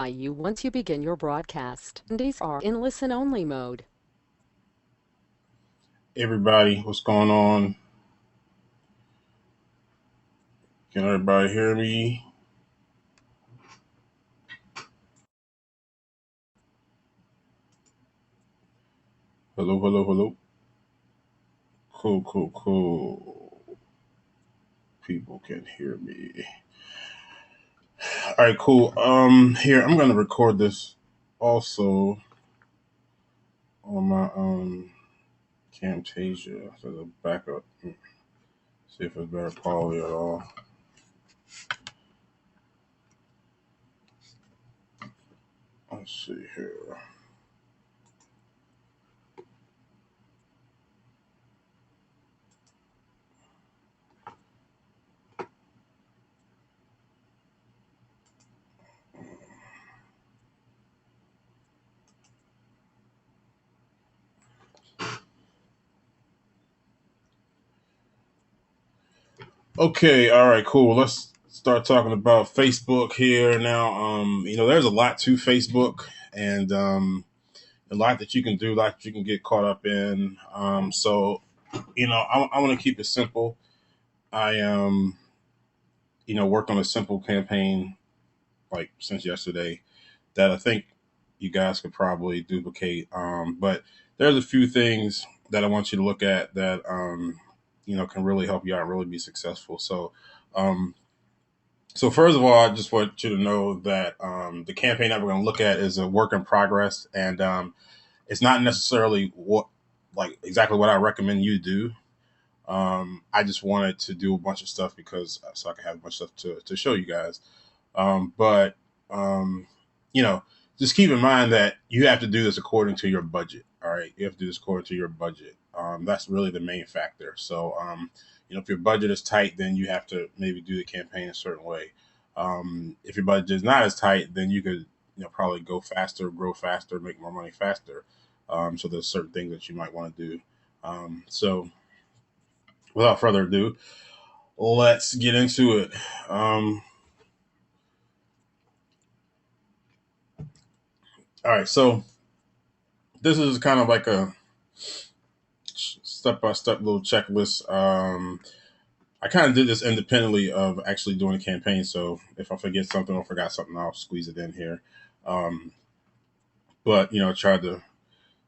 You once you begin your broadcast. These are in listen-only mode. Everybody, what's going on? Can everybody hear me? Hello, hello, hello. Cool, cool, cool. People can hear me. All right, cool. Here I'm gonna record this also on my Camtasia as a backup. See if it's better quality at all. Let's see here. Okay, all right, cool. Let's start talking about Facebook here now. There's a lot to Facebook, and a lot that you can do, a lot that you can get caught up in. I want to keep it simple. I worked on a simple campaign like since yesterday that I think you guys could probably duplicate. But there's a few things that I want you to look at that can really help you out, really be successful. Um, so first of all, I just want you to know that the campaign that we're going to look at is a work in progress, and it's not necessarily what like exactly what I recommend you do. I just wanted to do a bunch of stuff because so I can have a bunch of stuff to show you guys. But you know, just keep in mind that you have to do this according to your budget. All right, you have to do this according to your budget. That's really the main factor. If your budget is tight, then you have to maybe do the campaign a certain way. If your budget is not as tight, then you could probably go faster, grow faster, make more money faster. So there's certain things that you might want to do. So without further ado, let's get into it. All right, so this is kind of like a step by step little checklist. I kind of did this independently of actually doing a campaign. So if I forget something or forgot something, I'll squeeze it in here. Um, but try to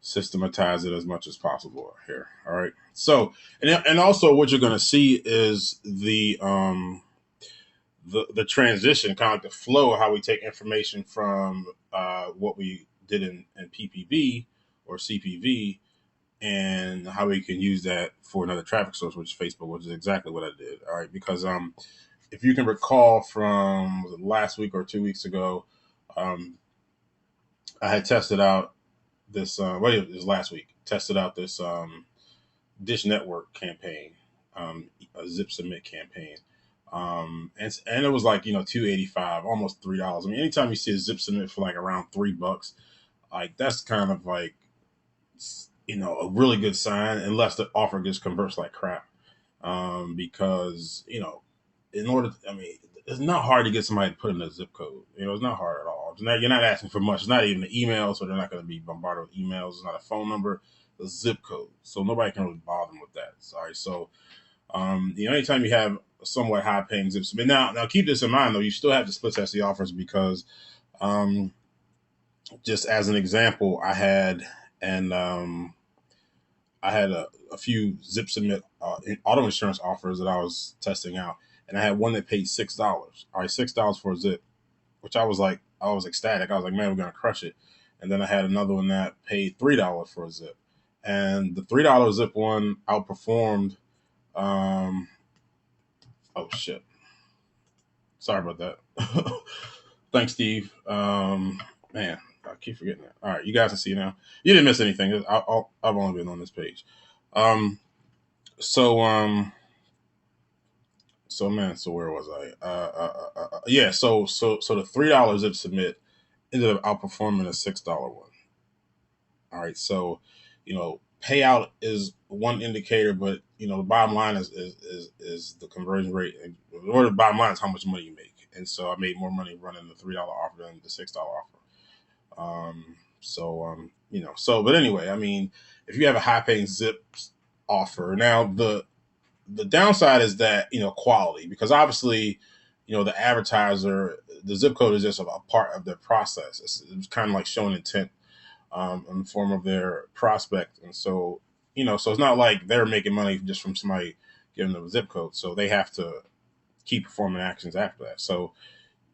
systematize it as much as possible here. All right. So and also what you're going to see is the transition, kind of like the flow of how we take information from what we did in PPV or CPV and how we can use that for another traffic source, which is Facebook, which is exactly what I did. All right, because if you can recall from last week or 2 weeks ago, um, I had tested out this. It was last week. Tested out this Dish Network campaign, a Zip Submit campaign. And it was like $2.85, almost $3. I mean, anytime you see a Zip Submit for like around $3, like that's kind of like a really good sign, unless the offer just converts like crap. Because in order, I mean, it's not hard to get somebody to put in a zip code. It's not hard at all. You're not asking for much. It's not even an email, so they're not going to be bombarded with emails. It's not a phone number, a zip code. So nobody can really bother them with that. Sorry. So, anytime you have a somewhat high paying zip submit. Now keep this in mind though. You still have to split test the offers because, um, just as an example, and I had a few zip submit auto insurance offers that I was testing out, and I had one that paid $6. All right, $6 for a zip, which I was ecstatic. I was like, man, we're gonna crush it. And then I had another one that paid $3 for a zip, and the $3 zip one outperformed. Um, oh shit, sorry about that. Thanks, Steve. Man, I keep forgetting that. All right, you guys can see now. You didn't miss anything. I've only been on this page. Um, so So man, so where was I? Yeah, so the $3 zip submit ended up outperforming a $6 one. All right, so payout is one indicator, but the bottom line is the conversion rate, or the bottom line is how much money you make. and so I made more money running the $3 offer than the $6 offer. You know, so but anyway, I mean, if you have a high paying zip offer, now the downside is that, you know, quality, because obviously, you know, the advertiser, the zip code is just a part of their process. It's kind of like showing intent in the form of their prospect, and so, you know, so it's not like they're making money just from somebody giving them a zip code, so they have to keep performing actions after that. So,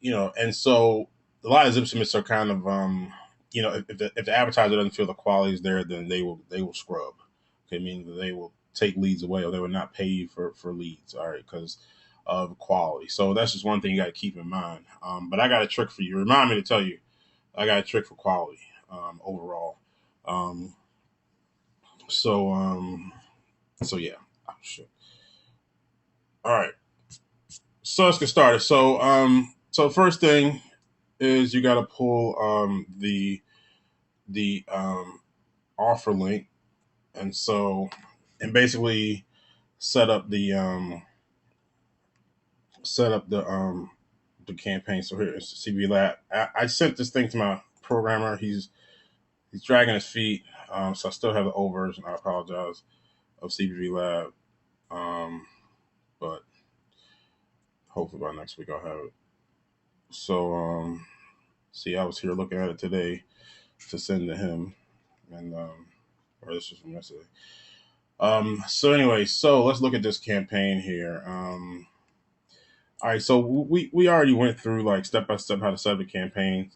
you know, and so a lot of zip submits are kind of, you know, if the advertiser doesn't feel the quality is there, then they will scrub. Okay, meaning they will take leads away, or they will not pay you for leads. All right, because of quality. So that's just one thing you got to keep in mind. But I got a trick for you. Remind me to tell you, I got a trick for quality overall. Um, so so yeah. Oh, shit. All right. So let's get started. So first thing is you got to pull the offer link, and so and basically set up the campaign. So here is CB Lab. I sent this thing to my programmer. He's dragging his feet. So I still have the old version. I apologize, of CBV Lab. But hopefully by next week I'll have it. So see, I was here looking at it today to send to him, and or this was from yesterday. So anyway, so let's look at this campaign here. All right, so we already went through like step by step how to set up the campaign.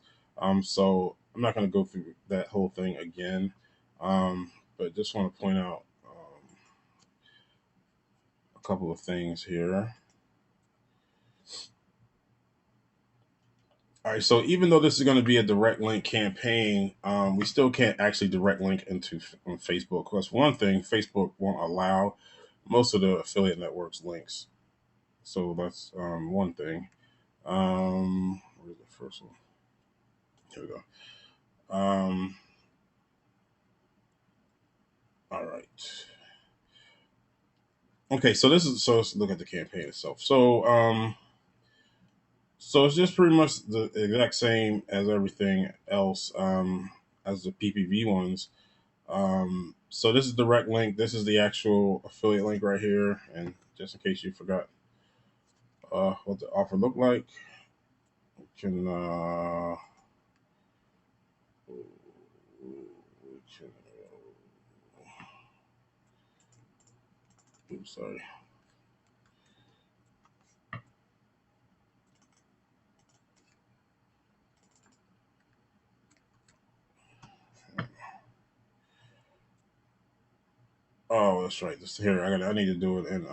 So I'm not going to go through that whole thing again, but just want to point out a couple of things here. All right, so even though this is going to be a direct link campaign, we still can't actually direct link into on Facebook, because one thing, Facebook won't allow most of the affiliate networks links. So that's one thing. Where's the first one? Here we go. All right. Okay, so let's look at the campaign itself. So it's just pretty much the exact same as everything else, as the PPV ones. So this is direct link. This is the actual affiliate link right here. And just in case you forgot what the offer looked like, we can, oops, sorry. Oh, that's right. This here, I need to do it, and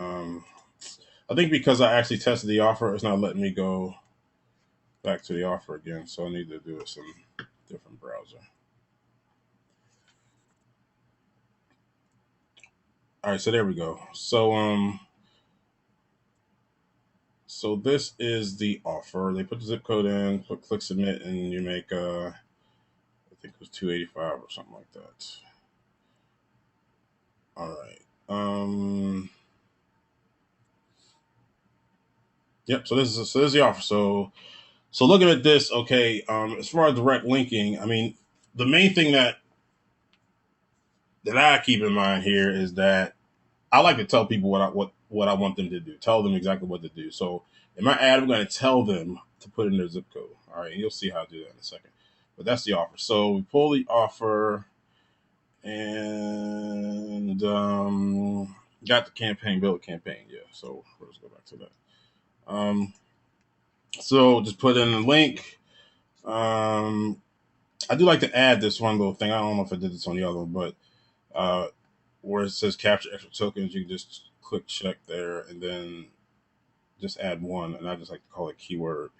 I think because I actually tested the offer, it's not letting me go back to the offer again. So I need to do it in different browser. All right, so there we go. So this is the offer. They put the zip code in, click submit, and you make I think it was 285 or something like that. All right. Yep. So this is the offer. So looking at this, okay. As far as direct linking, I mean, the main thing that I keep in mind here is that I like to tell people what I want them to do. Tell them exactly what to do. So in my ad, I'm going to tell them to put in their zip code. All right, and you'll see how to do that in a second. But that's the offer. So we pull the offer, and got the campaign, build a campaign. Yeah. So let's go back to that. So just put in the link. I do like to add this one little thing. I don't know if I did this on the other one, but where it says capture extra tokens, you can just click check there and then just add one. And I just like to call it keyword.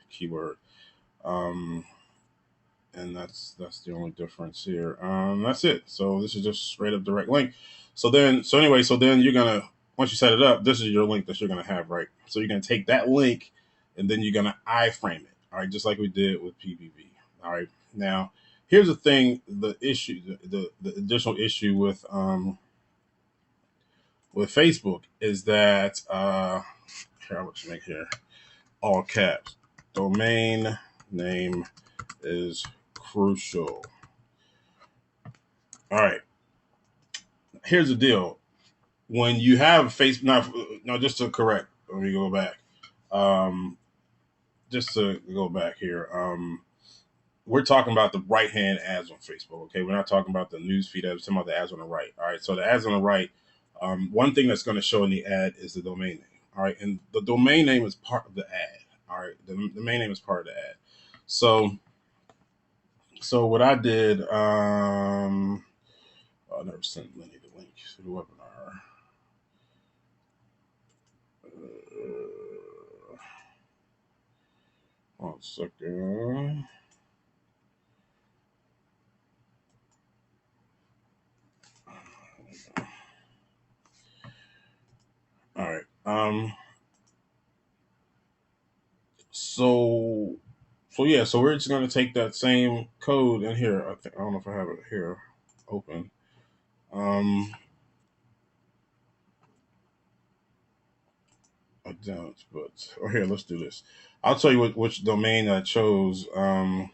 And that's the only difference here. That's it. So this is just straight up direct link. So then you're gonna, once you set it up, this is your link that you're gonna have, right? So you're gonna take that link and then you're gonna iframe it. All right, just like we did with PPV. All right. Now, here's the thing: the issue, the additional issue with Facebook is that here, I'll let you make here all caps. domain name is crucial. All right. Here's the deal. When you have Facebook, now just to correct, let me go back. Um, just to go back here. We're talking about the right hand ads on Facebook. Okay, we're not talking about the news feed ads. We're talking about the ads on the right. All right, so the ads on the right. One thing that's going to show in the ad is the domain name. All right, and the domain name is part of the ad. All right, the domain name is part of the ad. So what I did, I never sent Lenny the link to the webinar. One second. All right. So yeah. So we're just gonna take that same code in here. I don't know if I have it here open. I don't. But here, let's do this. I'll tell you which domain I chose. It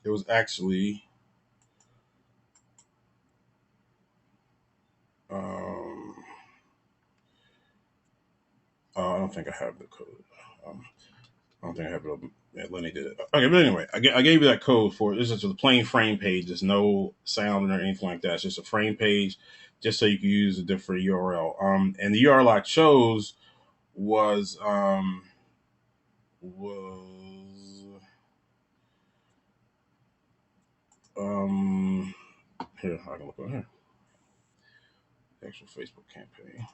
was actually. Um, I don't think I have the code. Um, I don't think I have it open. Yeah, Lenny did it. Okay, but anyway, I gave you that code for it. This is just a plain frame page. There's no sound or anything like that. It's just a frame page, just so you can use a different URL. And the URL I chose was um here. I can look on here. Actual Facebook campaign.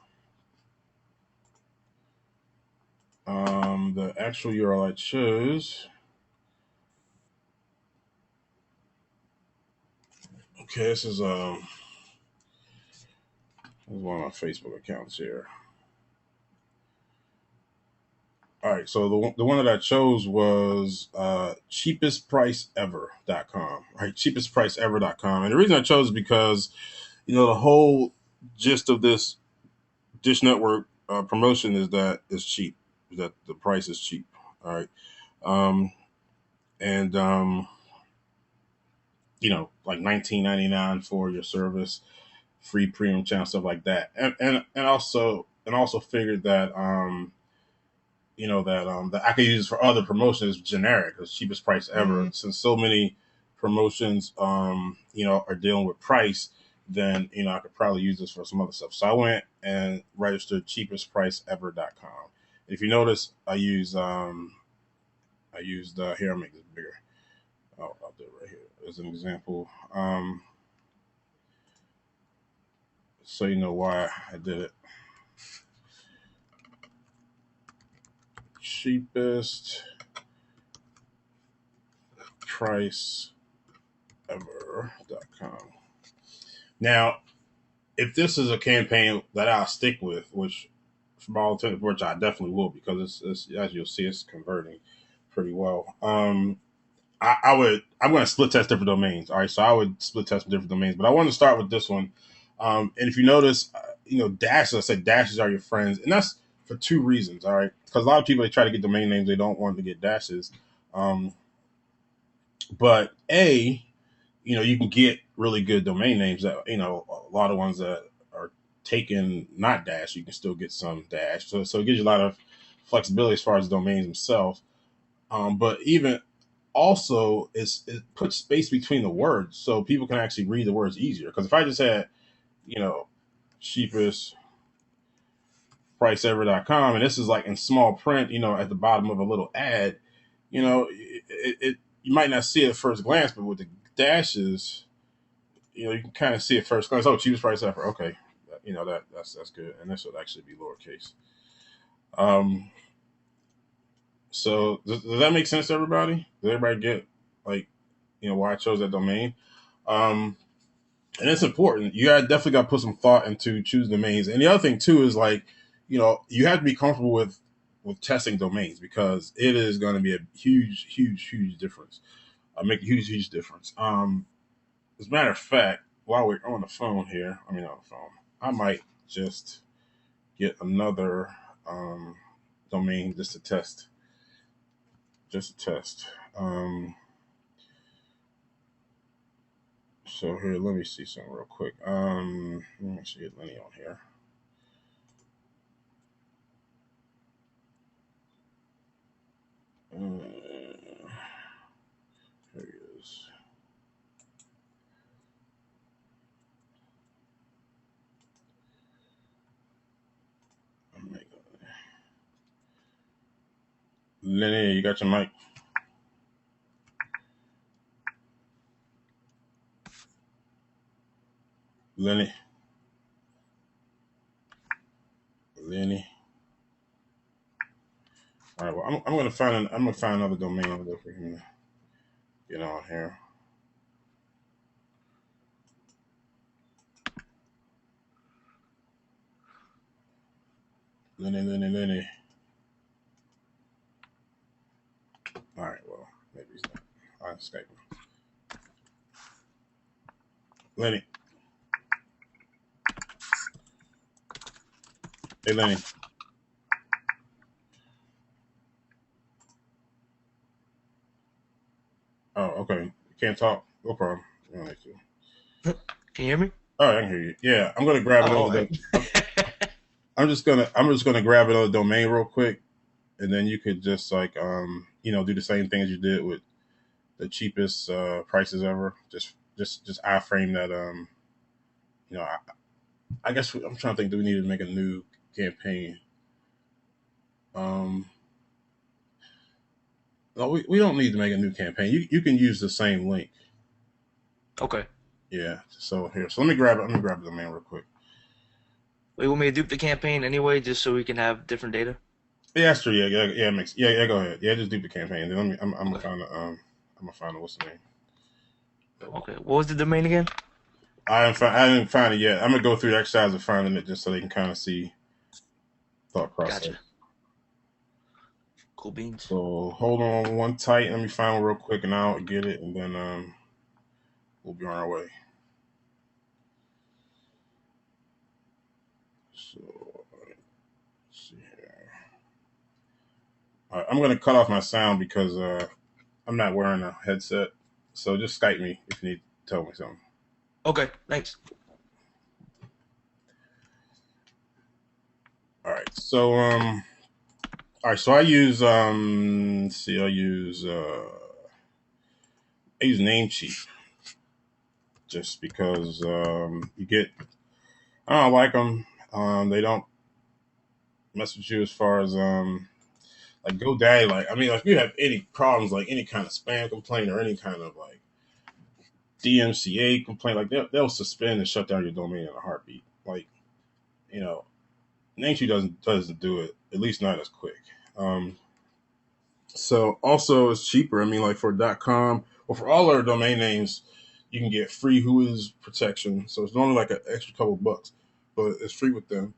The actual URL I chose. Okay, this is one of my Facebook accounts here. All right, so the one that I chose was cheapestpriceever.com, right? Cheapestpriceever.com. And the reason I chose is because, the whole gist of this Dish Network promotion is that it's cheap, that the price is cheap. All right. Um, and, like $19.99 for your service, free premium channel, stuff like that. And also figured that, that I could use for other promotions generic, the cheapest price ever. Mm-hmm. Since so many promotions, are dealing with price, then, I could probably use this for some other stuff. So I went and registered cheapestpriceever.com. If you notice, I used, here, I'll make this bigger. Oh, I'll do it right here as an example. So you know why I did it. Cheapest price ever.com. Now, if this is a campaign that I'll stick with, which from all intents, which I definitely will, because it's as you'll see, it's converting pretty well. I'm going to split test different domains. All right, so I would split test different domains, but I want to start with this one. And if you notice, dashes. I said dashes are your friends, and that's for two reasons. All right, because a lot of people, they try to get domain names, they don't want to get dashes. But you can get really good domain names that, a lot of ones that are taken not dash, you can still get some dash. So it gives you a lot of flexibility as far as domains themselves. But even also, it puts space between the words so people can actually read the words easier. Because if I just had, cheapest priceever.com, and this is like in small print, at the bottom of a little ad, you might not see it at first glance, but with the dashes, you can kind of see it first glance. Oh, cheapest price ever. Okay, that's good, and this would actually be lowercase. So does that make sense to everybody? Does everybody get why I chose that domain? And it's important. You definitely got to put some thought into choosing domains. And the other thing too is you have to be comfortable with testing domains, because it is going to be a huge, huge, huge difference. Make a huge, huge difference. As a matter of fact, while we're on the phone here, I might just get another domain just to test just a test. So here, let me see something real quick. Let me actually get Lenny on here. Here he is. Lenny, you got your mic? Lenny. All right. Well, I'm gonna find another domain over there for him to get on here. Lenny. All right. Well, maybe he's not. All right, Skype him. Lenny. Hey, Lenny. Oh, okay. You can't talk. No problem. You don't need to. Can you hear me? Oh, I can hear you. Yeah, I'm gonna grab another. I'm just gonna grab another domain real quick, and then you could just like do the same thing as you did with the cheapest prices ever. Just iframe that you know I guess I'm trying to think. Do we need to make a new campaign? No, we don't need to make a new campaign. You can use the same link. Okay. Yeah. So here. So let me grab the domain real quick. Wait, want me to dupe the campaign anyway, just so we can have different data? Yeah, that's true. Yeah. Go ahead. Yeah, just do the campaign. Then I'm gonna find what's the name. Okay. What was the domain again? I didn't find it yet. I'm gonna go through the exercise of finding it just so they can kind of see thought process. Gotcha. Cool beans. So hold on one tight. Let me find one real quick, and I'll get it, and then we'll be on our way. So let's see here. All right, I'm gonna cut off my sound because I'm not wearing a headset. So just Skype me if you need to tell me something. Okay, thanks. All right. So I use I use Namecheap just because you get I don't like them. They don't mess with you as far as like GoDaddy. Like I mean, if you have any problems, like any kind of spam complaint or any kind of like DMCA complaint, like they'll suspend and shut down your domain in a heartbeat. Like Namecheap doesn't do it, at least not as quick. So also it's cheaper. I mean, like for .com or for all our domain names, you can get free WHOIS protection. So it's only like an extra couple bucks, but it's free with them.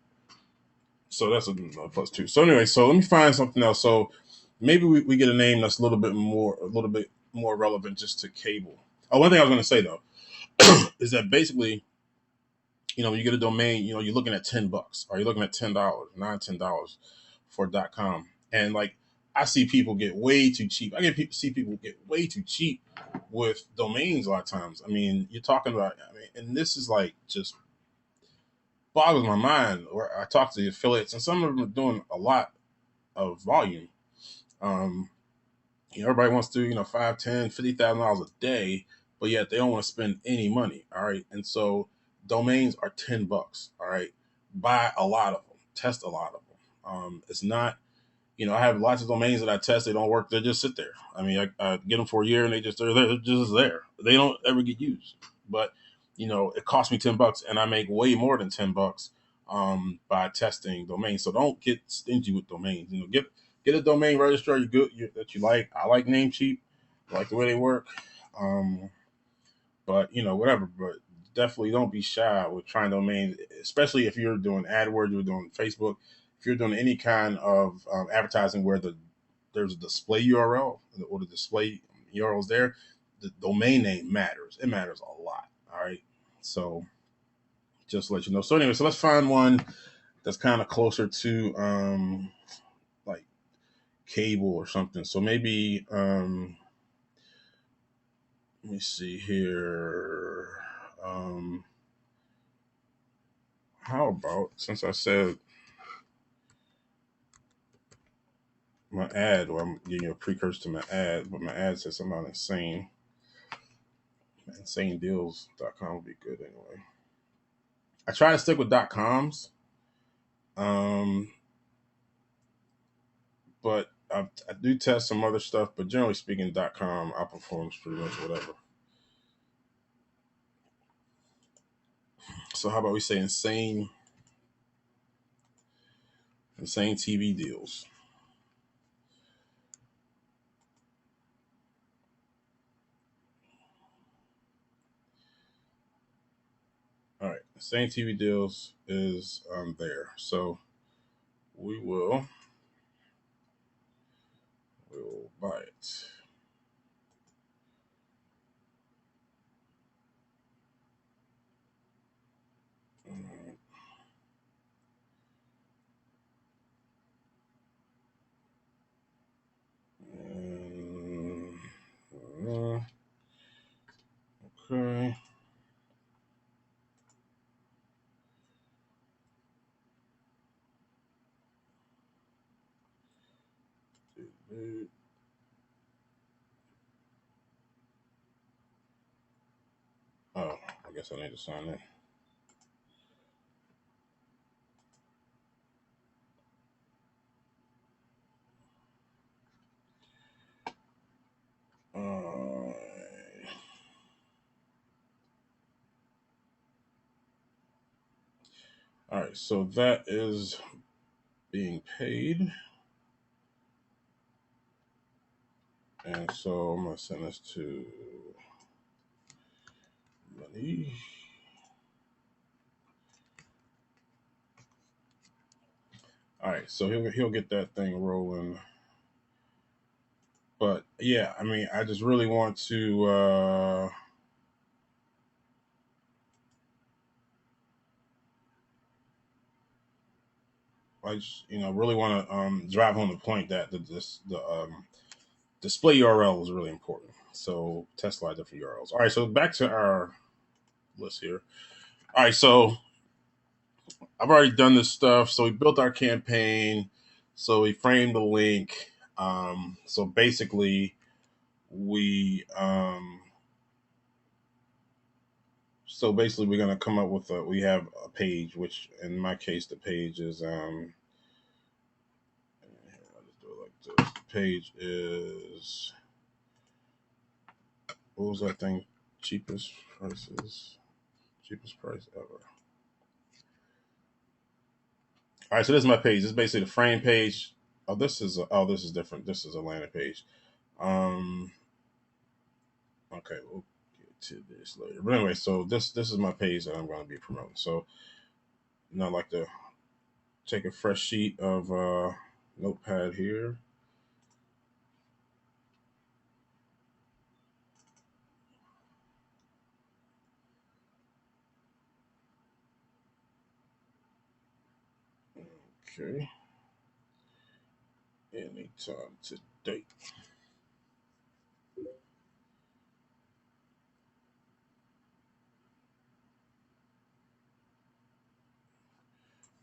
So that's a plus two. So anyway, so let me find something else. So maybe we get a name that's a little bit more relevant just to cable. Oh, one thing I was going to say though is that basically, when you get a domain, you're looking at $10, or you're looking at $10 for .com, and like I see people get way too cheap. See people get way too cheap with domains a lot of times. I mean, you're talking about, and this is like just boggles my mind. Where I talk to the affiliates, and some of them are doing a lot of volume. Everybody wants to do, $5, $10, $50,000 a day, but yet they don't want to spend any money. All right. And so domains are $10. All right. Buy a lot of them, test a lot of them. It's not, I have lots of domains that I test. They don't work. They just sit there. I mean, I get them for a year and they're just there. They don't ever get used, but it cost me $10 and I make way more than $10 by testing domains. So don't get stingy with domains. Get a domain registrar that you like. I like Namecheap. I like the way they work. But whatever. But definitely don't be shy with trying domains, especially if you're doing AdWords, you're doing Facebook, if you're doing any kind of advertising where there's a display URL or the display URL is there. The domain name matters. It matters a lot. All right. So just to let you know. So anyway, let's find one that's kind of closer to like cable or something. So maybe let me see here. How about, since I said my ad, well, I'm giving you a precursor to my ad, but my ad says something about insane. InsaneDeals.com would be good anyway. I try to stick with .coms, but I do test some other stuff. But generally speaking, .com outperforms pretty much whatever. So how about we say insane TV deals? All right, insane TV deals is there. So we will buy it. Okay. Oh, I guess I need to sign in. All right, so that is being paid. And so I'm going to send this to money. All right, so he'll get that thing rolling. But yeah, I mean, I just really want to I just really want to drive home the point that the display URL is really important. So test a lot of different URLs. All right, so back to our list here. All right, so I've already done this stuff. So we built our campaign. So we framed the link. So basically, we're gonna come up with we have a page, which in my case the page is I'll just do it like this. The page is, what was that thing? Cheapest price ever. All right, so this is my page. This is basically the frame page. This is different. This is a landing page. Okay, we'll get to this later. But anyway, so this is my page that I'm going to be promoting. So now I'd like to take a fresh sheet of notepad here. Okay. Anytime today.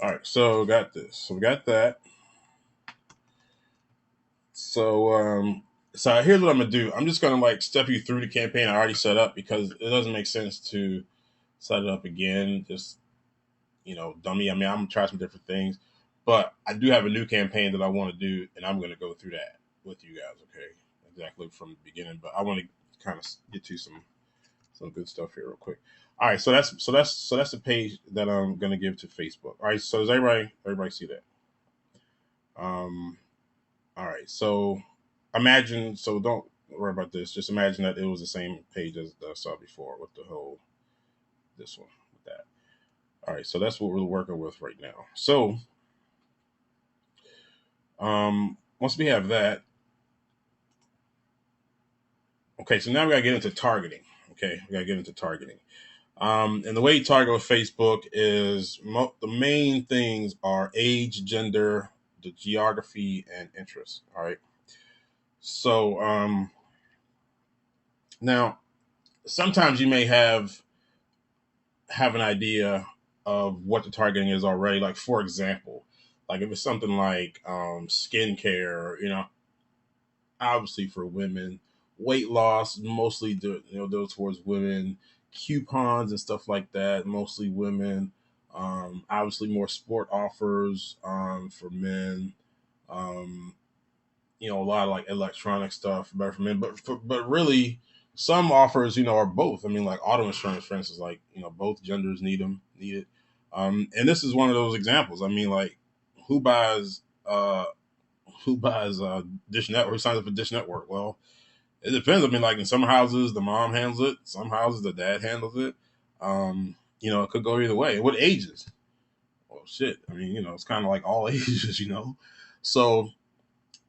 All right, so we got this. So we got that. So here's what I'm gonna do. I'm just gonna like step you through the campaign I already set up, because it doesn't make sense to set it up again. Just dummy. I mean, I'm gonna try some different things, but I do have a new campaign that I want to do, and I'm gonna go through that with you guys. Okay, exactly from the beginning. But I want to kind of get to some good stuff here real quick. All right, so that's the page that I'm gonna give to Facebook. All right, so does everybody see that? All right, so imagine. So don't worry about this. Just imagine that it was the same page as I saw before with the whole this one with that. All right, so that's what we're working with right now. So once we have that, okay, so now we gotta get into targeting. Okay, we gotta get into targeting. And the way you target with Facebook is the main things are age, gender, the geography and interest. All right. So now sometimes you may have an idea of what the targeting is already. Like for example, like if it's something like skincare, obviously for women, weight loss mostly those towards women, coupons and stuff like that mostly women. Obviously more sport offers for men. Um, a lot of like electronic stuff better for men, but really some offers are both. I mean, like auto insurance, for instance, like both genders need it. And this is one of those examples. I mean, like who buys uh Dish Network? Who signs up for Dish Network? Well, it depends. I mean, like in some houses the mom handles it, some houses the dad handles it. It could go either way. What ages? Well, shit. I mean, it's kind of like all ages. So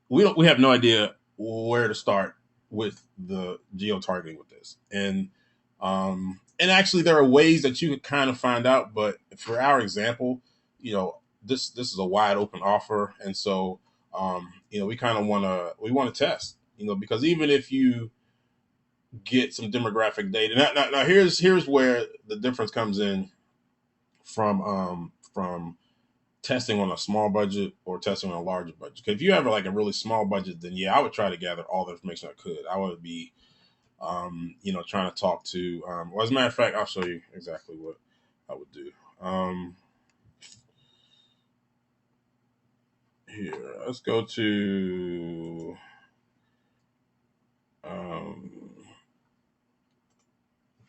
we have no idea where to start with the geo targeting with this, and actually there are ways that you could kind of find out, but for our example, this is a wide open offer, and so we kind of want to test, because even if you get some demographic data, now here's where the difference comes in from testing on a small budget or testing on a larger budget. Because if you have like a really small budget, then yeah, I would try to gather all the information I could. I would be, trying to talk to. Well, as a matter of fact, I'll show you exactly what I would do. Here, let's go to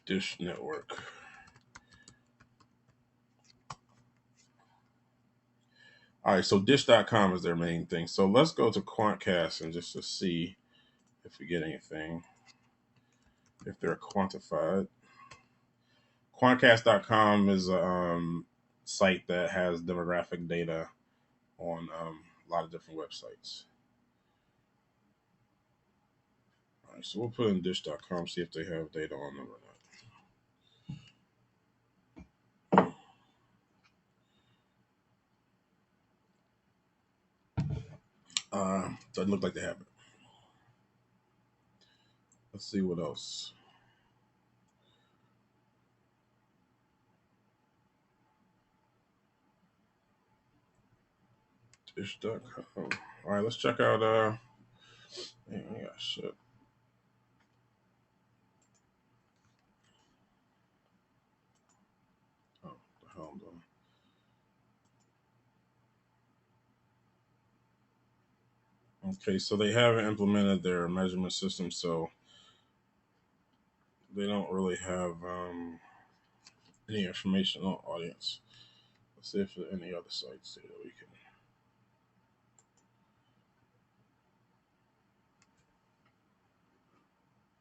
Dish Network. All right, so Dish.com is their main thing. So let's go to Quantcast and just to see if we get anything, if they're quantified. Quantcast.com is a site that has demographic data on a lot of different websites. All right, so we'll put in Dish.com, see if they have data on them or not. Doesn't look like they have it. Let's see what else. Dish.com. All right, let's check out. Man, I got shit. Oh, the hell I'm doing. Okay, so they haven't implemented their measurement system, so they don't really have any information on audience. Let's see if there are any other sites here that we can.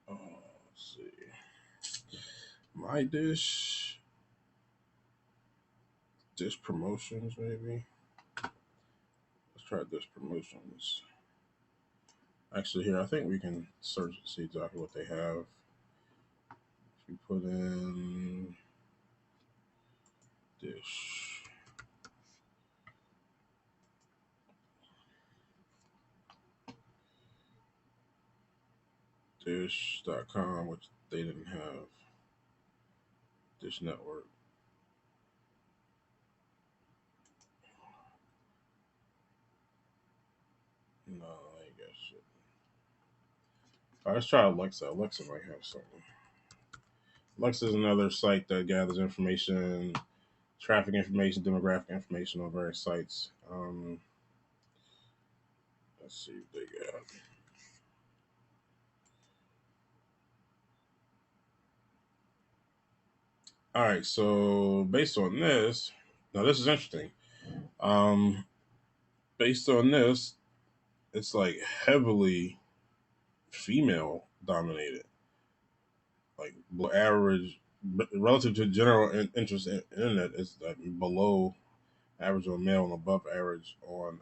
Let's see. My Dish promotions, maybe. Let's try Dish promotions. Actually, here I think we can search and see exactly what they have. If you put in Dish. Dish.com, which they didn't have. Dish Network. No, I ain't got shit. All right, let's try Alexa. Alexa might have something. Alexa is another site that gathers information, traffic information, demographic information on various sites. Let's see what they got. All right, so based on this, now this is interesting. Based on this, it's like heavily female dominated, like average relative to general interest in internet is like below average on male and above average on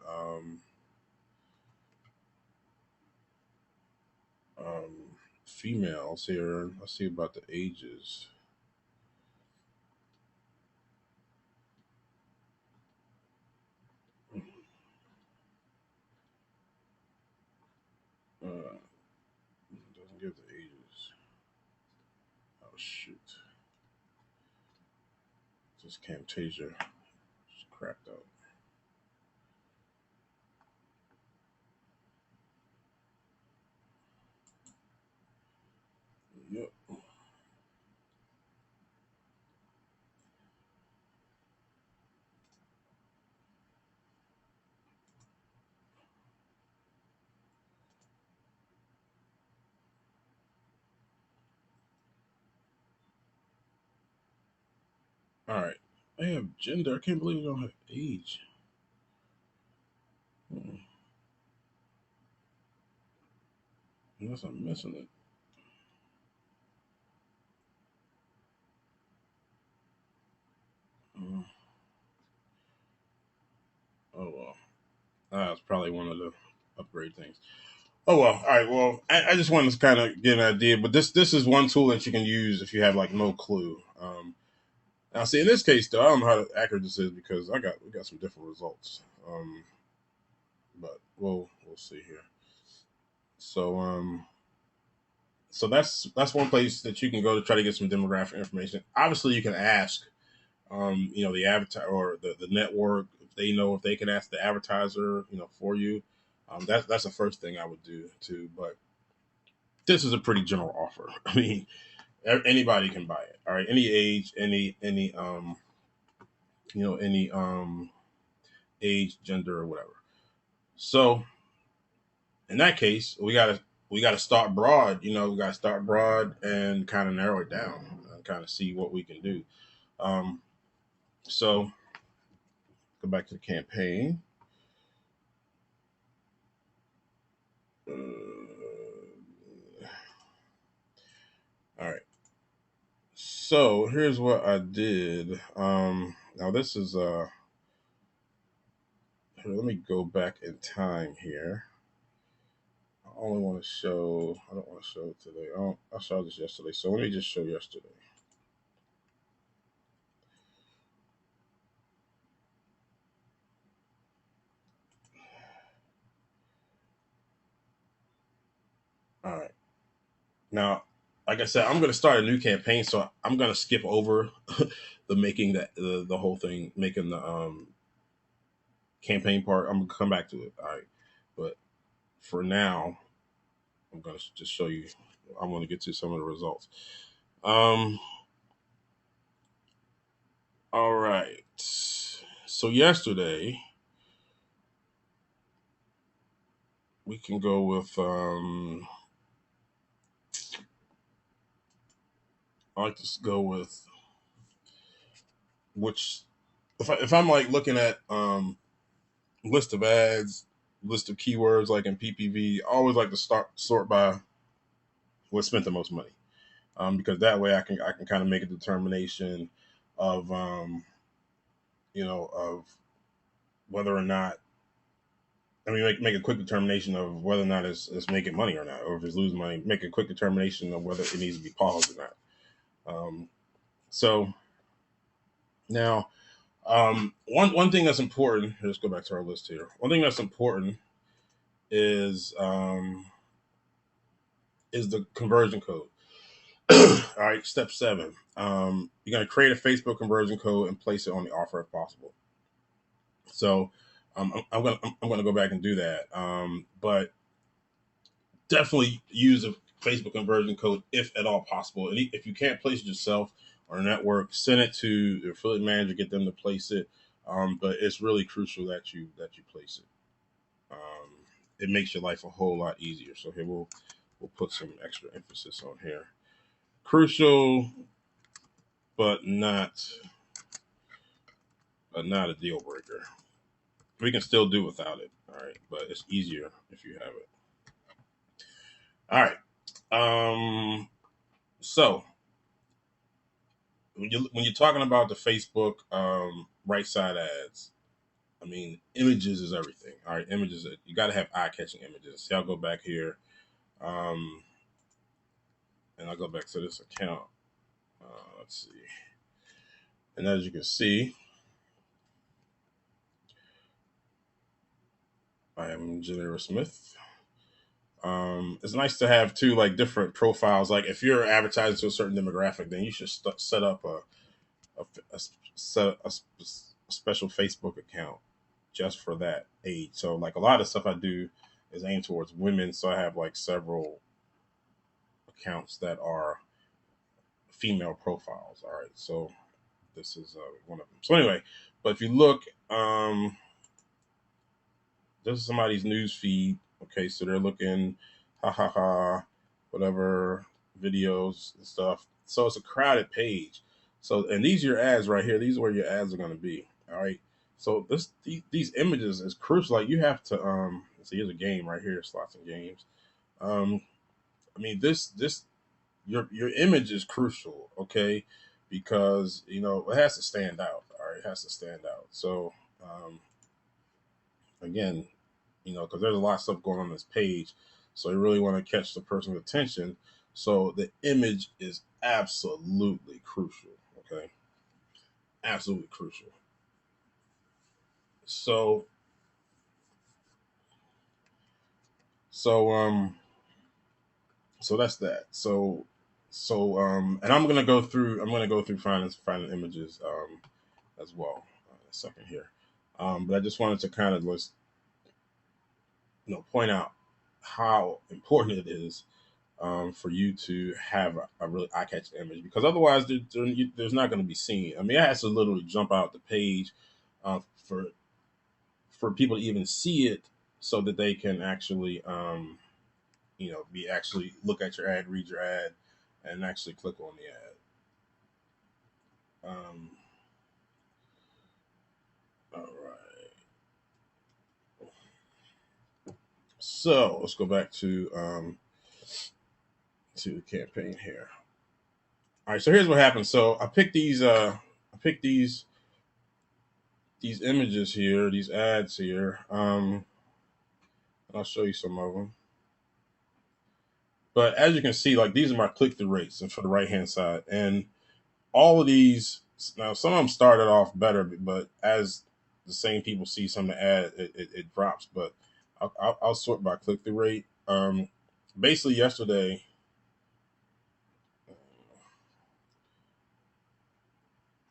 females here. Let's see about the ages. Doesn't give the ages. Oh shoot! This Camtasia just crapped out. Yep. All right. I have gender. I can't believe I don't have age. Unless I'm missing it. Oh well. That's probably one of the upgrade things. Oh well. All right. Well, I just wanted to kind of get an idea, but this is one tool that you can use if you have like no clue. Now, see, in this case, though, I don't know how accurate this is because we got some different results. But we'll see here. So so that's one place that you can go to try to get some demographic information. Obviously, you can ask, the avatar or the network if they know if they can ask the advertiser, for you. That's the first thing I would do too. But this is a pretty general offer. I mean, anybody can buy it. All right, any age, any age, gender, or whatever. So in that case, we gotta start broad. We gotta start broad and kind of narrow it down and kind of see what we can do. Um, so go back to the campaign. All right. So here's what I did. Now this is here, let me go back in time here. I only want to show. I don't want to show it today. I saw this yesterday, so let me just show yesterday. All right. Now, like I said, I'm going to start a new campaign, so I'm going to skip over the making the whole thing, making the campaign part. I'm going to come back to it. All right, but for now, I'm going to just show you. I'm going to get to some of the results. All right. So yesterday, we can go with. I like to go with which if I'm like looking at list of ads, list of keywords like in PPV, I always like to sort by what spent the most money, because that way I can kind of make a determination of of whether or not make a quick determination of whether or not it's making money or not, or if it's losing money. Make a quick determination of whether it needs to be paused or not. So now, one thing that's important. Let's go back to our list here. One thing that's important is the conversion code. All right, step 7. You're going to create a Facebook conversion code and place it on the offer if possible. So I'm gonna go back and do that. But definitely use a Facebook conversion code if at all possible. And if you can't place it yourself on a network, send it to your affiliate manager, get them to place it. But it's really crucial that you place it. It makes your life a whole lot easier. So here we'll put some extra emphasis on here. Crucial, but not a deal breaker. We can still do without it. All right, but it's easier if you have it. All right. So when you're talking about the Facebook right side ads, I mean, images is everything. All right, images. You got to have eye catching images. See, I'll go back here, and I'll go back to this account. Let's see. And as you can see, I am Janera Smith. It's nice to have too, like different profiles. Like if you're advertising to a certain demographic, then you should set up a special Facebook account just for that age. So like a lot of stuff I do is aimed towards women. So I have like several accounts that are female profiles. All right. So this is one of them. So anyway, but if you look, this is somebody's news feed. Okay. So they're looking, ha ha ha, whatever videos and stuff. So it's a crowded page. So, and these are your ads right here. These are where your ads are going to be. All right. So these images is crucial. Like you have to, so here's a game right here, slots and games. Um, I mean, your image is crucial, okay, because it has to stand out. All right, it has to stand out. So again, because there's a lot of stuff going on this page, so you really want to catch the person's attention. So the image is absolutely crucial. Okay, absolutely crucial. So so um so that's that. And I'm gonna go through finding images as well in a second here. But I just wanted to kind of just point out how important it is for you to have a really eye-catching image, because otherwise there's not going to be seen. I mean, it has to literally jump out the page for people to even see it, so that they can actually be actually look at your ad, read your ad, and actually click on the ad. All right. So let's go back to the campaign here. All right, so here's what happened. So I picked these images here, these ads here. I'll show you some of them. But as you can see, like these are my click-through rates, and for the right-hand side, and all of these. Now, some of them started off better, but as the same people see some of the ad, it drops. But I'll sort by click-through rate. Basically, yesterday.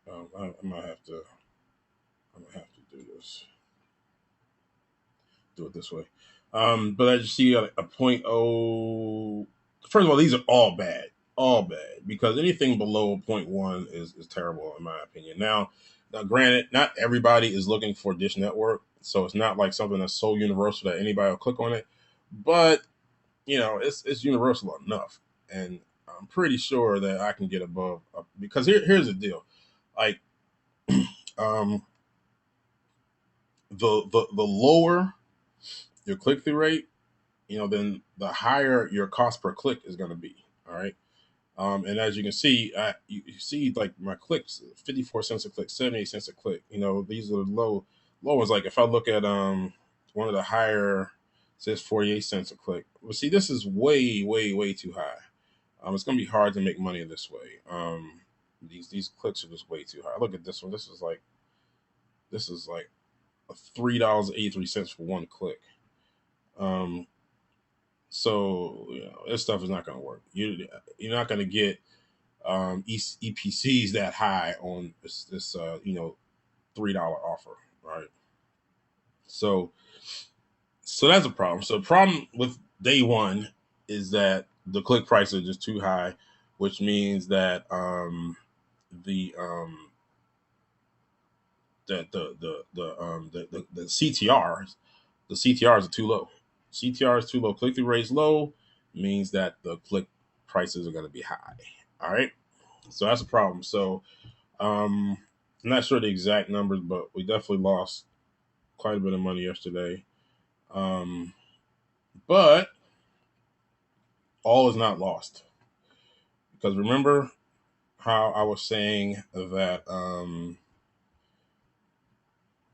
I might have to. I'm gonna have to do this. Do it this way. But as you see, a point oh. First of all, these are all bad, because anything below 0.1 is terrible in my opinion. Now, granted, not everybody is looking for Dish Network, so it's not like something that's so universal that anybody will click on it. But it's universal enough, and I'm pretty sure that I can get above. Because here's the deal, like um, the lower your click through rate, then the higher your cost per click is going to be. All right. And as you can see, you see like my clicks, 54 cents a click, 78 cents a click. These are the low ones. Like if I look at one of the higher, says 48 cents a click. Well, see, this is way, way, way too high. It's going to be hard to make money this way. These clicks are just way too high. Look at this one. This is like $3.83 for one click. So this stuff is not going to work. You're not going to get EPCs that high on this $3 offer, right? So that's a problem. So the problem with day one is that the click prices are just too high, which means that the the CTRs are too low. CTR is too low. Click through rate low means that the click prices are going to be high. All right, so that's a problem. So I'm not sure the exact numbers, but we definitely lost quite a bit of money yesterday. But all is not lost, because remember how I was saying that.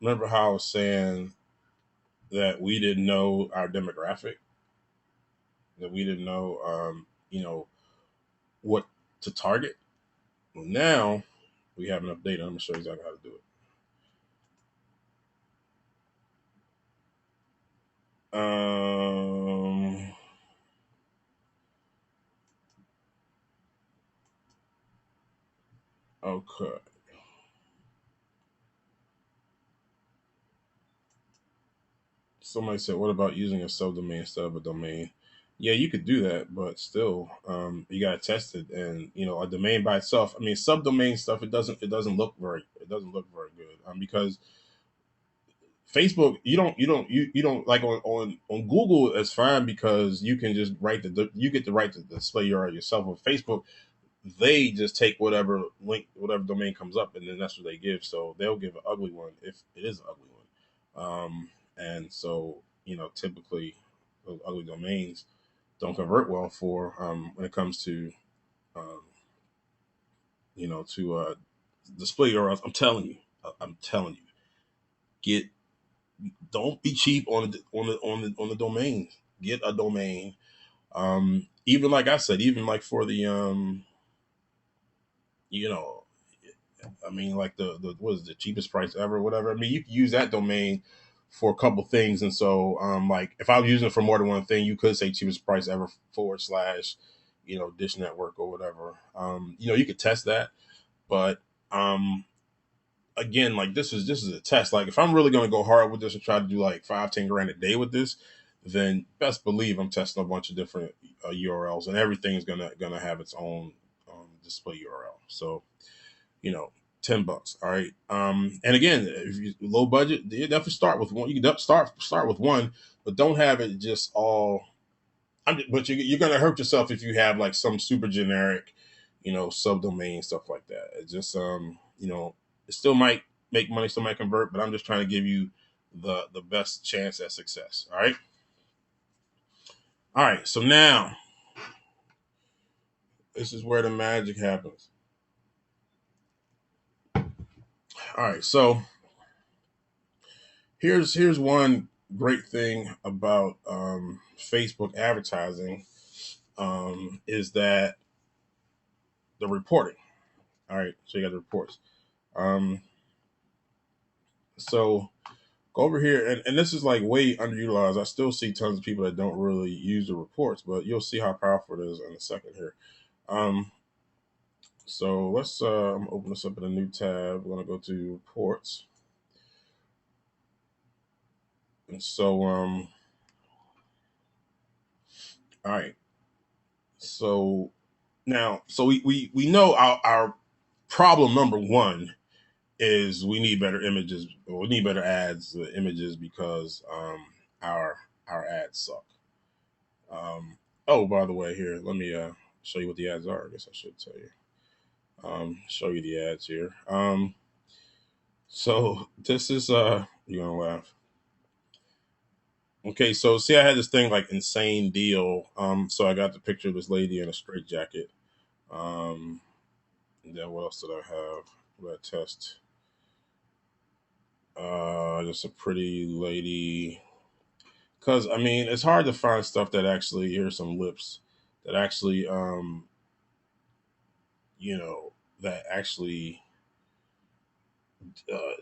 Remember how I was saying that we didn't know our demographic, that we didn't know, what to target. Well, now we have enough data. I'm gonna show you exactly how to do it. Okay. Somebody said, "What about using a subdomain instead of a domain?" Yeah, you could do that, but still, you gotta test it. And a domain by itself. I mean, subdomain stuff. It doesn't look very good. Because Facebook, you don't like on Google. It's fine because you can just you get the right to display URL yourself. On Facebook, they just take whatever link, whatever domain comes up, and then that's what they give. So they'll give an ugly one if it is an ugly one. And so, typically those ugly domains don't convert well for when it comes to um, to display URLs. I'm telling you, get don't be cheap on the domain. Get a domain. Even like I said, even like for the you know I mean, like the what is the cheapest price ever, whatever. I mean, you can use that domain for a couple things, and so like if I was using it for more than one thing, you could say cheapest price ever / Dish Network or whatever. You could test that, but um, again, like this is a test. Like if I'm really gonna go hard with this and try to do like 5-10 grand a day with this, then best believe I'm testing a bunch of different URLs, and everything is gonna have its own display URL. So you know, $10. All right. And again, if you low budget, you definitely start with one. You can start with one, but don't have it just all. But you're gonna hurt yourself if you have like some super generic, subdomain stuff like that. It just it still might make money, still might convert, but I'm just trying to give you the best chance at success. All right. All right. So now this is where the magic happens. All right. So here's one great thing about Facebook advertising is that the reporting. All right, so you got the reports. Um, so go over here, and this is like way underutilized. I still see tons of people that don't really use the reports, but you'll see how powerful it is in a second here. Um, so let's open this up in a new tab. We're gonna go to reports, and so all right. So now, so we know our problem number one is we need better images, or we need better ads, images, because our ads suck. Oh, by the way, here, let me show you what the ads are. I guess I should tell you. Show you the ads here. So this is you're gonna laugh. Okay, so see, I had this thing like insane deal. So I got the picture of this lady in a straight jacket. Um, and then what else did I have? What did I test? Just a pretty lady. Because I mean, it's hard to find stuff that actually, here's some lips that actually you know that actually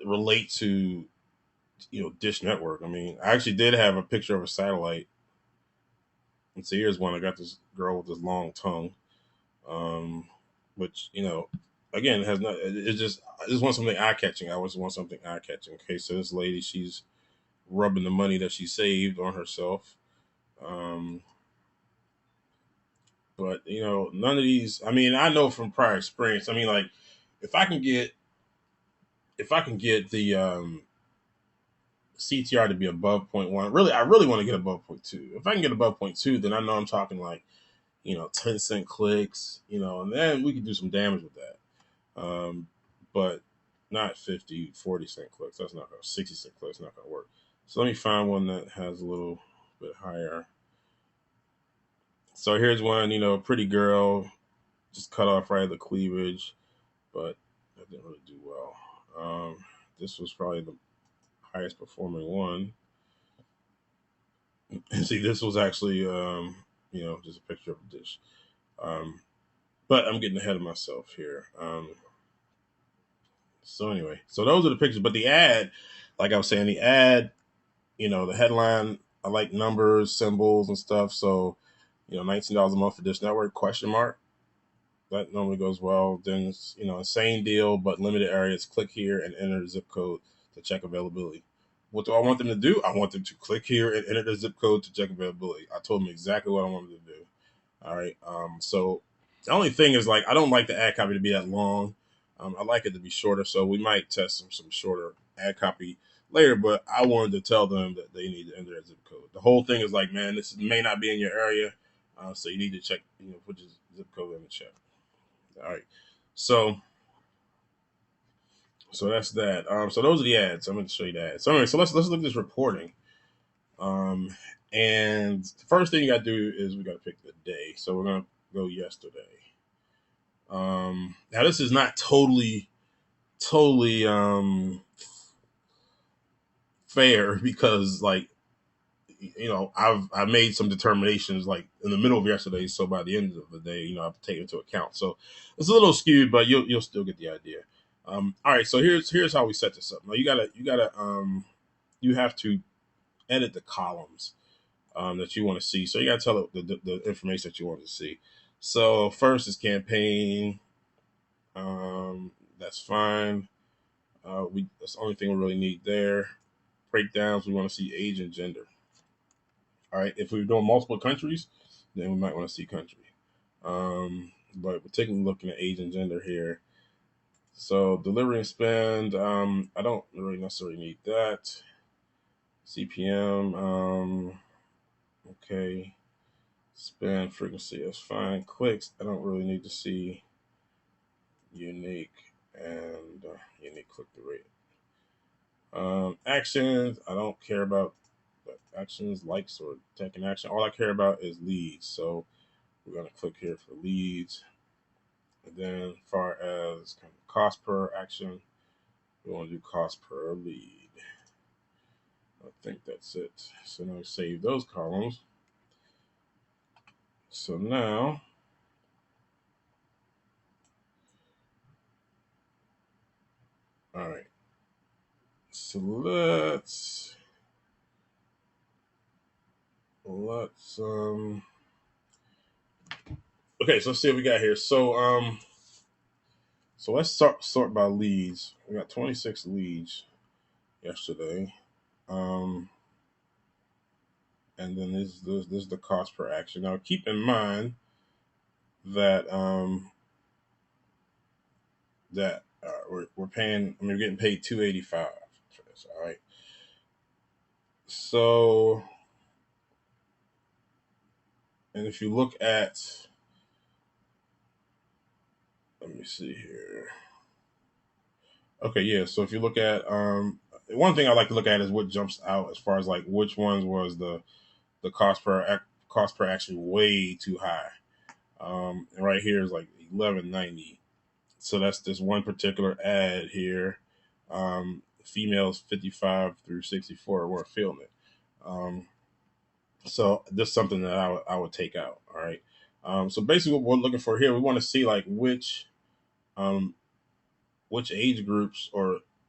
relate to Dish Network. I mean, I actually did have a picture of a satellite. And so here's one. I got this girl with this long tongue, um, which again, it has not. I just want something eye catching. I always want something eye catching. Okay, so this lady, she's rubbing the money that she saved on herself. Um, but none of these. I mean, I know from prior experience. I mean, like if I can get the CTR to be above zero point 0.1, really, I really want to get above 0.2. If I can get above 0.2, then I know I'm talking like 10-cent clicks, and then we can do some damage with that. But not 50, 40-cent clicks. That's not going to 60-cent clicks. Not going to work. So let me find one that has a little bit higher. So here's one, pretty girl, just cut off right at the cleavage, but that didn't really do well. This was probably the highest performing one. And see, this was actually, just a picture of a dish. But I'm getting ahead of myself here. So anyway, so those are the pictures. But the ad, like I was saying, the ad, the headline, I like numbers, symbols, and stuff. So, $19 a month for Dish Network, question mark. that normally goes well. Then it's, same deal, but limited areas. Click here and enter the zip code to check availability. What do I want them to do? I want them to click here and enter the zip code to check availability. I told them exactly what I wanted to do. All right. So the only thing is, like, I don't like the ad copy to be that long. I like it to be shorter. So we might test some shorter ad copy later, but I wanted to tell them that they need to enter that zip code. The whole thing is like, man, this may not be in your area. So you need to check, put your zip code in the check. All right. So that's that. So those are the ads. I'm going to show you the ads. So anyway, so let's look at this reporting. And the first thing you got to do is we got to pick the day. So we're going to go yesterday. Now this is not totally fair, because, like, I've made some determinations like in the middle of yesterday, so by the end of the day, I have to take into account. So it's a little skewed, but you'll still get the idea. All right, so here's how we set this up. Now you have to edit the columns that you want to see. So you got to tell it the information that you want to see. So first is campaign. That's fine. That's the only thing we really need there. Breakdowns, we want to see age and gender. All right, if we're doing multiple countries, then we might want to see country. But we're taking a look at age and gender here. So delivery and spend, I don't really necessarily need that. CPM, okay. Spend frequency, that's fine. Clicks, I don't really need to see unique and unique click-through rate. Actions, I don't care about actions, likes, or taking action. All I care about is leads. So we're going to click here for leads. And then as far as kind of cost per action, we want to do cost per lead. I think that's it. So now save those columns. So now all right. So let's okay, so let's see what we got here. So let's sort by leads. We got 26 leads yesterday. And then this is the cost per action. Now keep in mind that we're paying. I mean, we're getting paid $285 for this. All right. So, and if you look at, let me see here. Okay, yeah. So if you look at one thing I like to look at is what jumps out as far as like which ones was the cost per action way too high. And right here is like $11.90. So that's this one particular ad here. Females 55 through 64 weren't feeling it. So this is something that I would take out. All right. So basically, what we're looking for here, we want to see like which age groups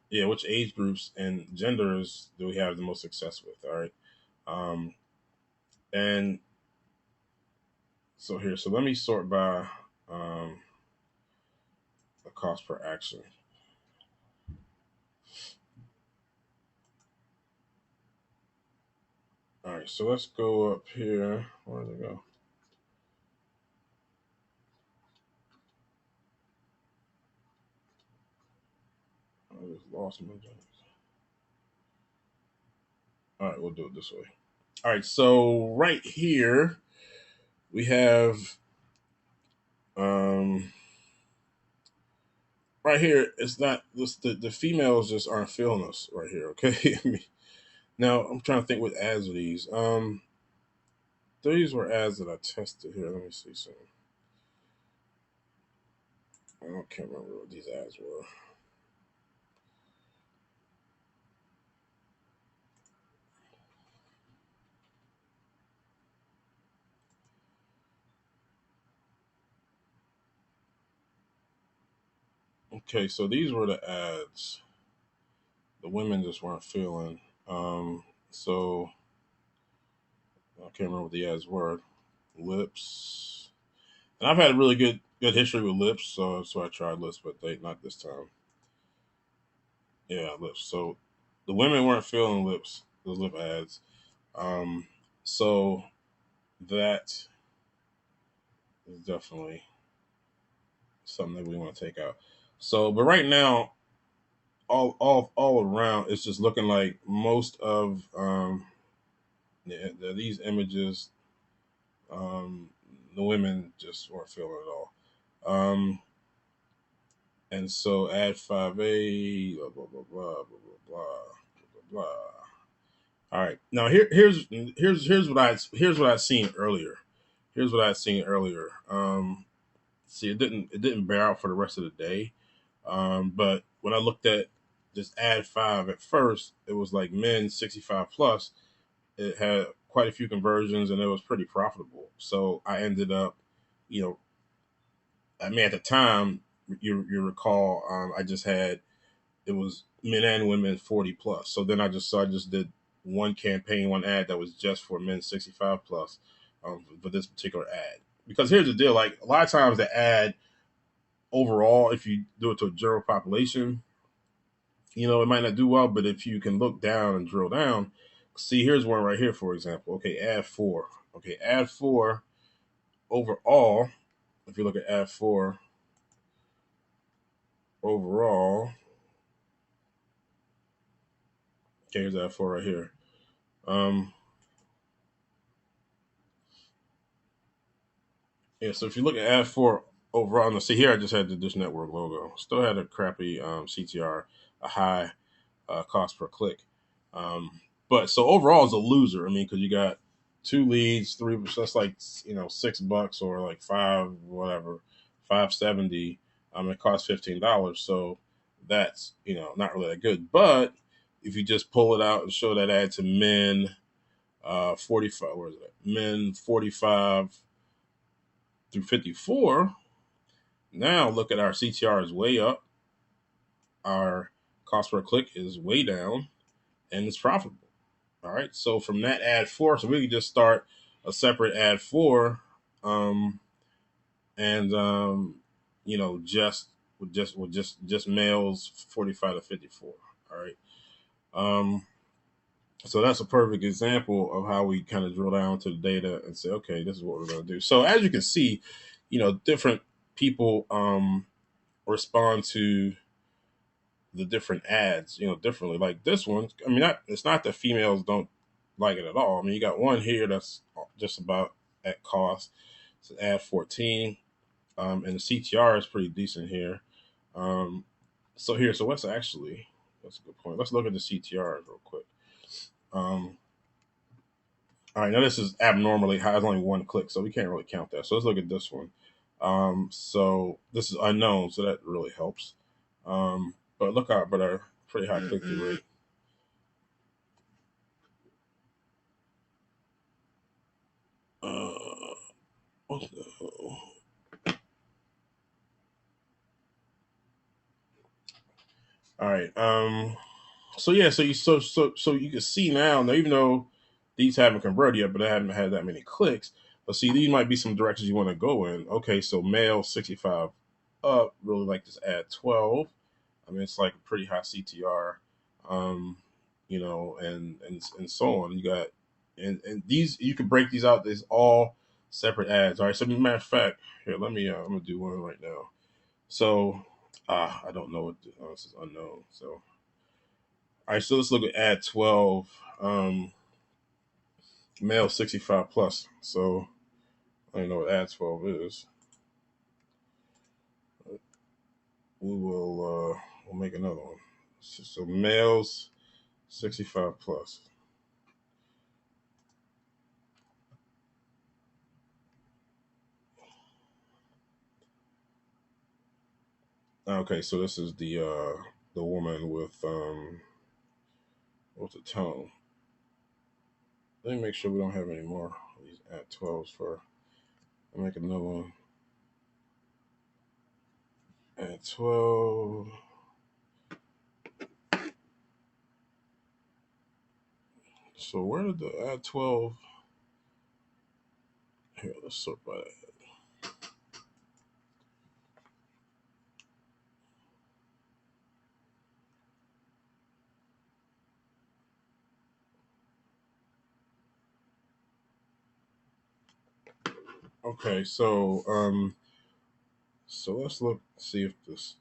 which age groups and genders do we have the most success with. All right. And so here, so let me sort by the cost per action. All right, so let's go up here. Where did it go? I just lost my job. All right, we'll do it this way. All right, so right here we have right here. It's not this, the females just aren't feeling us right here. Okay, I mean, now I'm trying to think what ads are these. These were ads that I tested here. Let me see something. I can't remember what these ads were. Okay, so these were the ads. The women just weren't feeling. So I can't remember what the ads were. Lips. And I've had a really good history with lips, so I tried lips, but not this time. Yeah, lips. So the women weren't feeling lips, the lip ads. Um, so that is definitely something that we want to take out. So, but right now, all around, it's just looking like most of these images, um, the women just weren't feeling it all. And so add 5A, blah blah blah blah blah blah blah blah blah. All right, now here's what I seen earlier. Here's what I seen earlier. See, it didn't bear out for the rest of the day. But when I looked at this ad 5 at first, it was like men 65 plus. It had quite a few conversions and it was pretty profitable. So I ended up, you know, I mean, at the time, you recall, I just had it was men and women 40 plus. So then I just did one campaign, one ad that was just for men 65 plus, for this particular ad. Because here's the deal: like a lot of times, the ad overall, if you do it to a general population, it might not do well. But if you can look down and drill down, see, here's one right here, for example. Okay, ad 4. Okay, ad 4 overall. If you look at ad 4 overall, okay, here's ad 4 right here. Yeah, so if you look at ad 4 overall, now see here, I just had the Dish Network logo. Still had a crappy CTR, a high cost per click. But so overall, it's a loser. I mean, because you got 2 leads, three, so that's like $6 or like five, whatever, 570. It costs $15, so that's not really that good. But if you just pull it out and show that ad to men, 45, where is it? Men 45 through 54. Now look at our CTR is way up, our cost per click is way down, and it's profitable. All right. So from that ad 4, so we can just start a separate ad 4, and just males 45 to 54. All right. So that's a perfect example of how we kind of drill down to the data and say, okay, this is what we're going to do. So as you can see, different people respond to the different ads, differently. Like this one, I mean, it's not that females don't like it at all. I mean, you got one here that's just about at cost. It's an ad 14, and the CTR is pretty decent here. So what's actually, that's a good point. Let's look at the CTRs real quick. All right, now this is abnormally high. It's only one click, so we can't really count that. So let's look at this one. So this is unknown, so that really helps. But look out, but a pretty high click through rate. What the hell? All right. So yeah. So you can see now. Even though these haven't converted yet, but I haven't had that many clicks. But see, these might be some directions you want to go in. Okay. So male 65 up. Really like this ad 12. I mean, it's like a pretty high CTR. And so on. You got and these you can break these out. There's all separate ads. All right. So matter of fact, here let me. I'm gonna do one right now. So I don't know what this is unknown. So all right. So let's look at ad 12. Male 65 plus. So I don't know what ad 12 is. We'll make another one. So males 65 plus. Okay, so this is the woman with what's the tone? Let me make sure we don't have any more of these at 12s for. I'll make another one at 12. So where did the at 12? Here, let's sort by that. Okay, so let's see if this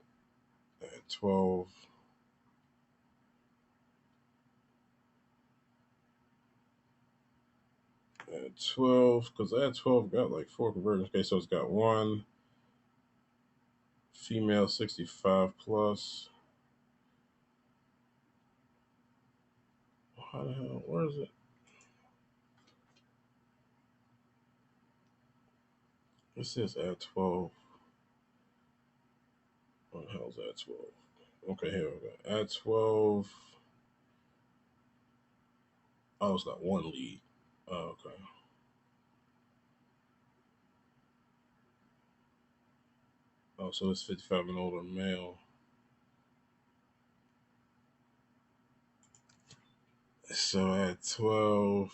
at 12. At 12, because at 12 got like 4 conversions. Okay, so it's got one female 65 plus. How the hell? Where is it? It says at 12. What the hell's at 12? Okay, here we go. At 12. Oh, it's got one lead. Oh, okay. Oh, so it's 55 and older male. So at 12.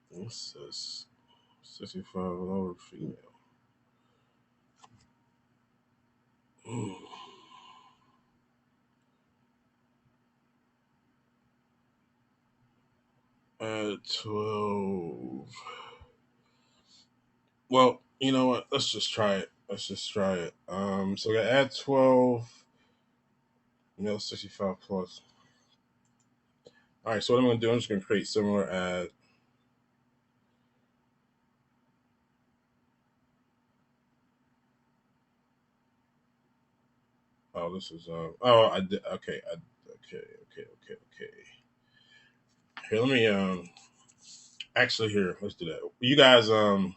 What's this? 65 and older female. At 12. Well, you know what? Let's just try it. So we got add 12, male 65 plus. All right, so what I'm going to do, I'm just going to create similar ad. Oh, this is I did okay. Okay. Here, let me actually here, let's do that. You guys I'm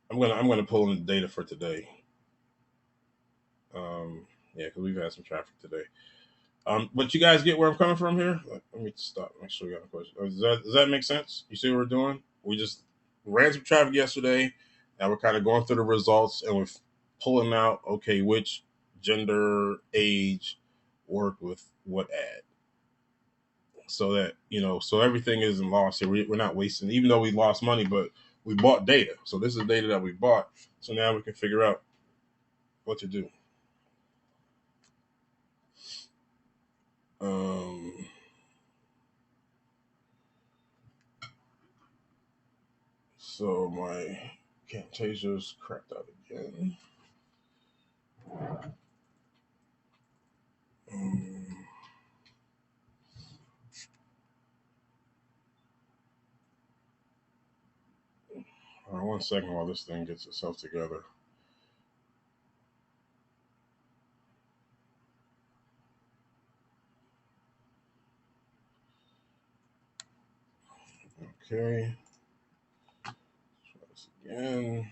gonna pull in the data for today. Yeah, because we've had some traffic today. But you guys get where I'm coming from here? Let me stop. Make sure you got a question. Does that make sense? You see what we're doing? We just ran some traffic yesterday. Now we're kind of going through the results and we're pulling out, okay, which gender, age work with what ad. So that, so everything isn't lost here. We're not wasting, even though we lost money, but we bought data. So this is data that we bought. So now we can figure out what to do. So my Camtasia's cracked out again. All right, 1 second while this thing gets itself together. Okay. Try this again.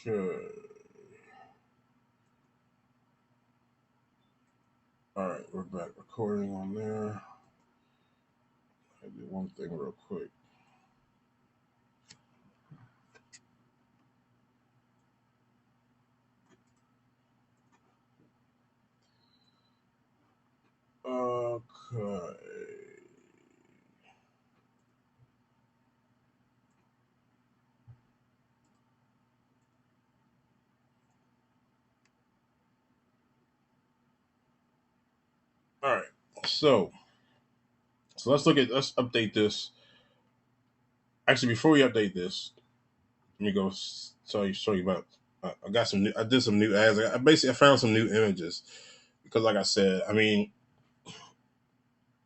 Okay. All right, we're back recording on there. I did one thing real quick. Okay. All right. So let's update this. Actually, before we update this, let me go show you about. I did some new ads. I found some new images because, like I said, I mean,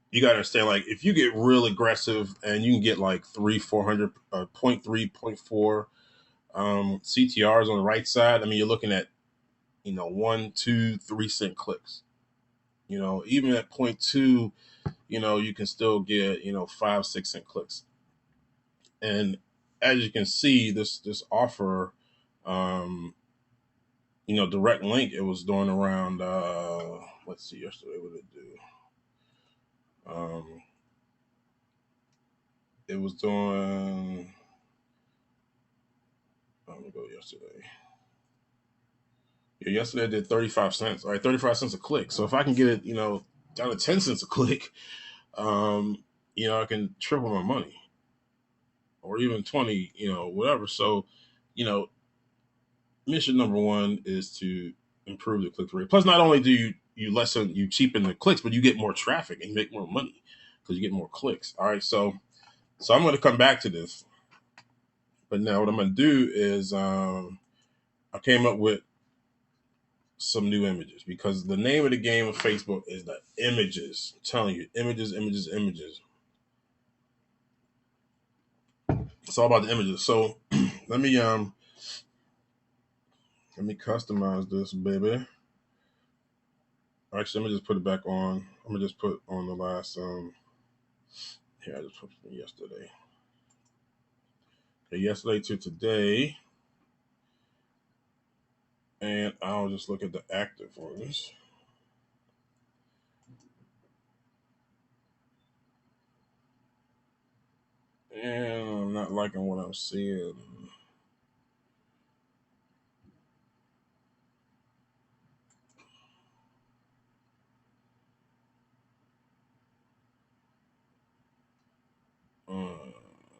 you gotta understand, like, if you get real aggressive and you can get like 400, 0.3, 0.4 CTRs on the right side, I mean, you're looking at 1, 2, 3 cent clicks. Even at 0.2, you can still get 5, 6 cent clicks. And as you can see, this offer, direct link, it was doing around. Let's see, yesterday what did it do? It was doing. Let me go yesterday. Yeah, yesterday I did 35 cents. All right, 35 cents a click. So if I can get it, down to 10 cents a click, I can triple my money or even 20, whatever. So, you know, mission number one is to improve the click rate. Plus, not only do you cheapen the clicks, but you get more traffic and you make more money because you get more clicks. All right, so I'm going to come back to this, but now what I'm going to do is I came up with some new images because the name of the game of Facebook is the images. I'm telling you, images, images, images. It's all about the images. So let me customize this baby. Actually, let me just put it back on. I'm gonna just put on the last here. I just put from yesterday. Okay, yesterday to today, and I'll just look at the active ones. And I'm not liking what I'm seeing.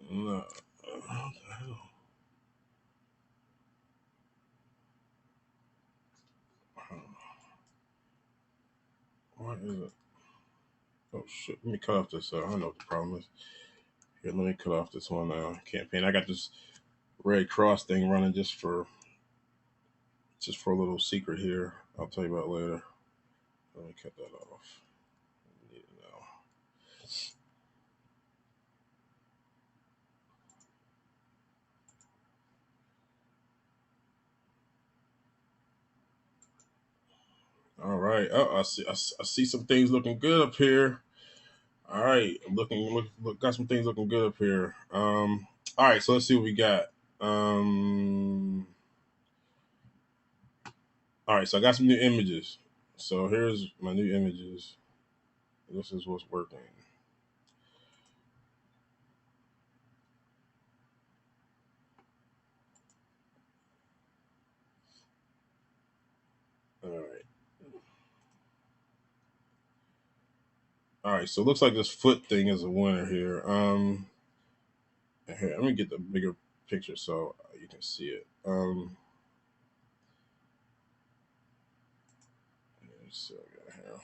No. What the hell? What is it? Oh shit! Let me cut off this. I don't know what the problem is. Here, let me cut off this one campaign. I got this Red Cross thing running just for a little secret here. I'll tell you about later. Let me cut that off. Need it now. All right. Oh, I see some things looking good up here. All right, got some things looking good up here. All right, so let's see what we got. All right, so I got some new images. So here's my new images. This is what's working. All right. All right, so it looks like this foot thing is a winner here. Here, let me get the bigger picture so you can see it. So here.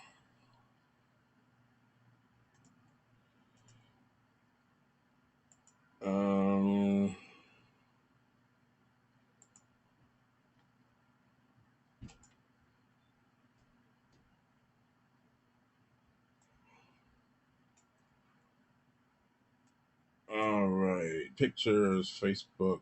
Um, all right, pictures, Facebook.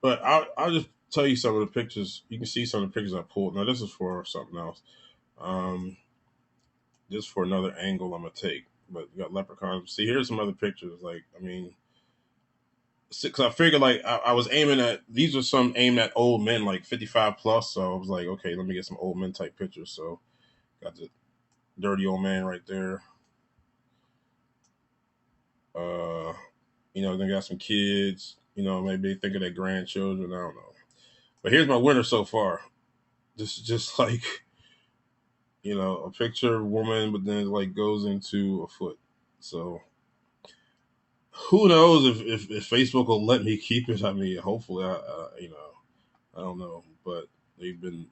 But I'll just tell you some of the pictures. You can see some of the pictures I pulled. Now this is for something else. Um, this is for another angle I'm gonna take. But you got leprechauns. See, here's some other pictures. Like, I mean, because I figured like I was aiming at these are some aimed at old men, like 55 plus. So I was like, okay, let me get some old men type pictures. So got the dirty old man right there. Uh, then got some kids. Maybe think of their grandchildren. I don't know. But here's my winner so far. This is just like a picture of a woman, but then it like goes into a foot. So who knows if Facebook will let me keep it? I mean, hopefully, I don't know, but they've been.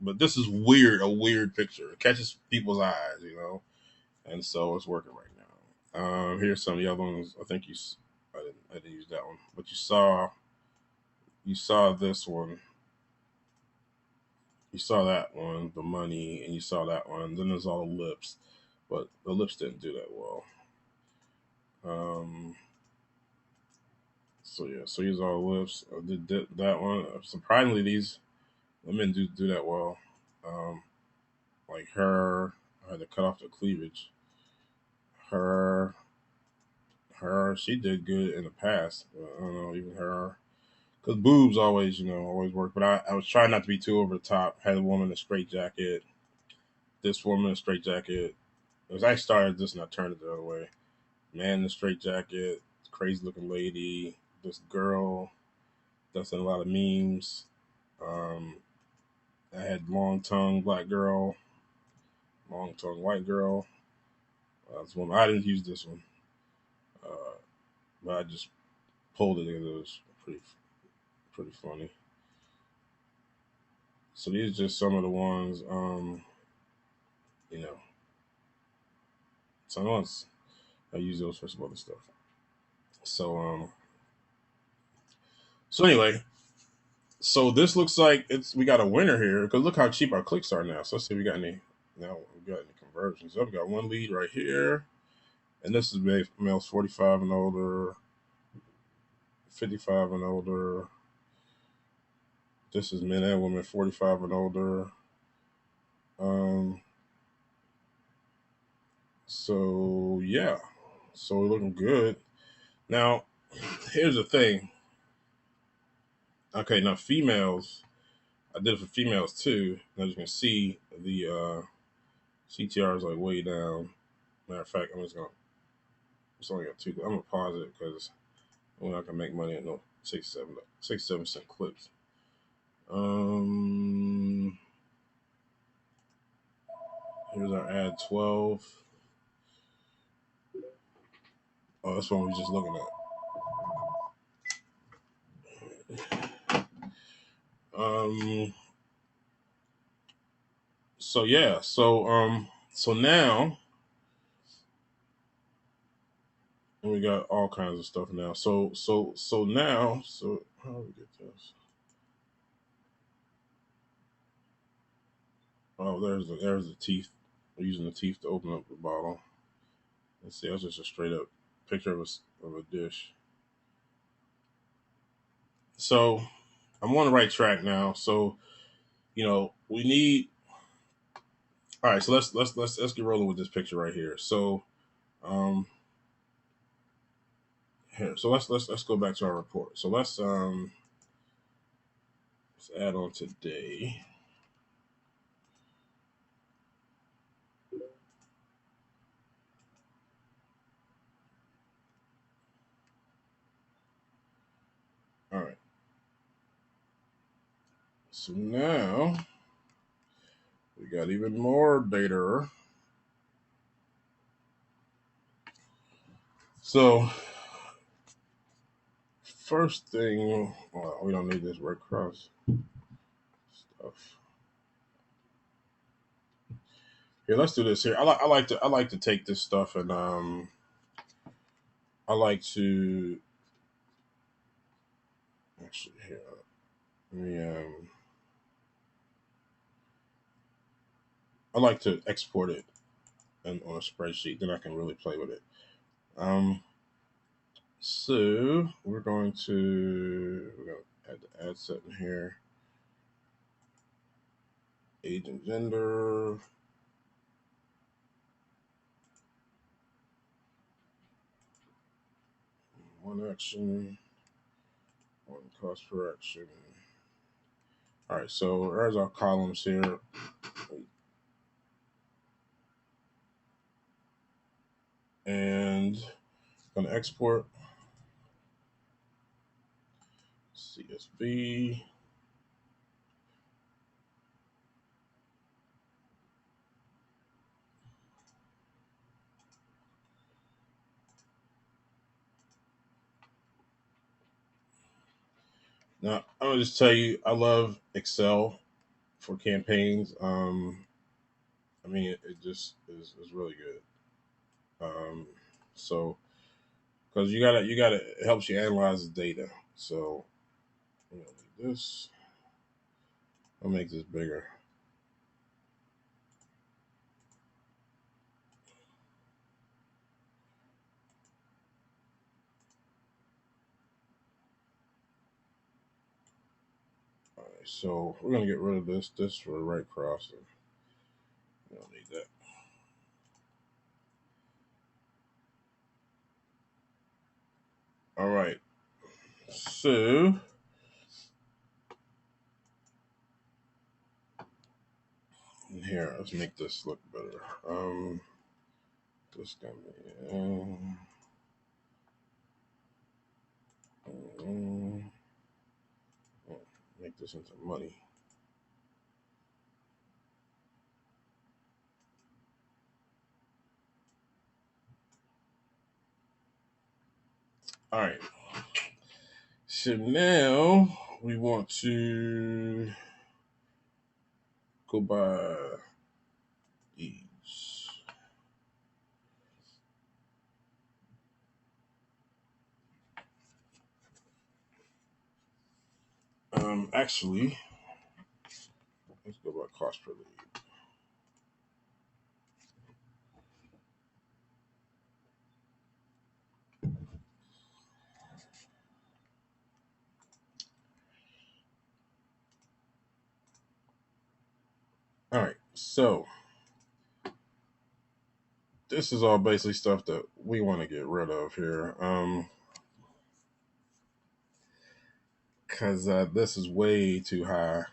But this is weird, a weird picture. It catches people's eyes, and so it's working right now. Here's some of the other ones. I think I didn't use that one, but you saw this one. You saw that one, the money, and you saw that one. Then there's all the lips, but the lips didn't do that well. So yeah, so here's all the lips. I did that one. Surprisingly, these women do that well. Um, like her, I had to cut off the cleavage. Her, she did good in the past. I don't know, even her, because boobs always, always work. But I was trying not to be too over the top. Had a woman in a straight jacket. This woman in a straight jacket. It was I started this and I turned it the other way. Man in a straight jacket, crazy looking lady. This girl that's in a lot of memes. I had long tongue black girl, long tongue white girl. This one I didn't use this one, but I just pulled it because it was pretty funny. So these are just some of the ones, you know, some ones I use those for some other stuff. So anyway, so this looks like we got a winner here because look how cheap our clicks are now. So let's see if we got any conversions. So we got one lead right here, and this is males 45 and older, 55 and older. This is men and women 45 and older. So yeah, so we're looking good. Now, here's the thing. Okay, now females, I did it for females too. As you can see, the CTR is like way down. Matter of fact, it's only got two. I'm gonna pause it because we're not gonna make money at no 67 cent clips. Here's our ad 12. Oh, that's one we just looking at. So yeah, so now we got all kinds of stuff now. So now, so how do we get this? Oh, there's the teeth. We're using the teeth to open up the bottle. Let's see, that's just a straight up picture of a dish. So I'm on the right track now. So we need. All right, so let's get rolling with this picture right here. So here, so let's go back to our report. So let's add on today. All right. So now we got even more data. So first thing, well, we don't need this red cross stuff. Here, let's do this here. I like to take this stuff and I like to actually here. Let me I like to export it on a spreadsheet. Then I can really play with it. So we're going to add the ad set in here. Age and gender. One action. One cost per action. All right, so there's our columns here. And I'm going to export CSV. Now, I'm going to just tell you, I love Excel for campaigns. I mean, it just is really good. So, because you gotta, it helps you analyze the data. So, this, I'll make this bigger. All right, so we're gonna get rid of this for the right crossing. We don't need that. All right, so here, let's make this look better. This gonna be make convert this into money. All right. So now we want to go by these. Actually, let's go by cost per lead. All right, so this is all basically stuff that we want to get rid of here, because this is way too high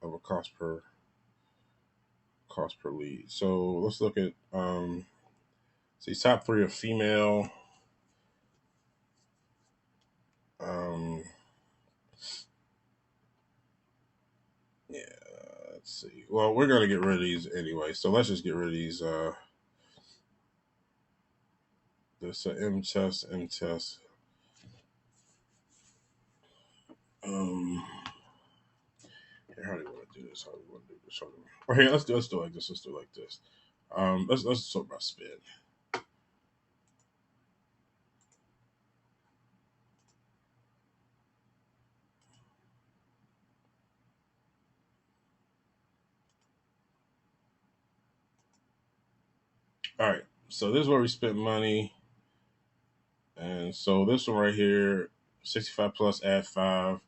of a cost per lead. So let's look at see, top 3 are female. Yeah, let's see. Well, we're gonna get rid of these anyway, so let's just get rid of these. This M test. Here, how do you want to do this? How do you want to do this? Or here, let's do it like this. Let's do it like this. Let's talk about spin. All right, so this is where we spent money, and so this one right here, 65 plus, add 5.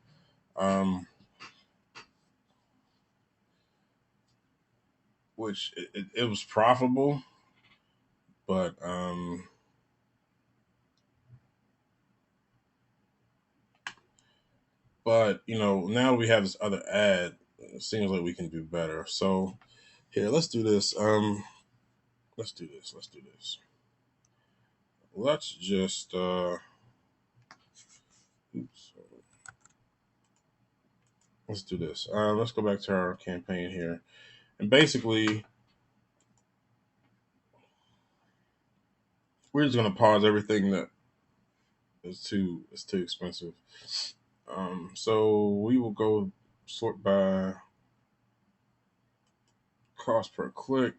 Which it was profitable, but you know, now we have this other ad, it seems like we can do better. So here, let's do this. Let's do this. Let's just oops. Let's do this. Let's go back to our campaign here, and basically, we're just gonna pause everything that is too expensive. So we will go sort by cost per click.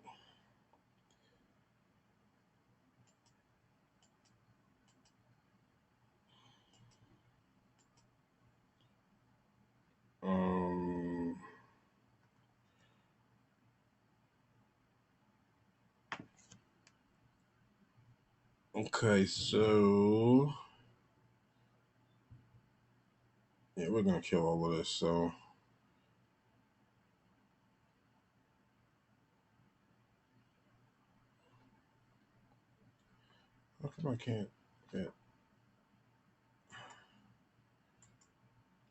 Okay, so yeah, we're gonna kill all of this. So how come I can't get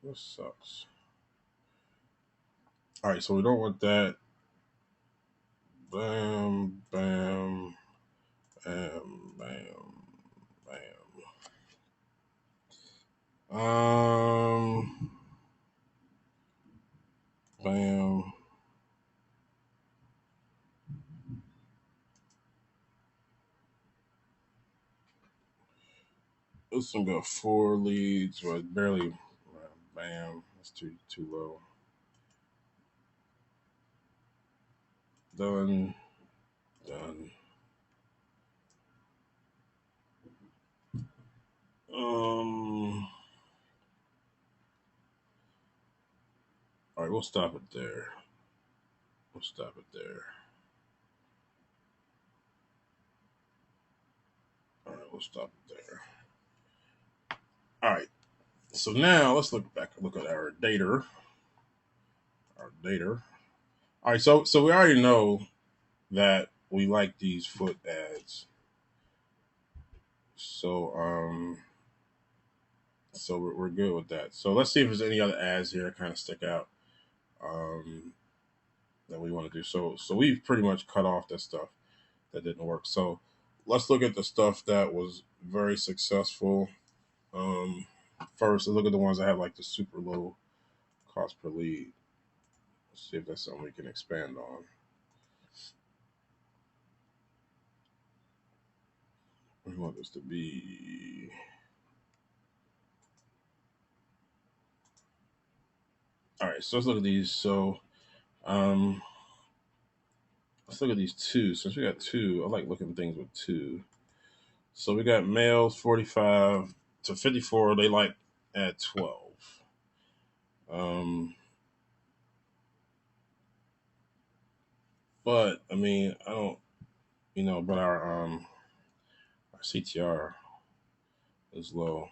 this? Sucks. All right, so we don't want that. Bam, bam, bam, bam, bam. Bam. This one got 4 leads, but barely. Bam, that's too low. Done. All right, we'll stop it there. All right, we'll stop it there. All right. So now let's look at our data. All right, so we already know that we like these foot ads. So so we're good with that. So let's see if there's any other ads here that kind of stick out that we want to do. So we've pretty much cut off that stuff that didn't work. So let's look at the stuff that was very successful. First, look at the ones that have like the super low cost per lead. Let's see if that's something we can expand on. We want this to be. All right, so let's look at these. So let's look at these two. Since we got two, I like looking at things with two. So we got males 45 to 54. They like at 12. But I mean, I don't, but our CTR is low.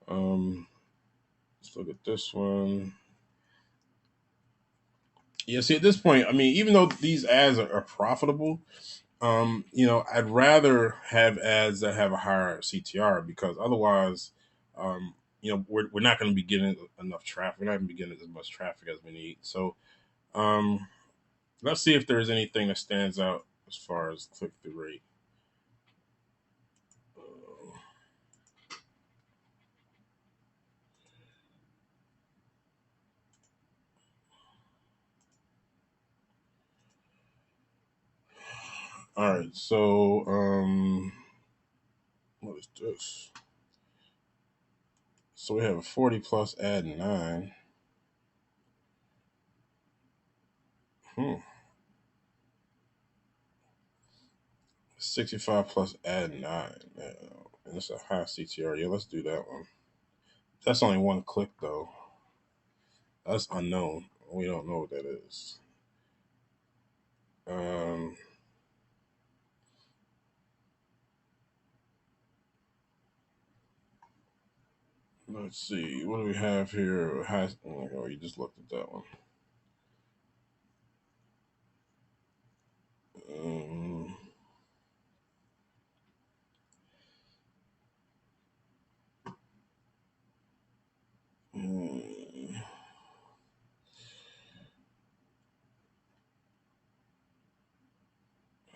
Let's look at this one. Yeah, see, at this point, I mean, even though these ads are profitable, I'd rather have ads that have a higher CTR because otherwise, we're not going to be getting enough traffic. We're not going to be getting as much traffic as we need. So, let's see if there's anything that stands out as far as click-through rate. All right, so what is this? So we have a 40 plus ad 9. 65 plus ad 9. And it's a high CTR. Yeah, let's do that one. That's only one click though. That's unknown. We don't know what that is. Let's see. What do we have here? Oh, you just looked at that one.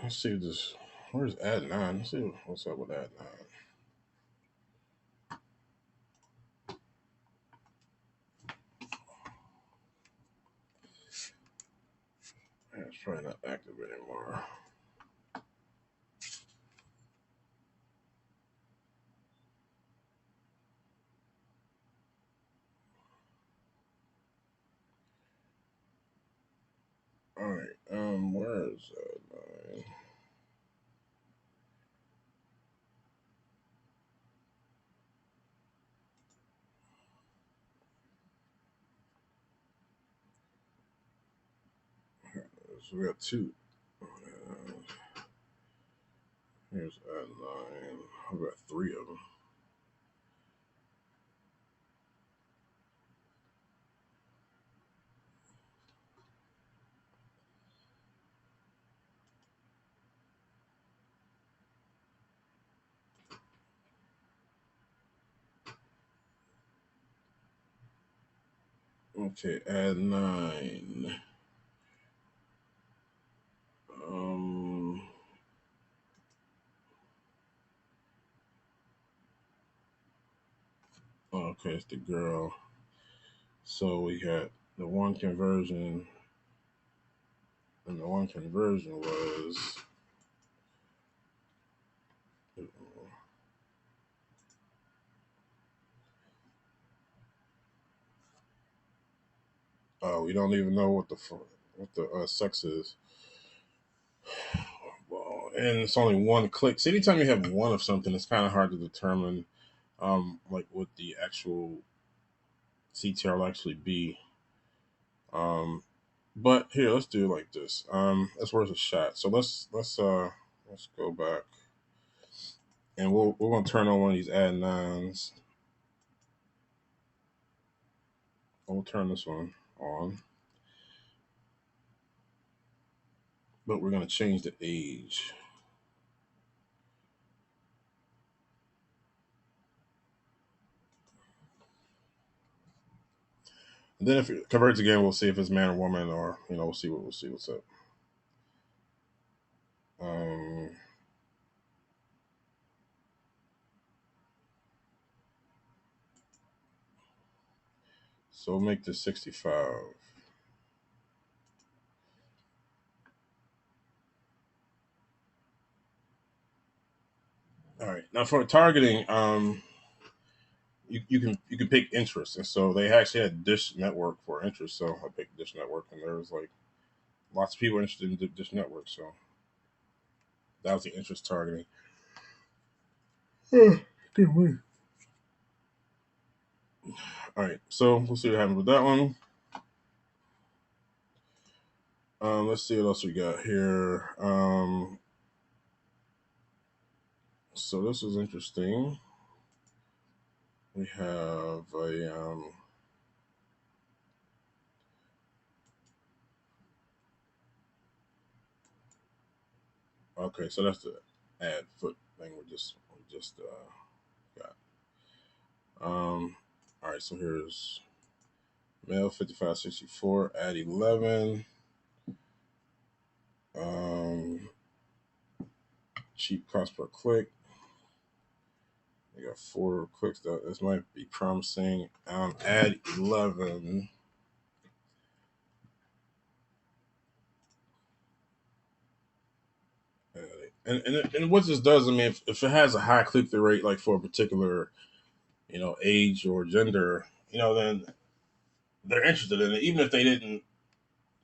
Let's see this. Where's ad 9? Let's see what's up with ad 9. It's probably not active anymore. All right. Where is that? 9? So we got two. Here's ad 9. We got 3 of them. Okay, ad 9. Okay, it's the girl. So we got the one conversion, and the one conversion was. Oh, we don't even know what the sex is. Well, and it's only one click. So anytime you have one of something, it's kind of hard to determine, like what the actual CTR will actually be. But here, let's do it like this. That's worth a shot. So let's go back, and we're gonna turn on one of these ad 9s. We'll turn this one on, but we're gonna change the age. And then if it converts again, we'll see if it's man or woman, or we'll see what's up. So we'll make this 65. All right. Now for targeting, you can pick interest, and so they actually had Dish Network for interest. So I picked Dish Network, and there was like lots of people interested in Dish Network. So that was the interest targeting. Good one. All right, so we'll see what happens with that one. Let's see what else we got here. So this is interesting. We have a okay, so that's the ad foot thing we just got. All right, so here's male 5564 ad 11. Cheap cost per click. We got 4 clicks. This might be promising. Ad 11. And what this does, I mean, if it has a high click through rate, like for a particular, age or gender, then they're interested in it, even if they didn't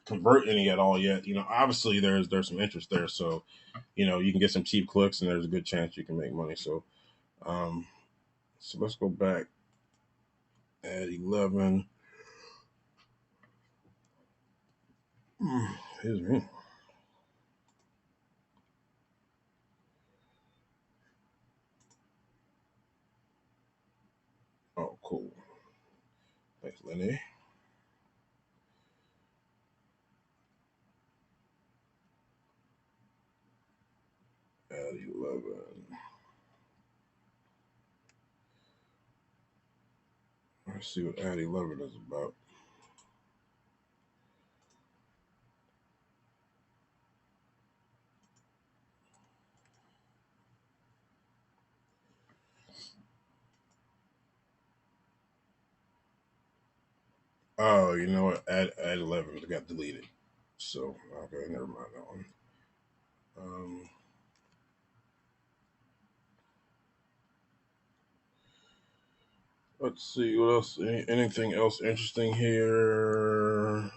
convert any at all yet. Obviously there's some interest there, so you can get some cheap clicks, and there's a good chance you can make money. So, so let's go back at 11. Excuse me. Oh, cool. Thanks, Lenny. At 11. Let's see what ad 11 is about. Oh, you know what? Ad 11 got deleted. So, okay, never mind that one. Let's see what else. Anything else interesting here?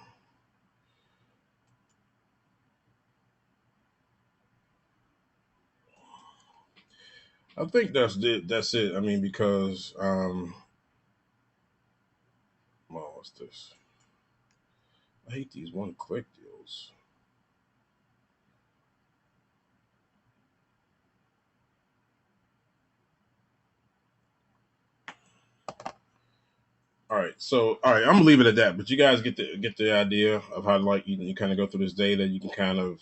I think that's it. That's it. I mean, because well, what's this? I hate these one-click deals. All right, so I'm gonna leave it at that. But you guys get the idea of how, like, you kind of go through this data. You can kind of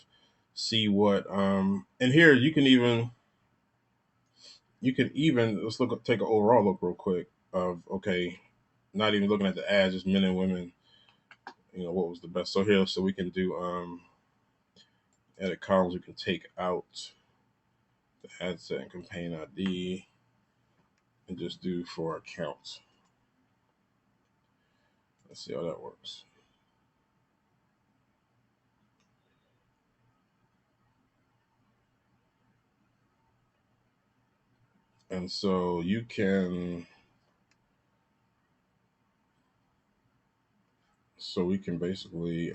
see what and here you can even let's take an overall look real quick of, okay, not even looking at the ads, just men and women. What was the best? So here, so we can do edit columns. We can take out the ad set and campaign ID and just do for accounts. Let's see how that works. And so we can basically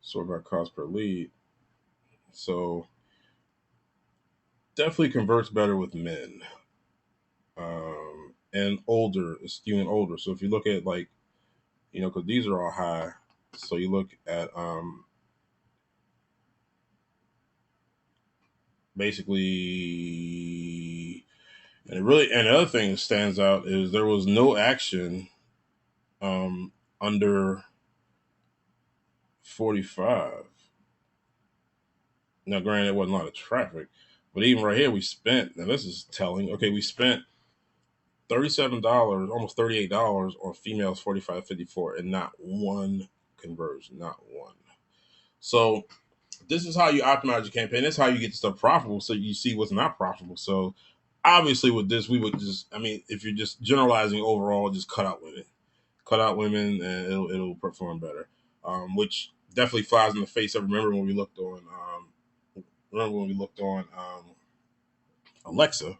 sort by cost per lead. So definitely converts better with men, and older, skewing older. So if you look at, like, because these are all high, so you look at basically, and the other thing that stands out is there was no action under 45. Now, granted, it wasn't a lot of traffic, but even right here, we spent. Now, this is telling. Okay, we spent $37, almost $38 on females 45-54, and not one conversion, not one. So this is how you optimize your campaign. This is how you get stuff profitable. So you see what's not profitable. So obviously with this, we would just, I mean, if you're just generalizing overall, just cut out with it. cut out women, and it'll perform better. Which definitely flies in the face of remember when we looked on Alexa.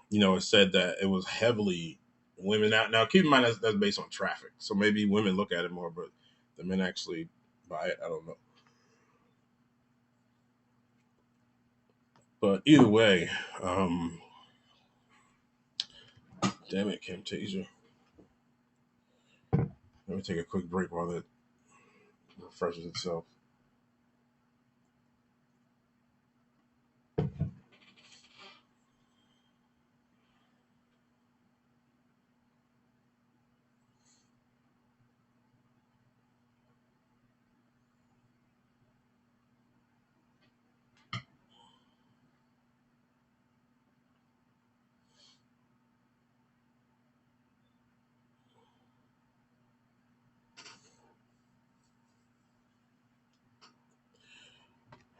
It said that it was heavily women out. Now, keep in mind that's based on traffic, so maybe women look at it more, but the men actually buy it. I don't know. But either way, damn it, Camtasia. Let me take a quick break while that refreshes itself.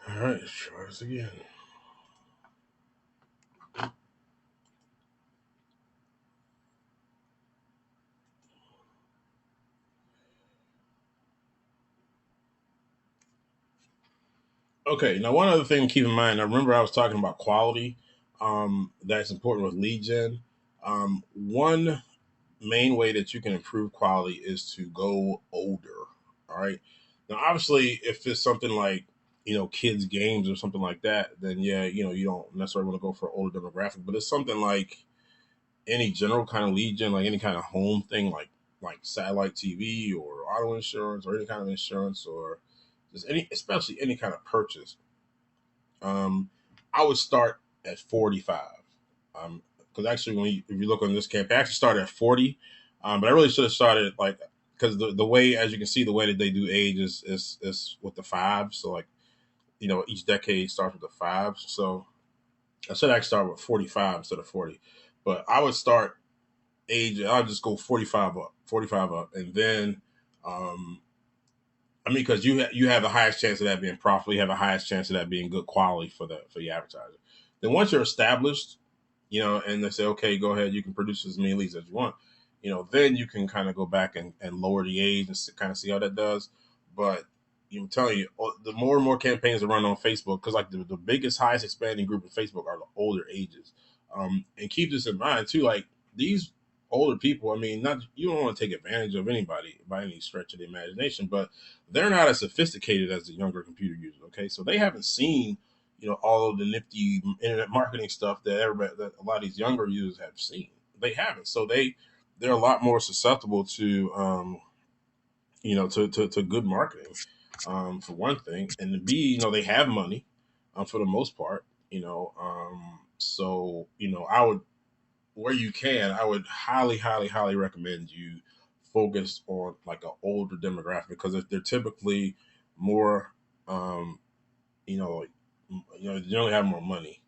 All right, let's try this again. Okay, now one other thing to keep in mind. I remember I was talking about quality. That's important with lead gen. One main way that you can improve quality is to go older. All right. Now, obviously, if it's something like kids games or something like that, then yeah, you don't necessarily want to go for older demographic. But it's something like any general kind of lead gen, like any kind of home thing, like satellite TV or auto insurance or any kind of insurance or just especially any kind of purchase. Um, I would start at 45. Because actually, if you look on this campaign, I actually started at 40. But I really should have started like because the way, as you can see, the way that they do age is with the five. So like each decade starts with the five. So I should actually start with 45 instead of 40. But I would start age. I'll just go 45 up, and then because you have the highest chance of that being profitable, you have the highest chance of that being good quality for the advertiser. Then once you're established, and they say, okay, go ahead, you can produce as many leads as you want. Then you can kind of go back and lower the age and kind of see how that does. But I'm telling you, the more and more campaigns that run on Facebook, because like the biggest, highest expanding group of Facebook are the older ages. And keep this in mind too, like these older people, I mean, not you don't want to take advantage of anybody by any stretch of the imagination, but they're not as sophisticated as the younger computer users. Okay, so they haven't seen all of the nifty internet marketing stuff that a lot of these younger users have seen. They haven't, so they're a lot more susceptible to to good marketing, for one thing, and B, they have money, for the most part, so I would, where you can, I would highly, highly, highly recommend you focus on like an older demographic because they're typically more, you know, they generally have more money,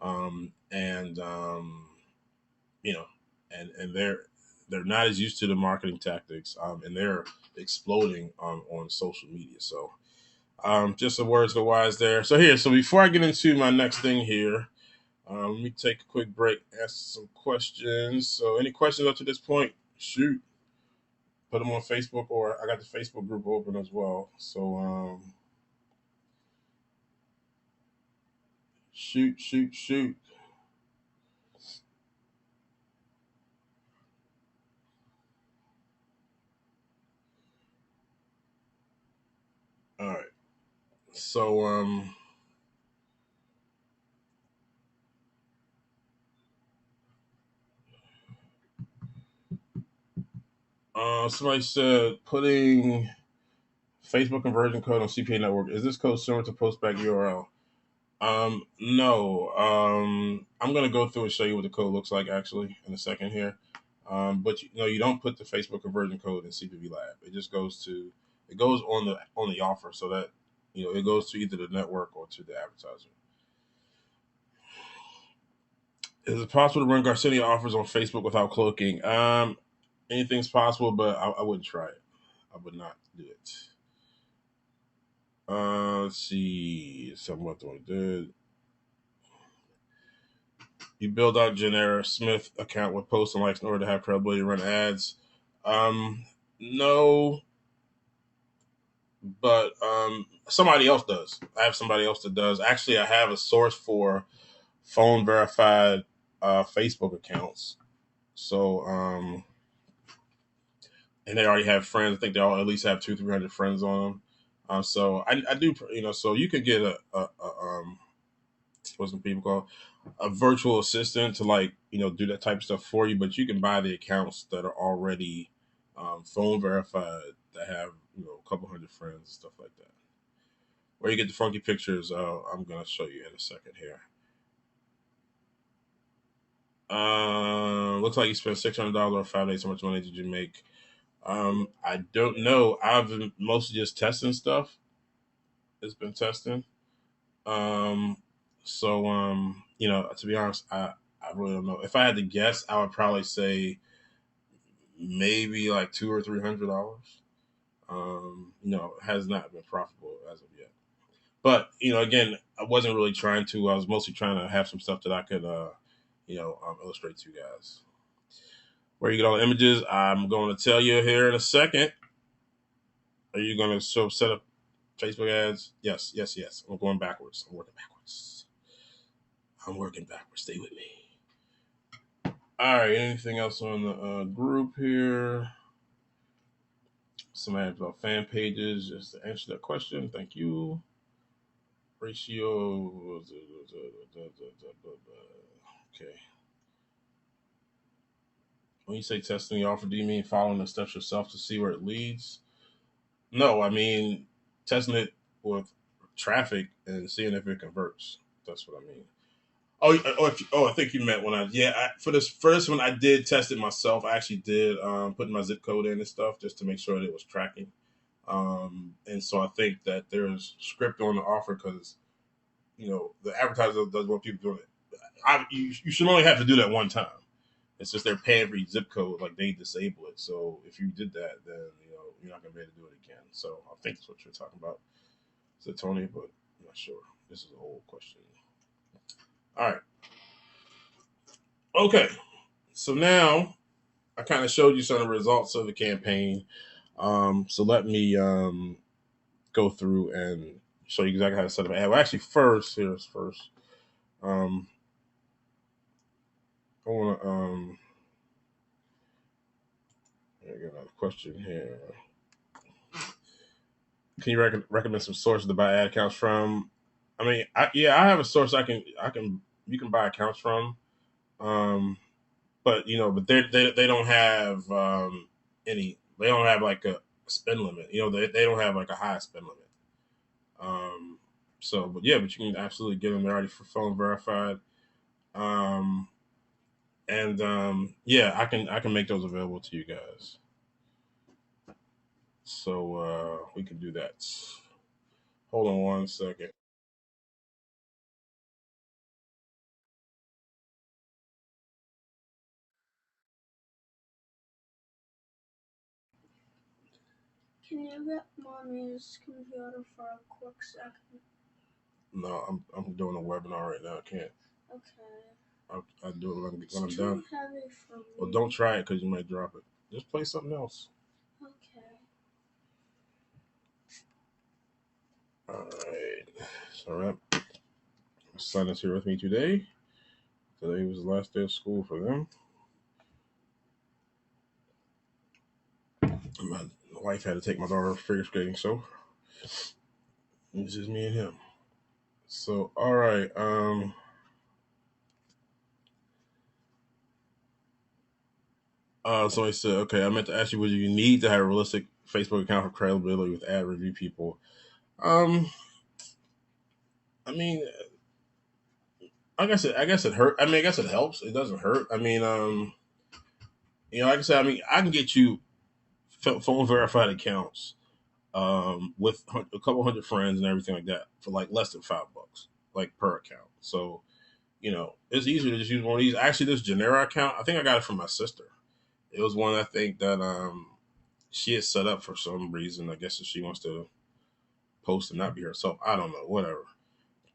and you know, and they're not as used to the marketing tactics, and they're exploding on social media. So, just some words of the wise there. So before I get into my next thing here, let me take a quick break, ask some questions. So, any questions up to this point? Shoot, put them on Facebook, or I got the Facebook group open as well. So, shoot. All right. So, somebody said putting Facebook conversion code on CPA network. Is this code similar to postback URL? No. I'm gonna go through and show you what the code looks like actually in a second here. But you don't put the Facebook conversion code in CPV Lab. It goes on the offer, so that it goes to either the network or to the advertiser. Is it possible to run Garcinia offers on Facebook without cloaking? Anything's possible, but I wouldn't try it. I would not do it. Let's see. Somewhat what I did. You build out Janera Smith account with posts and likes in order to have credibility to run ads. No, but somebody else does. I have somebody else that does. Actually, I have a source for phone verified Facebook accounts. So, and they already have friends. I think they all at least have 200-300 friends on them. So I do, so you could get a what's the people called, a virtual assistant to like do that type of stuff for you. But you can buy the accounts that are already phone verified that have a couple hundred friends and stuff like that. Where you get the funky pictures, I'm gonna show you in a second here. Looks like you spent $600 or 5 days. How much money did you make? I don't know. I've been mostly just testing stuff. It's been testing. Um, to be honest, I really don't know. If I had to guess, I would probably say maybe like $200 or $300. It has not been profitable as of yet. But again, I wasn't really trying to. I was mostly trying to have some stuff that I could, illustrate to you guys. Where you get all the images, I'm going to tell you here in a second. Are you going to set up Facebook ads? Yes, yes, yes. I'm going backwards. I'm working backwards. Stay with me. All right. Anything else on the group here? Some ads about fan pages. Just to answer that question. Thank you. Ratio. Okay. When you say testing the offer, do you mean following the steps yourself to see where it leads? No, I mean testing it with traffic and seeing if it converts. That's what I mean. I think you meant when for this first one I did test it myself. I actually did put my zip code in and stuff just to make sure that it was tracking. And so I think that there's script on the offer because the advertiser does want people doing it. You should only have to do that one time. It's just they're paying for your zip code, like they disable it. So if you did that, then you're not gonna be able to do it again. So I think that's what you're talking about. Is it Tony? But I'm not sure. This is an old question. All right. Okay. So now I kind of showed you some of the results of the campaign. So let me go through and show you exactly how to set up an ad. Well, actually, first. I want to I got another question here. Can you recommend some sources to buy ad accounts from? I mean, I have a source you can buy accounts from. But they don't have any. They don't have like a spend limit. They don't have like a high spend limit. But you can absolutely get them. They're already for phone verified. I can make those available to you guys. So we can do that. Hold on one second. Can you get mommy's computer for a quick second? No, I'm doing a webinar right now. I can't. Okay. I'll do it when I'm It's too done. heavy for me. Well, don't try it because you might drop it. Just play something else. Okay. All right. So my son is here with me today. Today was the last day of school for them. My wife had to take my daughter figure skating, so it's just me and him. So, all right. Somebody said, okay, I meant to ask you, would you need to have a realistic Facebook account for credibility with ad review people? I mean, I guess it hurt. I mean, I guess it helps. It doesn't hurt. I mean, like I said, I mean, I can get you phone verified accounts with a couple hundred friends and everything like that for like less than $5, like per account. So, it's easier to just use one of these. Actually, this Genera account, I think I got it from my sister. It was one I think that she had set up for some reason. I guess if she wants to post and not be herself, I don't know, whatever.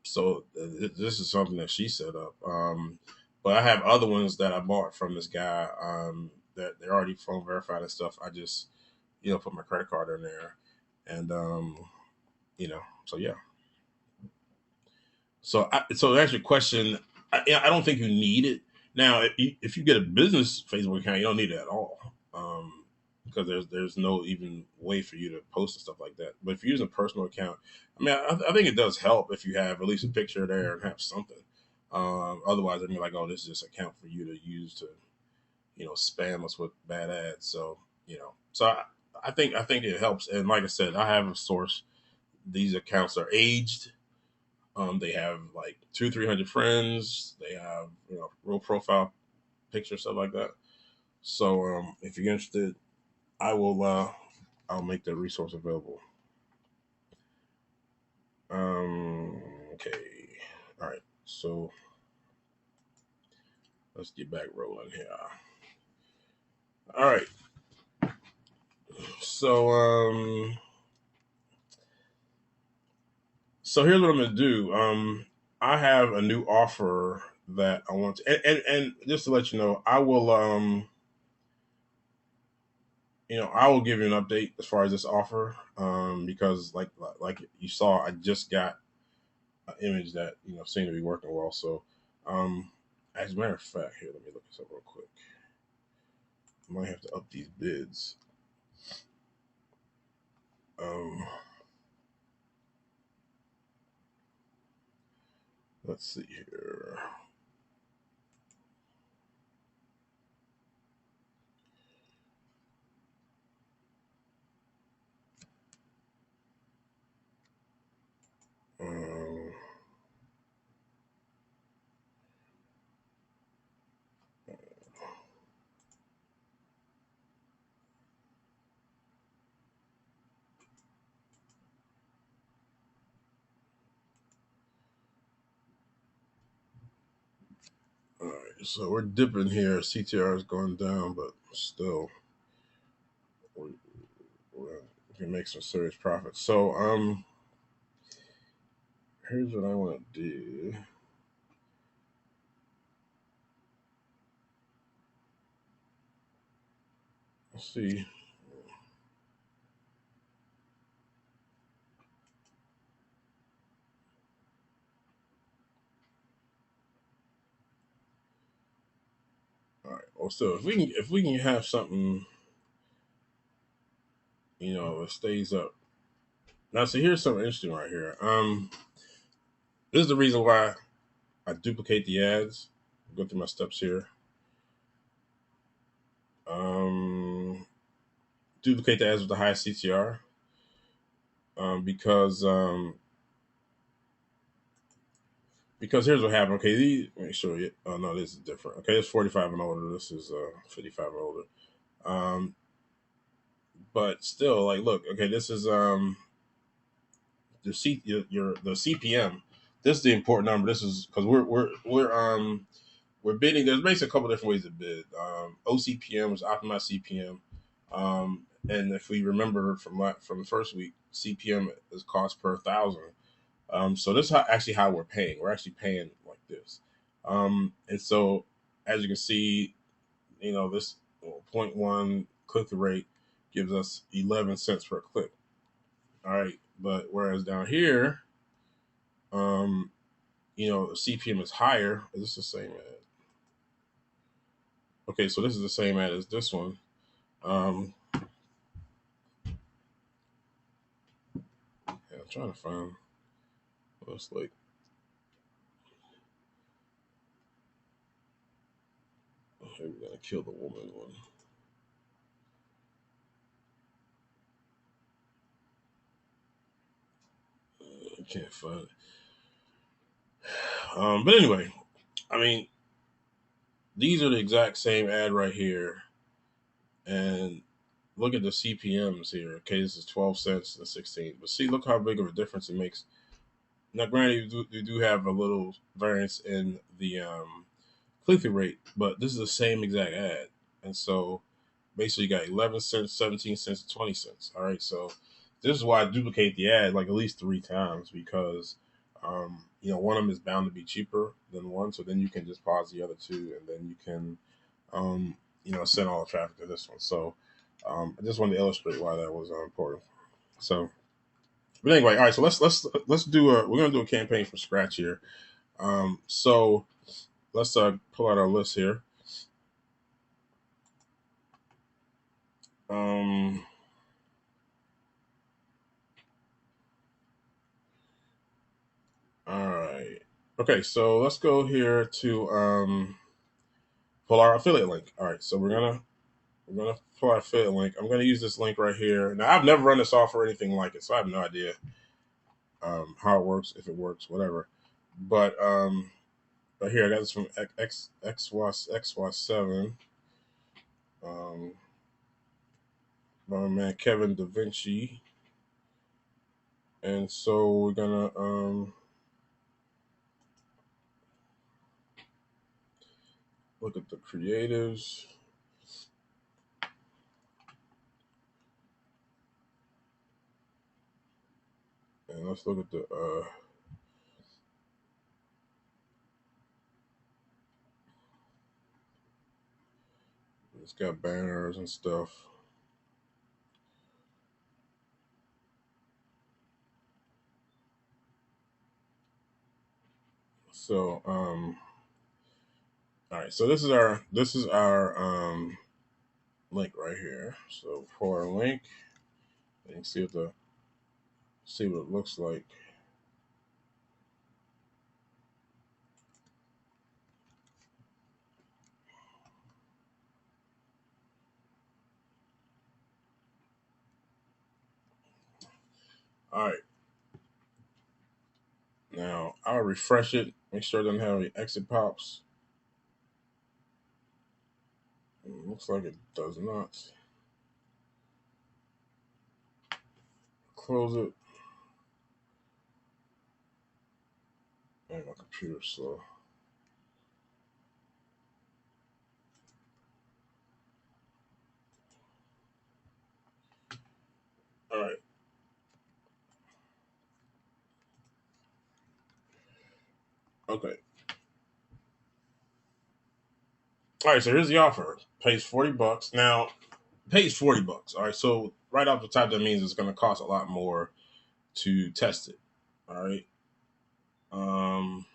So this is something that she set up. But I have other ones that I bought from this guy. that they're already phone verified and stuff. I just, put my credit card in there, and so yeah. So to answer your question, I don't think you need it now. If you get a business Facebook account, you don't need it at all, because there's no even way for you to post and stuff like that. But if you're using a personal account, I mean, I think it does help if you have at least a picture there and have something. Otherwise, I mean, like, oh, this is just an account for you to use to, spam us with bad ads. So, I think it helps. And like I said, I have a source. These accounts are aged. They have like 300 friends. They have, real profile picture, stuff like that. So, if you're interested, I'll make the resource available. Okay. All right. So let's get back rolling here. All right. So so here's what I'm gonna do. I have a new offer that I want to, and just to let you know, I will give you an update as far as this offer, because like you saw, I just got an image that seemed to be working well. So, as a matter of fact, here, let me look this up real quick. I might have to up these bids. Let's see here. All right, so we're dipping here. CTR is going down, but still, we can make some serious profits. So, here's what I want to do. Let's see. All right. Well, so if we can have something, that stays up. Now, so here's something interesting right here. This is the reason why I duplicate the ads. Go through my steps here. Duplicate the ads with the high CTR. Because here's what happened. Okay, make sure. Oh no, this is different. Okay, it's 45 and older. This is 55 and older. But still, like, look. Okay, this is the CPM. This is the important number. This is because we're bidding. There's basically a couple different ways to bid. OCPM is optimized CPM, and if we remember from the first week, CPM is cost per 1,000. So this is actually how we're paying. We're actually paying like this. And so, as you can see, this 0.1 click-through rate gives us 11 cents per click. All right, but whereas down here, CPM is higher. Is this the same ad? Okay, so this is the same ad as this one. I'm trying to find what it's like. Okay, we're gonna kill the woman one. I can't find it. But anyway, I mean, these are the exact same ad right here, and look at the CPMS here. Okay, this is 12 cents to 16, but see, look how big of a difference it makes. Now, granted, you do have a little variance in the click-through rate, but this is the same exact ad, and so basically you got 11 cents, 17 cents, 20 cents. All right, so this is why I duplicate the ad like at least 3 times, because one of them is bound to be cheaper than one, so then you can just pause the other two, and then you can send all the traffic to this one. So I just wanted to illustrate why that was important. So, but anyway, all right. So let's do we're gonna do a campaign from scratch here. So let's pull out our list here. All right. Okay, so let's go here to pull our affiliate link. All right, so we're gonna pull our affiliate link. I'm gonna use this link right here. Now I've never run this off or anything like it, so I have no idea how it works, if it works, whatever. But right here I got this from XY7. By my man Kevin Da Vinci. And so we're gonna look at the creatives. And let's look at the it's got banners and stuff. So all right, so this is our link right here. So for our link, you can see what it looks like. All right. Now I'll refresh it, make sure it doesn't have any exit pops. It looks like it does not. Close it. And my computer's slow. All right. Okay. All right, so here's the offer. Pays $40. Now, pays $40. All right, so right off the top, that means it's going to cost a lot more to test it. All right. Um.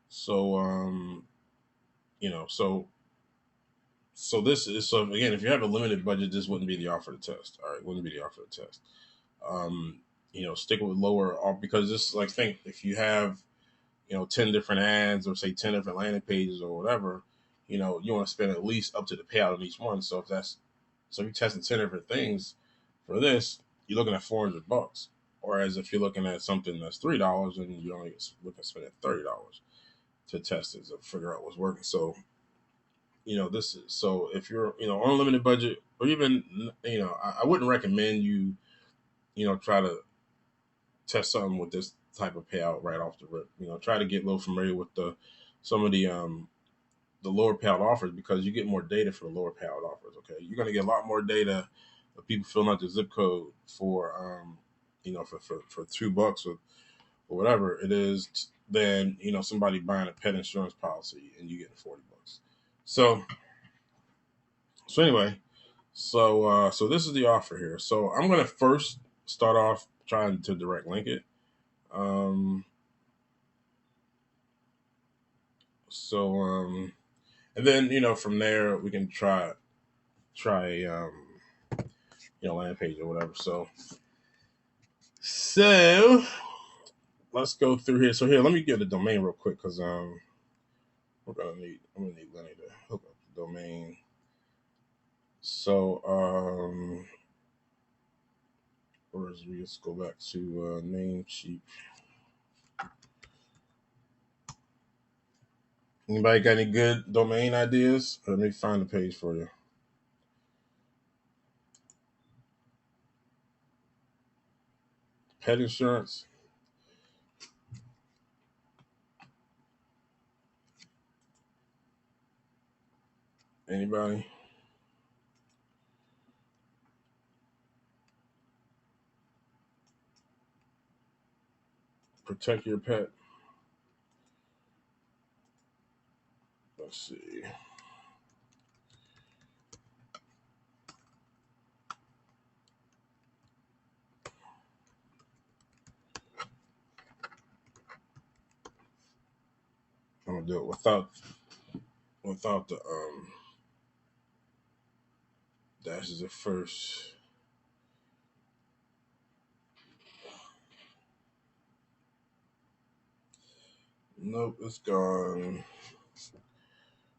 So this is so again, if you have a limited budget, this wouldn't be the offer to test. All right, wouldn't be the offer to test. Stick with lower because this like think if you have 10 different ads or say 10 different landing pages or whatever, you want to spend at least up to the payout on each one. So if you're testing 10 different things for this, you're looking at $400. Whereas if you're looking at something that's $3 and you only looking at spending $30 to test it to figure out what's working. So this is so if you're on a limited budget or even I wouldn't recommend you try to test something with this type of payout right off the rip. Try to get a little familiar with some of the lower payout offers because you get more data for the lower payout offers. Okay, you're going to get a lot more data of people filling out the zip code for for $2 or whatever it is than somebody buying a pet insurance policy and you getting $40. So anyway, so this is the offer here. So I'm gonna first start off trying to direct link it. And then from there we can try landing page or whatever. So let's go through here. So here, let me get the domain real quick because I'm gonna need Lenny to hook up the domain. So let's go back to Namecheap. Anybody got any good domain ideas? Let me find the page for you. Pet insurance. Anybody? Protect your pet. Let's see. gonna do it without the dashes at first. Nope, it's gone.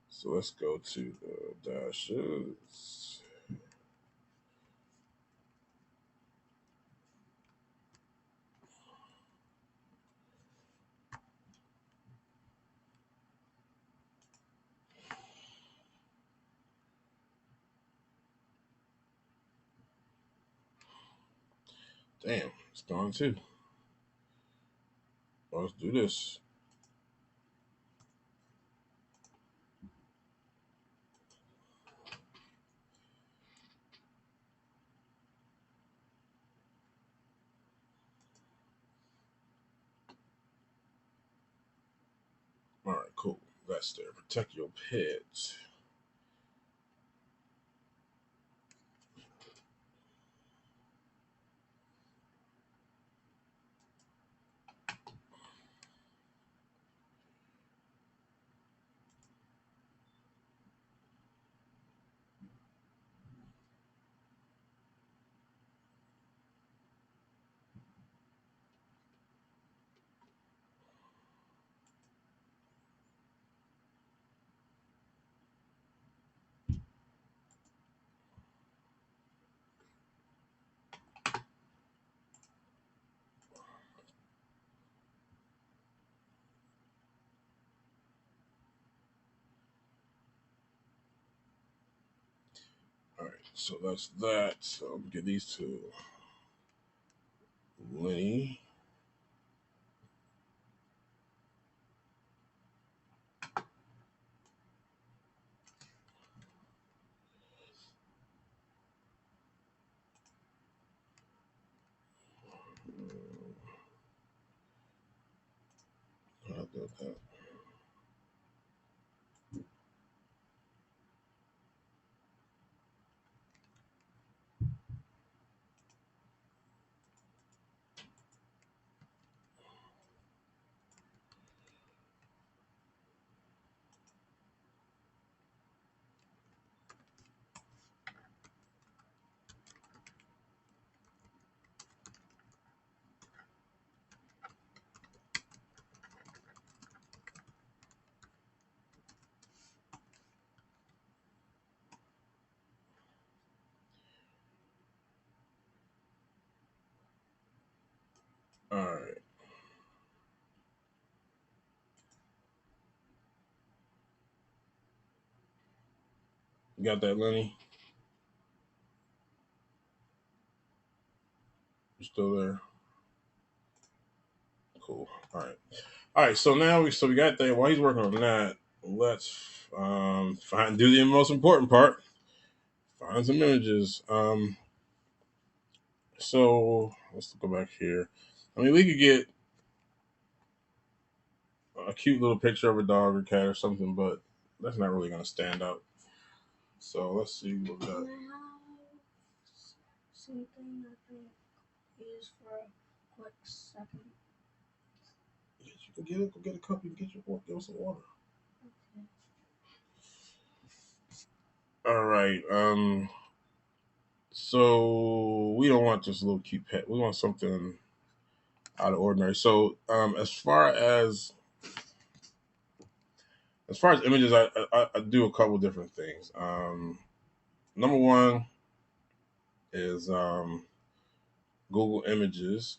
So let's go to the dashes. Damn, it's gone too. Well, let's do this. All right, cool. That's there. Protect your pets. All right, so that's that. So I'm gonna give these to Lenny. I'll do that. All right. You got that, Lenny? You still there? Cool. All right. All right. So now we got that. While he's working on that, let's do the most important part. Find some images. So let's go back here. I mean, we could get a cute little picture of a dog or cat or something, but that's not really going to stand out. So let's see what we got. Can I have something I can use for a quick second? Yes, you can get it. Go get a cup. You can get your water. Give us some water. Okay. All right. So we don't want just a little cute pet. We want something out of ordinary. So as far as images, I do a couple different things. Number one is Google Images.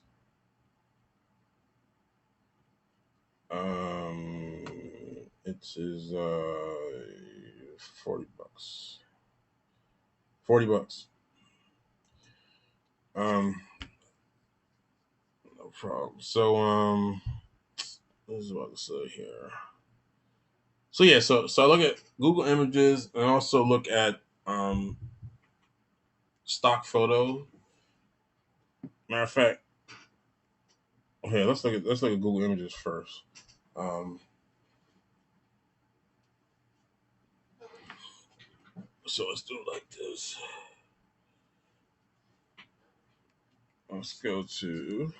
It is $40. $40. No problem. So what was I about to say here? So yeah, so I look at Google Images and also look at stock photo. Matter of fact, okay, let's look at Google Images first. Um, so let's do it like this. Let's go to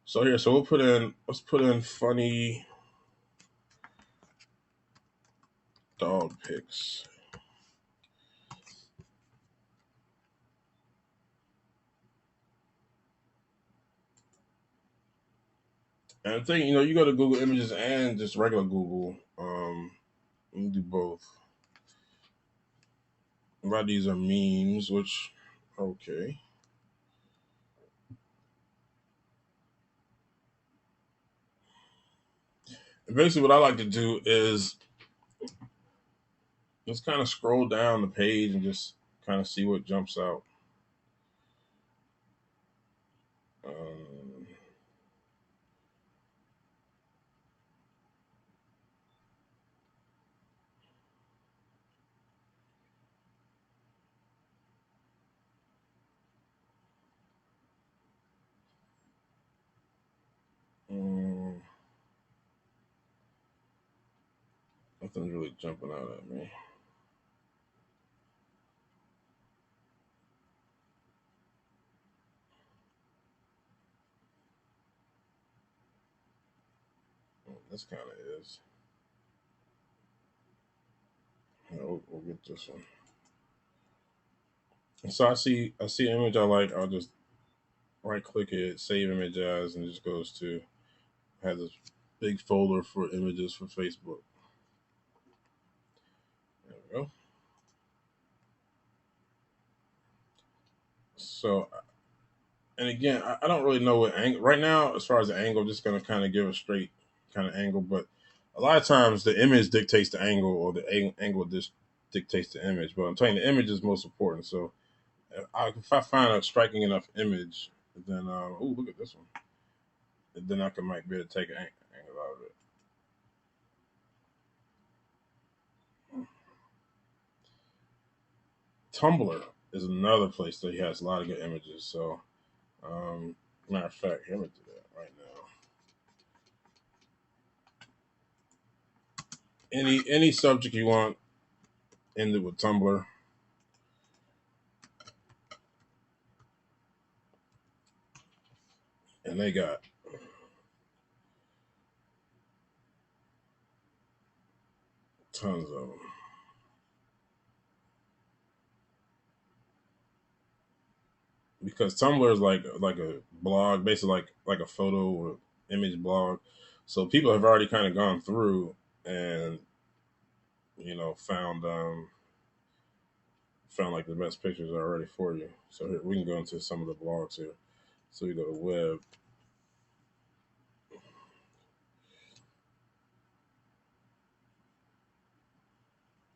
so here. So let's put in funny Dog pics. And I think, you go to Google Images and just regular Google. You can do both. A lot of these are memes, which, okay. And basically, what I like to do is just kind of scroll down the page and just kind of see what jumps out. Um, um, Nothing's really jumping out at me. This kind of is. Yeah, we'll get this one. And so I see an image I like. I'll just right click it, save image as, and it just goes to has this big folder for images for Facebook. There we go. So, and again, I don't really know what angle right now. As far as the angle, I'm just going to kind of give a straight kind of angle. But a lot of times, the image dictates the angle, or the angle dictates the image. But I'm telling you, the image is most important. So, if I find a striking enough image, then oh, look at this one. Then I might be able to take an angle out of it. Tumblr is another place that he has a lot of good images. So, matter of fact, here, let me do that right now. Any subject you want ended with Tumblr, and they got tons of them. Because Tumblr is like a blog, basically like a photo or image blog. So people have already kind of gone through and found like the best pictures already for you. So here, we can go into some of the blogs here. So we go to web.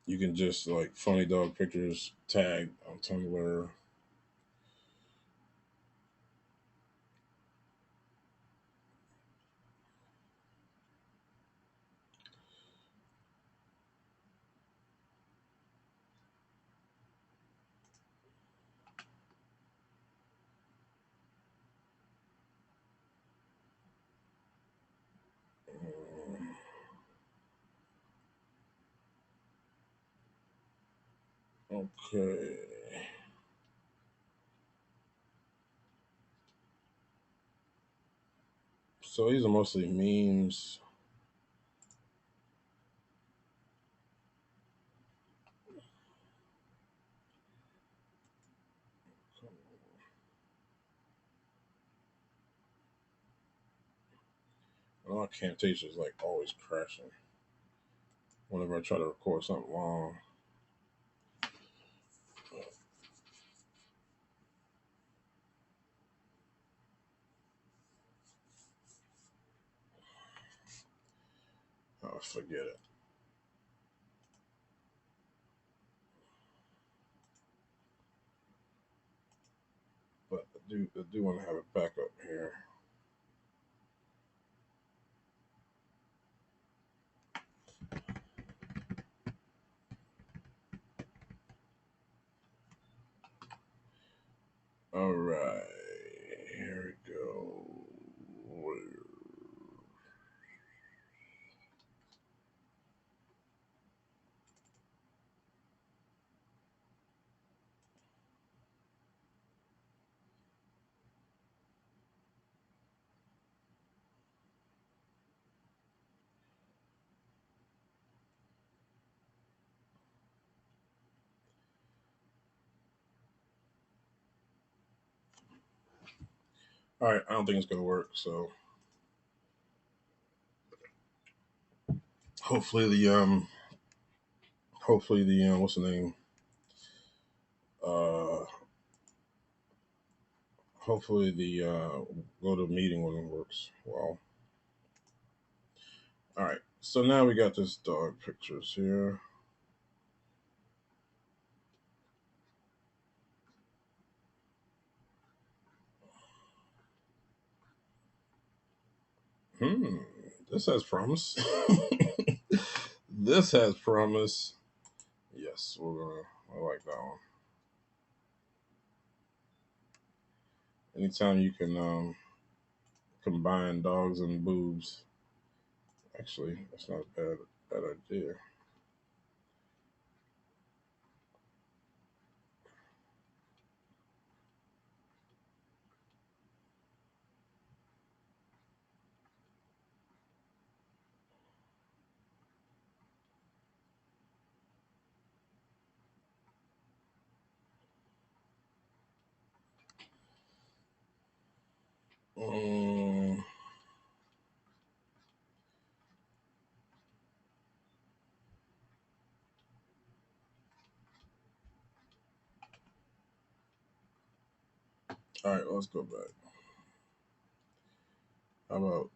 You can just like funny dog pictures tag on Tumblr. Okay. So these are mostly memes. I know Camtasia is like always crashing whenever I try to record something long. Oh, forget it. But I do want to have it back up here. All right, here we go. All right, I don't think it's gonna work. So hopefully the what's the name? Uh, hopefully the go to meeting one works well. All right, so now we got this dog pictures here. This has promise. This has promise. Yes, I like that one. Anytime you can combine dogs and boobs, actually, that's not a bad idea. Um, all right, let's go back. How about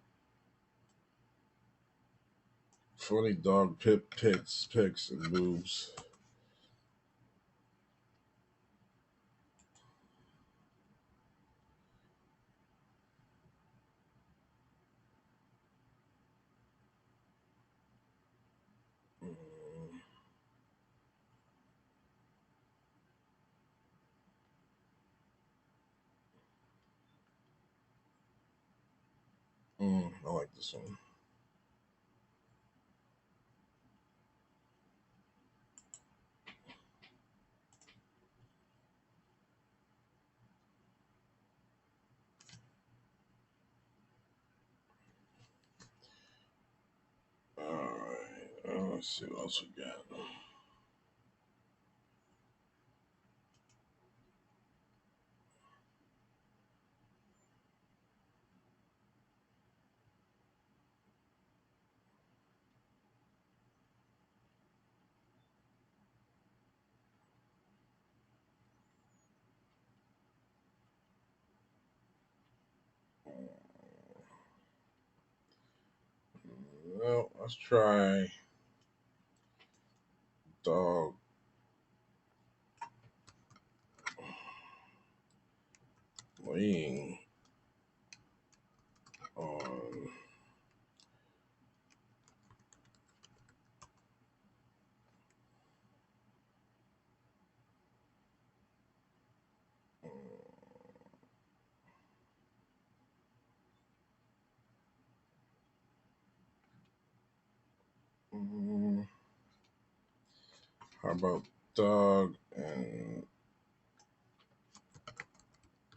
funny dog pics, and boobs? I like this one. All right, let's see what else we got. Well, let's try dog laying on how about dog and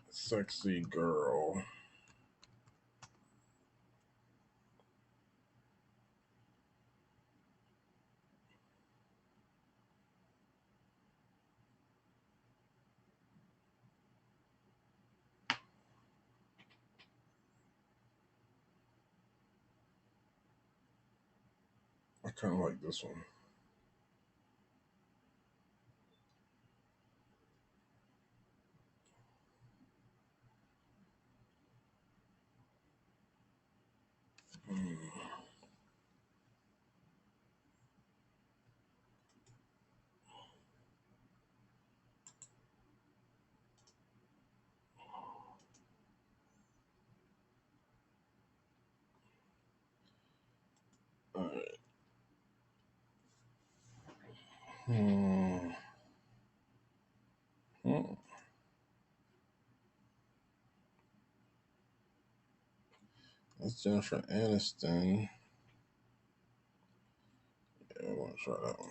sexy girl? I kind of like this one. All right. Hmm. Hmm. That's Jennifer Aniston. Yeah, I want to try that one.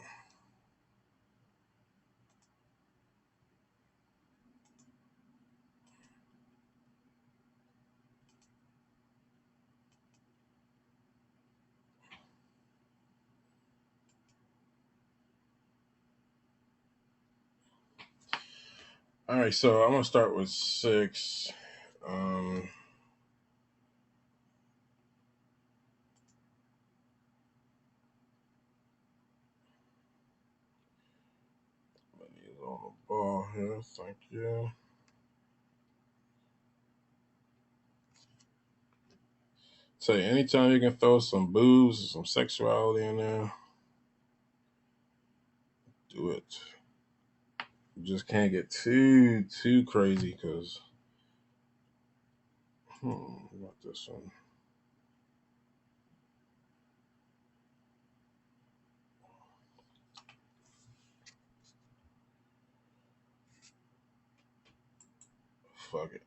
All right, so I'm gonna start with 6. on the ball here. Thank you. Tell you, anytime you can throw some boobs or some sexuality in there, do it. You just can't get too crazy because. What about this one? Fuck it.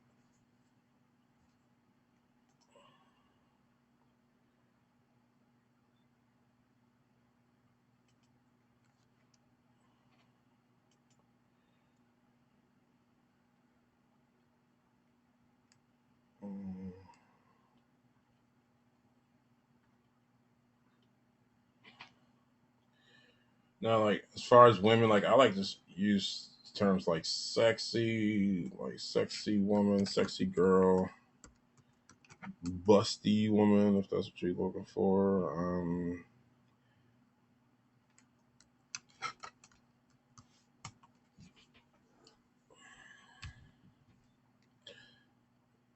Now, like as far as women, like I like to use terms like sexy woman, sexy girl, busty woman, if that's what you're looking for.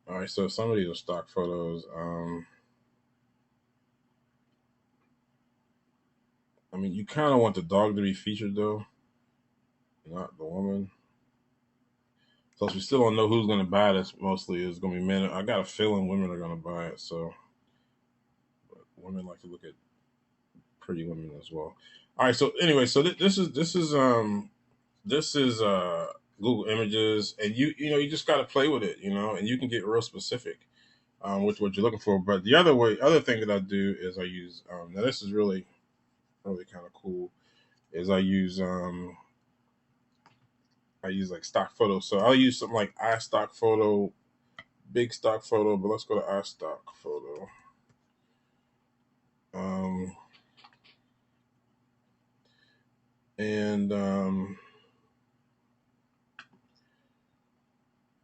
All right, so some of these are stock photos. I mean, you kind of want the dog to be featured though, not the woman. Plus, we still don't know who's going to buy this. Mostly, it's going to be men. I got a feeling women are going to buy it. So, but women like to look at pretty women as well. All right. So anyway, so this is Google Images, and you just got to play with it, and you can get real specific with what you're looking for. But the other thing that I do is I use now this is really kind of cool. Is I use like stock photos. So I'll use something like iStock photo, big stock photo, but let's go to iStock photo. And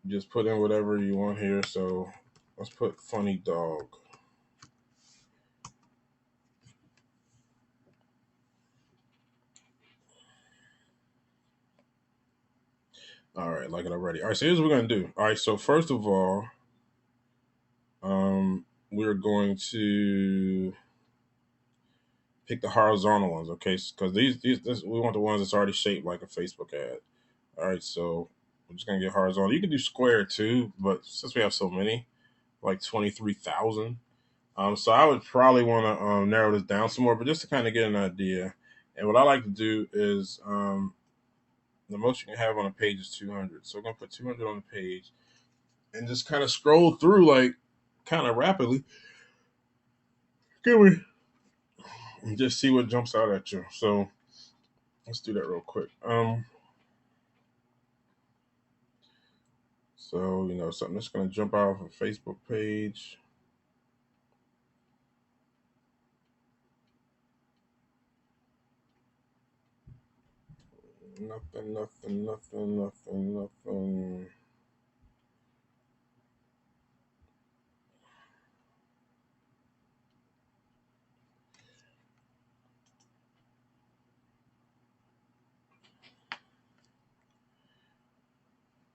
just put in whatever you want here. So let's put funny dog. All right, like it already. All right, so here's what we're gonna do. All right, so first of all, we're going to pick the horizontal ones, okay? Because we want the ones that's already shaped like a Facebook ad. All right, so we're just gonna get horizontal. You can do square too, but since we have so many, like 23,000, so I would probably want to narrow this down some more, but just to kind of get an idea. And what I like to do is the most you can have on a page is 200. So I'm gonna put 200 on the page and just kind of scroll through like kind of rapidly. Can we? And just see what jumps out at you. So let's do that real quick. So something that's gonna jump out of a Facebook page. Nothing.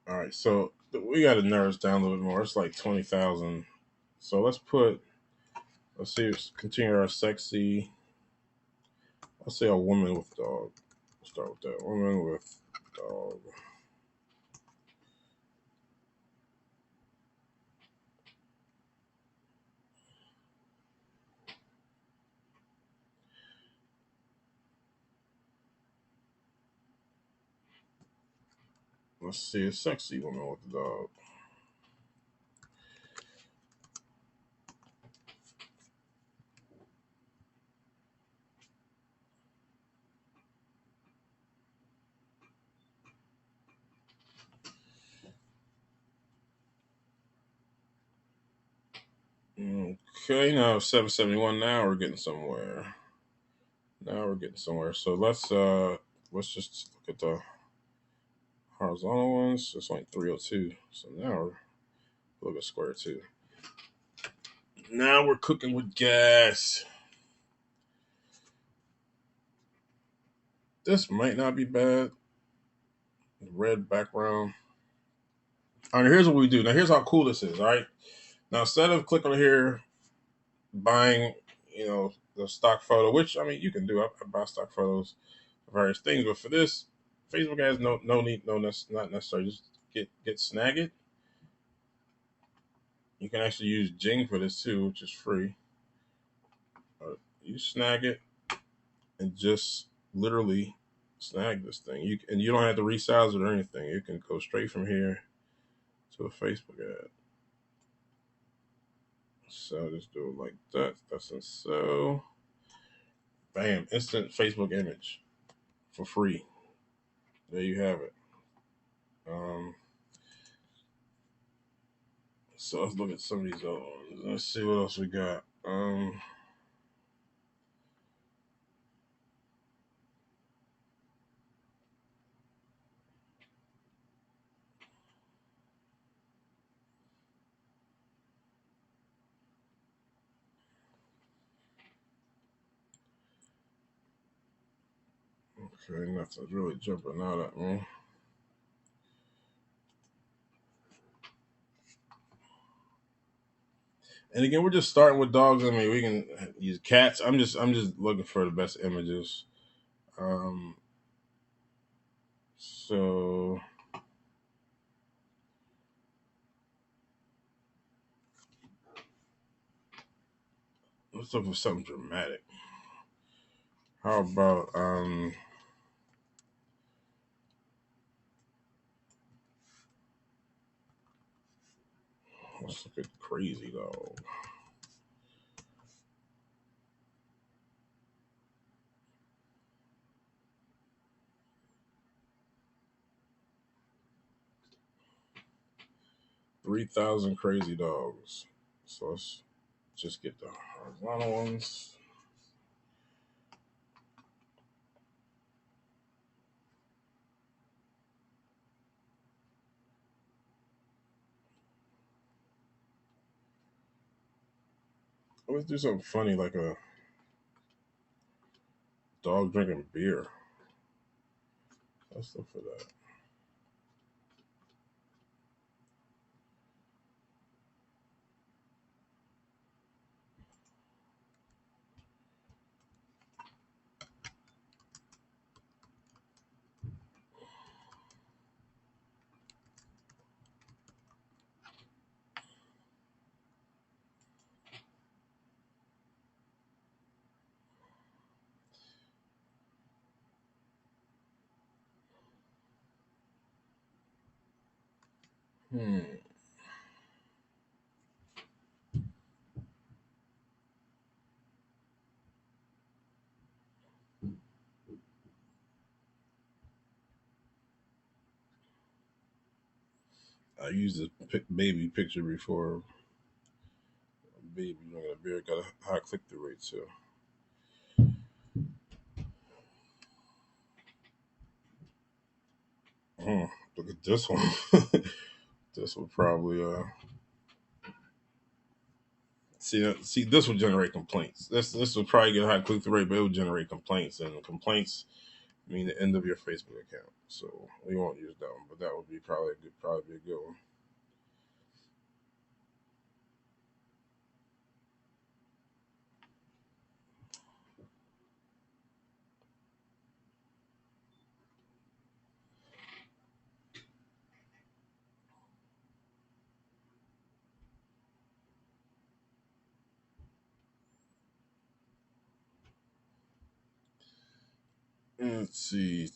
All right, so we got to narrow this down a little bit more. It's like 20,000. So let's continue our sexy. Let's say a woman with dog. Let's start with that. Woman with dog. Let's see a sexy woman with a dog. Okay, now 771. Now we're getting somewhere. So let's just look at the horizontal ones. It's like 302. So now we're look at square two. Now we're cooking with gas. This might not be bad. red background. All right, here's what we do. Now, here's how cool this is. All right. Now, instead of clicking on here, buying, the stock photo, which I mean, you can do. I buy stock photos of various things, but for this, Facebook has no need, not necessary. Just get Snagit. You can actually use Jing for this too, which is free. You snag it and just literally snag this thing. You don't have to resize it or anything. You can go straight from here to a Facebook ad. So just do it like that. That's it. So bam, instant Facebook image for free. There you have it. So let's look at some of these other ones. Let's see what else we got. 'Okay, nothing's really jumping out at me. And again, we're just starting with dogs. I mean, we can use cats. I'm just looking for the best images. So let's look for something dramatic. How about let's look at Crazy Dog. $3,000 crazy dogs. So let's just get the horizontal ones. Let's do something funny like a dog drinking beer. Let's look for that. I used this baby picture before. Baby drinking a beer got a high click-through rate too. Look at this one. This will probably see this will generate complaints. This will probably get a high click-through rate, but it will generate complaints, and complaints mean the end of your Facebook account. So we won't use that one, but that would be probably be a good one. Let's see.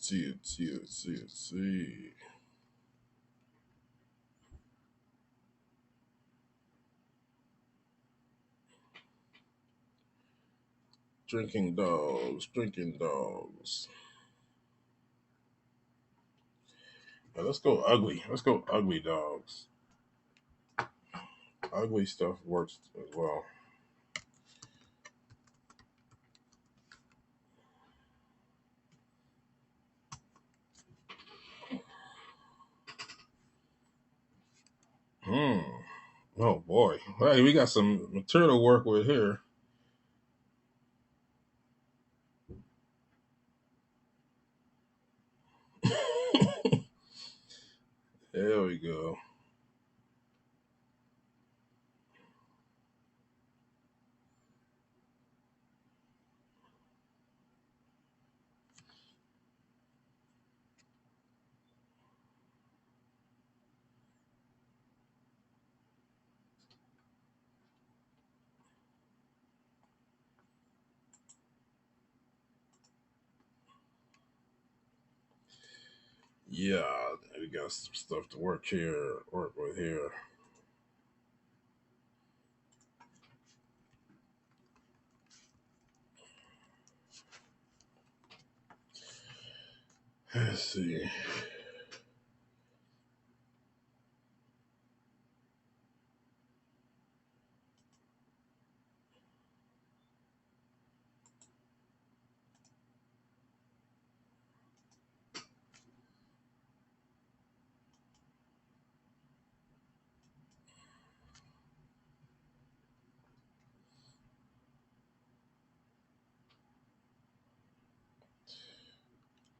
Drinking dogs. Now let's go ugly. Let's go ugly dogs. Ugly stuff works as well. Oh boy. Hey, we got some material to work with here. There we go. Yeah, we got some stuff to work with here. Let's see.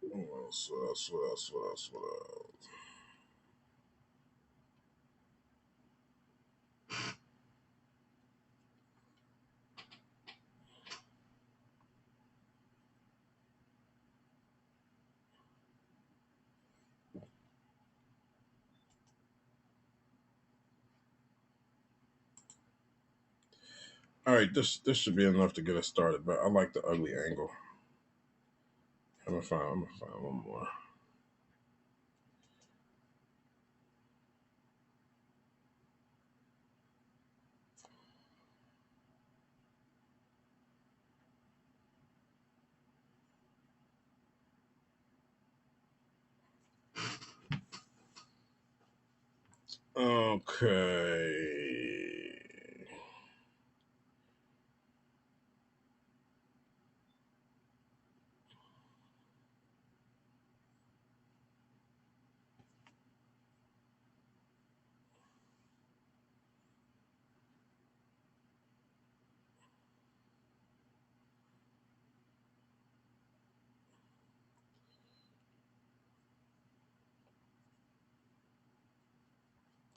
What else? What else? What else? What else? What else? All right, this should be enough to get us started. But I like the ugly angle. I'm gonna find one more. Okay.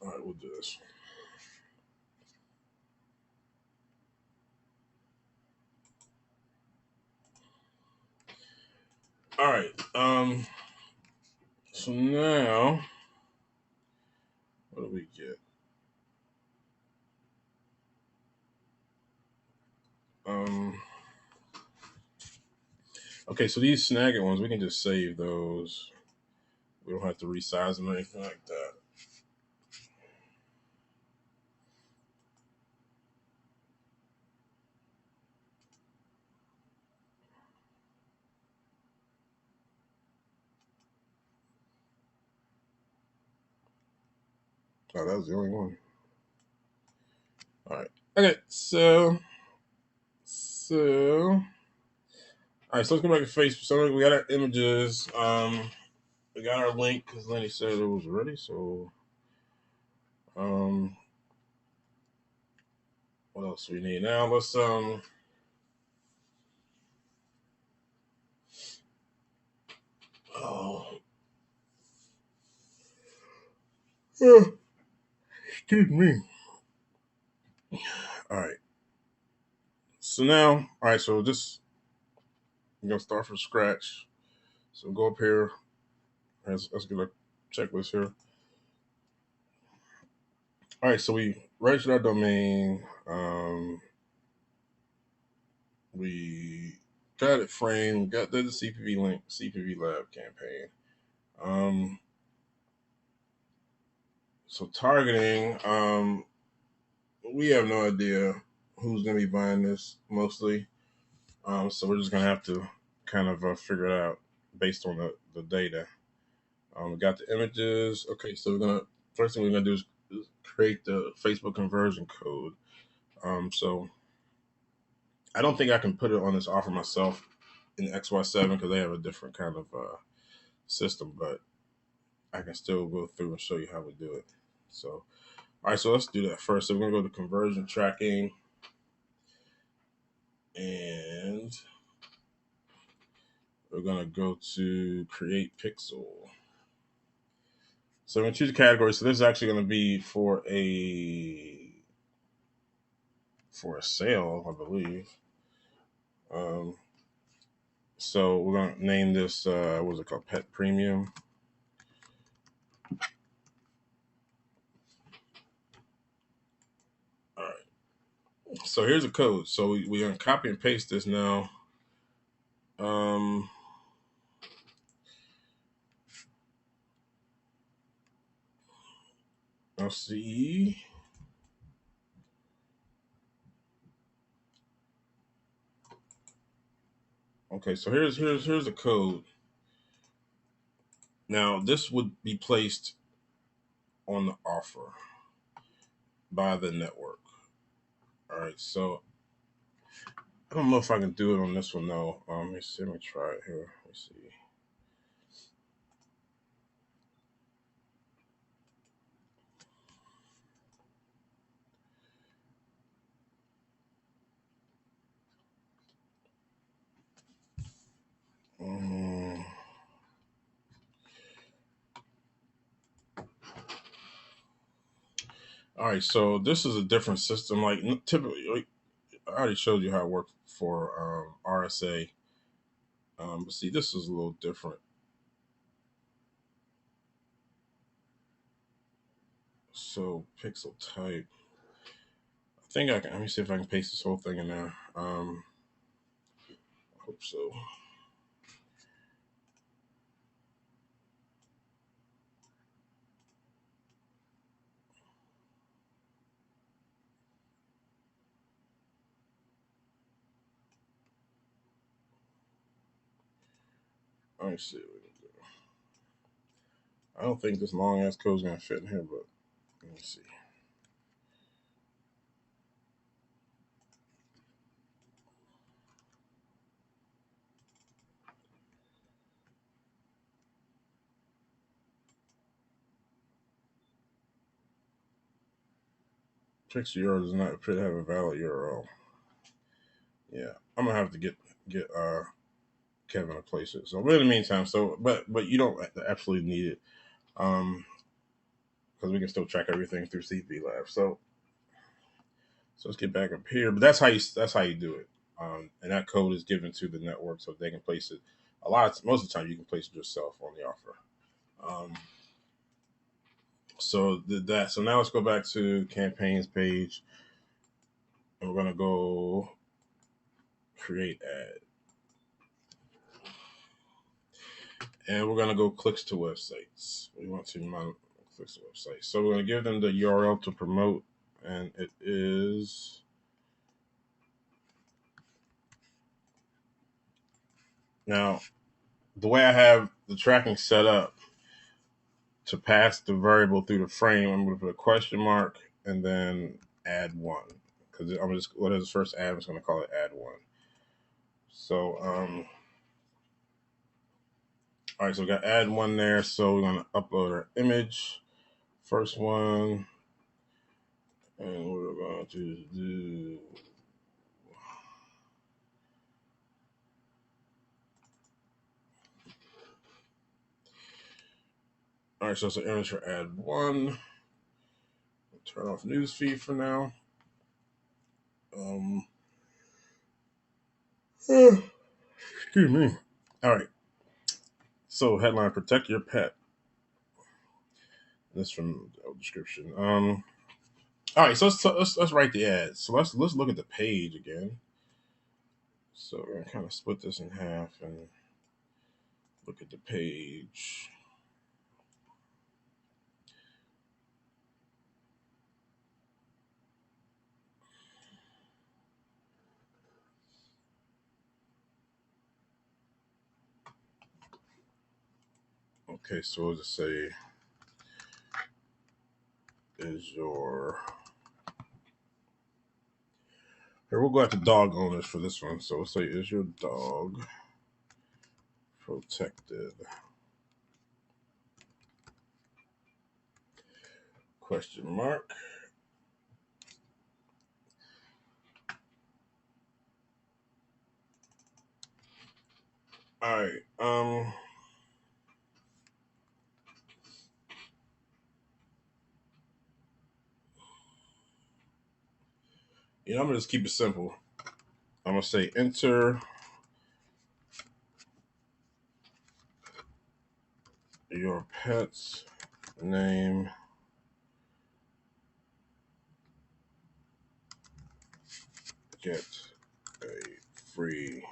All right, we'll do this. All right. So now, what do we get? Okay, so these Snagit ones, we can just save those. We don't have to resize them or anything like that. Oh, that was the only one. All right. Okay, so all right, so let's go back to Facebook. So we got our images. We got our link because Lenny said it was ready. So what else do we need now? Let's oh, excuse me. All right. So now, all right. So this we're gonna start from scratch. So go up here. Let's get a checklist here. All right. So we registered our domain. We got it framed. Got the CPV link, CPV lab campaign. So targeting. We have no idea who's gonna be buying this mostly. So we're just gonna have to kind of figure it out based on the data. We got the images. Okay, so first thing we're gonna do is create the Facebook conversion code. So I don't think I can put it on this offer myself in XY7 because they have a different kind of system, but I can still go through and show you how we do it. So, all right, so let's do that first. So we're gonna go to conversion tracking, and we're gonna go to create pixel. So we're going to choose a category. So this is actually going to be for a sale, I believe. So we're going to name this, what's it called? Pet Premium. All right. So here's a code. So we're going to copy and paste this now. Let's see. Okay, so here's the code. Now this would be placed on the offer by the network. All right, so I don't know if I can do it on this one though. Let me see. Let me try it here. Let me see. All right, so this is a different system. Like typically, I already showed you how it worked for RSA. But see, this is a little different. So pixel type. I think I can. Let me see if I can paste this whole thing in there. I hope so. Let me see. I don't think this long ass code is gonna fit in here, but let me see. Pixel URL does not appear to have a valid URL. Yeah, I'm gonna have to get Kevin to place it. So, but in the meantime, but you don't absolutely need it, because we can still track everything through CP Lab. So let's get back up here. But that's how you do it. And that code is given to the network so they can place it. Most of the time, you can place it yourself on the offer. So did that. So now let's go back to campaigns page, and we're gonna go create ad, and we're gonna go clicks to websites. We want to mount clicks to websites. So we're gonna give them the URL to promote, and it is. Now, the way I have the tracking set up to pass the variable through the frame, I'm going to put a question mark and then add one, because I'm just, what is the first add? I'm just going to call it add one. So, all right, so we got add one there. So we're going to upload our image, first one, and we're going to do. All right, so it's an image for add one. Turn off newsfeed for now. Excuse me. All right. So headline: protect your pet. That's from the description. All right, so let's write the ad. So let's look at the page again. So we're gonna kind of split this in half and look at the page. Okay, so we'll just say is your. Here, we'll go after dog owners for this one. So we'll say is your dog protected? Question mark. All right. I'm gonna just keep it simple. I'm gonna say enter your pet's name get a free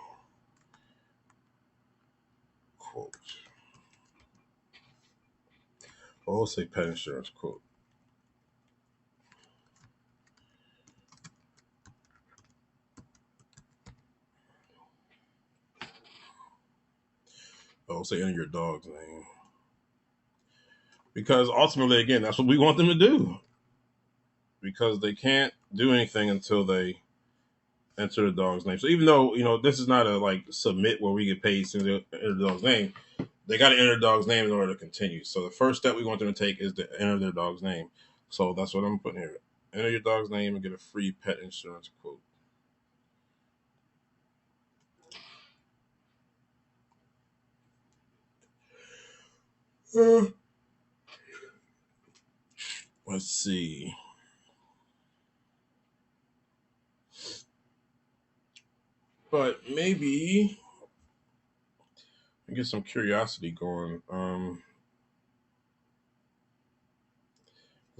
quote. I'll say pet insurance quote. I'll say enter your dog's name. Because ultimately, again, that's what we want them to do. Because they can't do anything until they enter the dog's name. So even though, this is not a like submit where we get paid since they enter the dog's name, they got to enter the dog's name in order to continue. So the first step we want them to take is to enter their dog's name. So that's what I'm putting here. Enter your dog's name and get a free pet insurance quote. Let's see. But maybe get some curiosity going. Because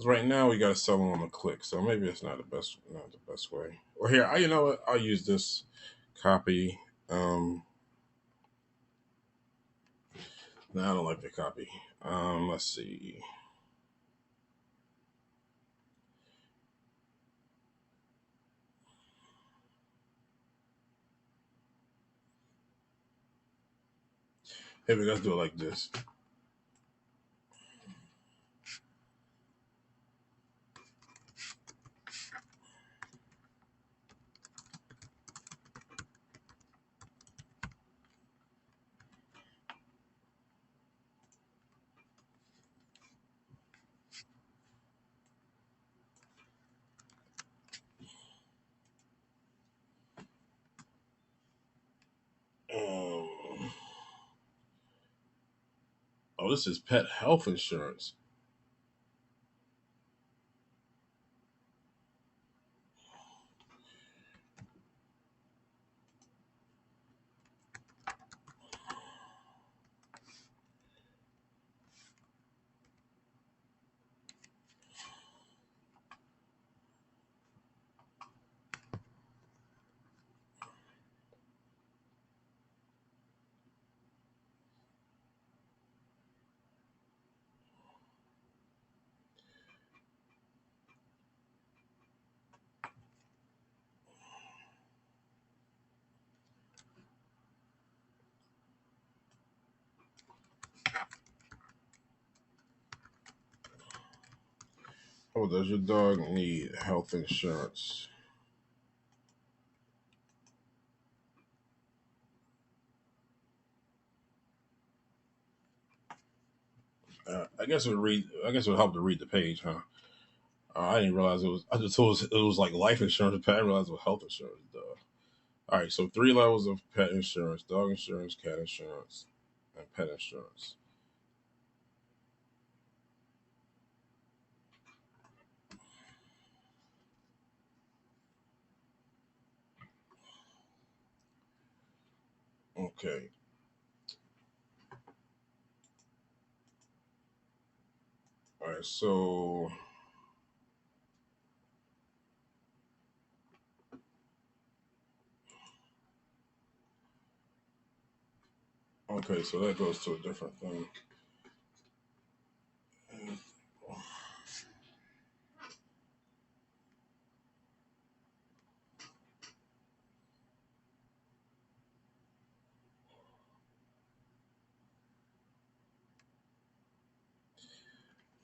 right now we got to sell them on the click, so maybe it's not the best way. Or here, you know what? I'll use this copy. No, I don't like the copy. Let's see. Maybe let's do it like this. Oh, this is pet health insurance. Oh, does your dog need health insurance? I guess it would help to read the page, huh? I didn't realize it was. I just thought it was like life insurance. Pet. I didn't realize it was health insurance. Duh. All right, so 3 levels of pet insurance: dog insurance, cat insurance, and pet insurance. Okay. All right, so so that goes to a different thing.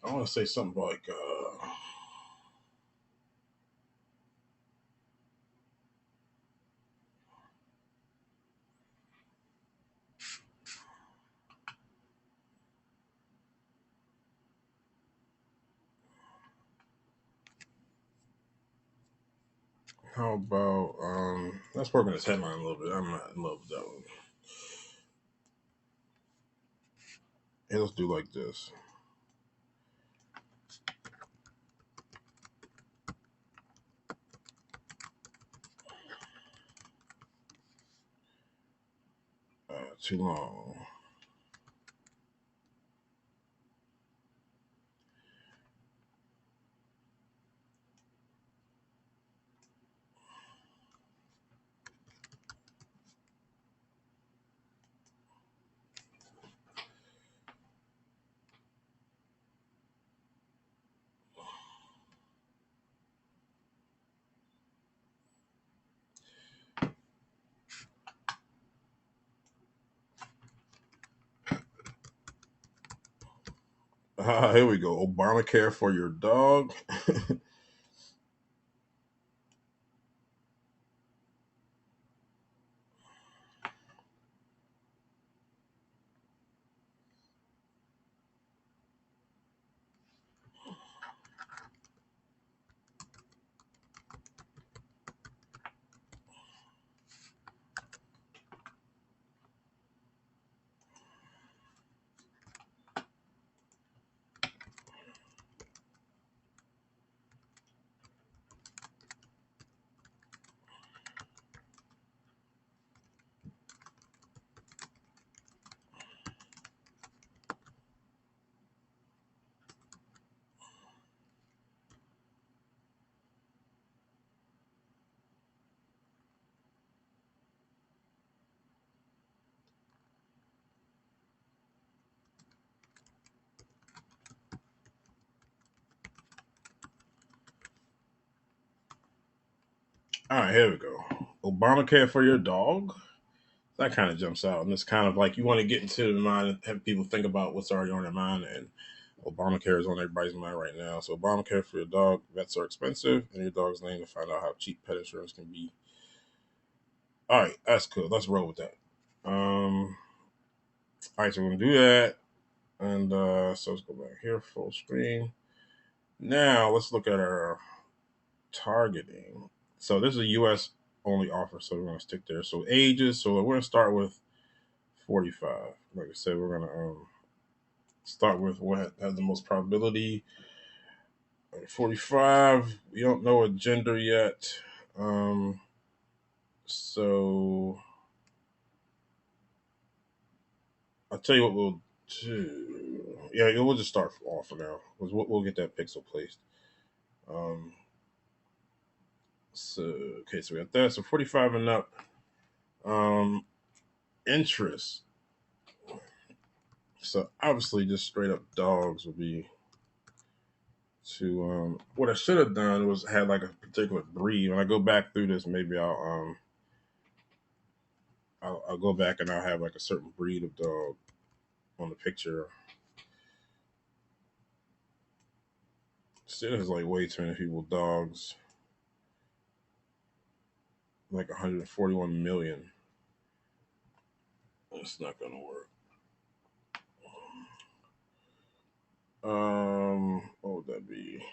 I want to say something like, how about, let's work on this headline a little bit. I'm not in love with that one. Hey, let's do like this. too long. Here we go. Obamacare for your dog. All right, here we go. Obamacare for your dog. That kind of jumps out, and it's kind of like you want to get into the mind and have people think about what's already on their mind, and Obamacare is on everybody's mind right now. So Obamacare for your dog. Vets are expensive, and your dog's name to find out how cheap pet insurance can be. All right, that's cool. Let's roll with that. All right, so we're gonna do that, and so let's go back here, full screen. Now let's look at our targeting. So this is a U.S. only offer, so we're gonna stick there. So ages. So we're gonna start with 45. Like I said, we're gonna start with what has the most probability. 45. We don't know a gender yet. So I'll tell you what we'll do. Yeah, we'll just start off for now. We'll get that pixel placed. So okay, so we got that. So 45 and up. Interest. So obviously, just straight up dogs would be to what I should have done was had like a particular breed. When I go back through this, maybe I'll go back and I'll have like a certain breed of dog on the picture. See, there's like way too many people with dogs. Like 141 million. It's not gonna work. What would that be?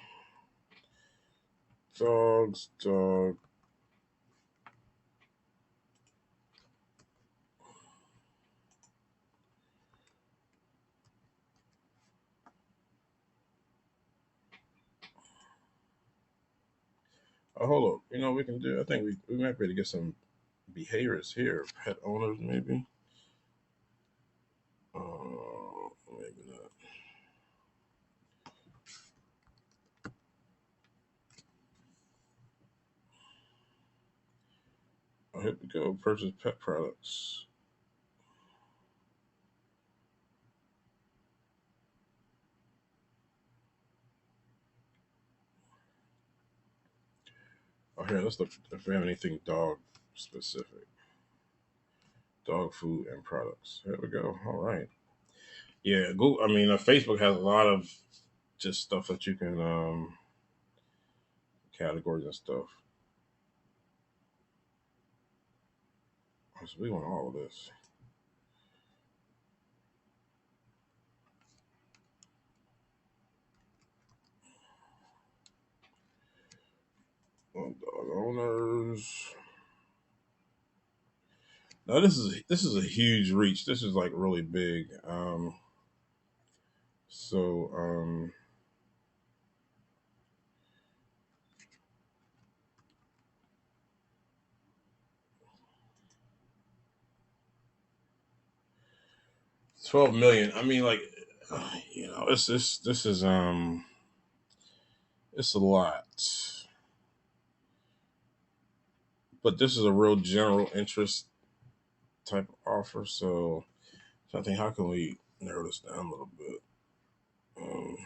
Dog. Oh, hold up. You know what we can do? I think we might be able to get some behaviors here. Pet owners, maybe. Maybe not. Oh, here we go. Purchase pet products. Oh, here, let's look if we have anything dog specific. Dog food and products. Here we go. All right. Yeah, Google. I mean, Facebook has a lot of just stuff that you can categories and stuff. So we want all of this. Dog owners. Now this is a huge reach. This is like really big. So 12 million. I mean, like, this is it's a lot, but this is a real general interest type of offer. So I think, how can we narrow this down a little bit? Um,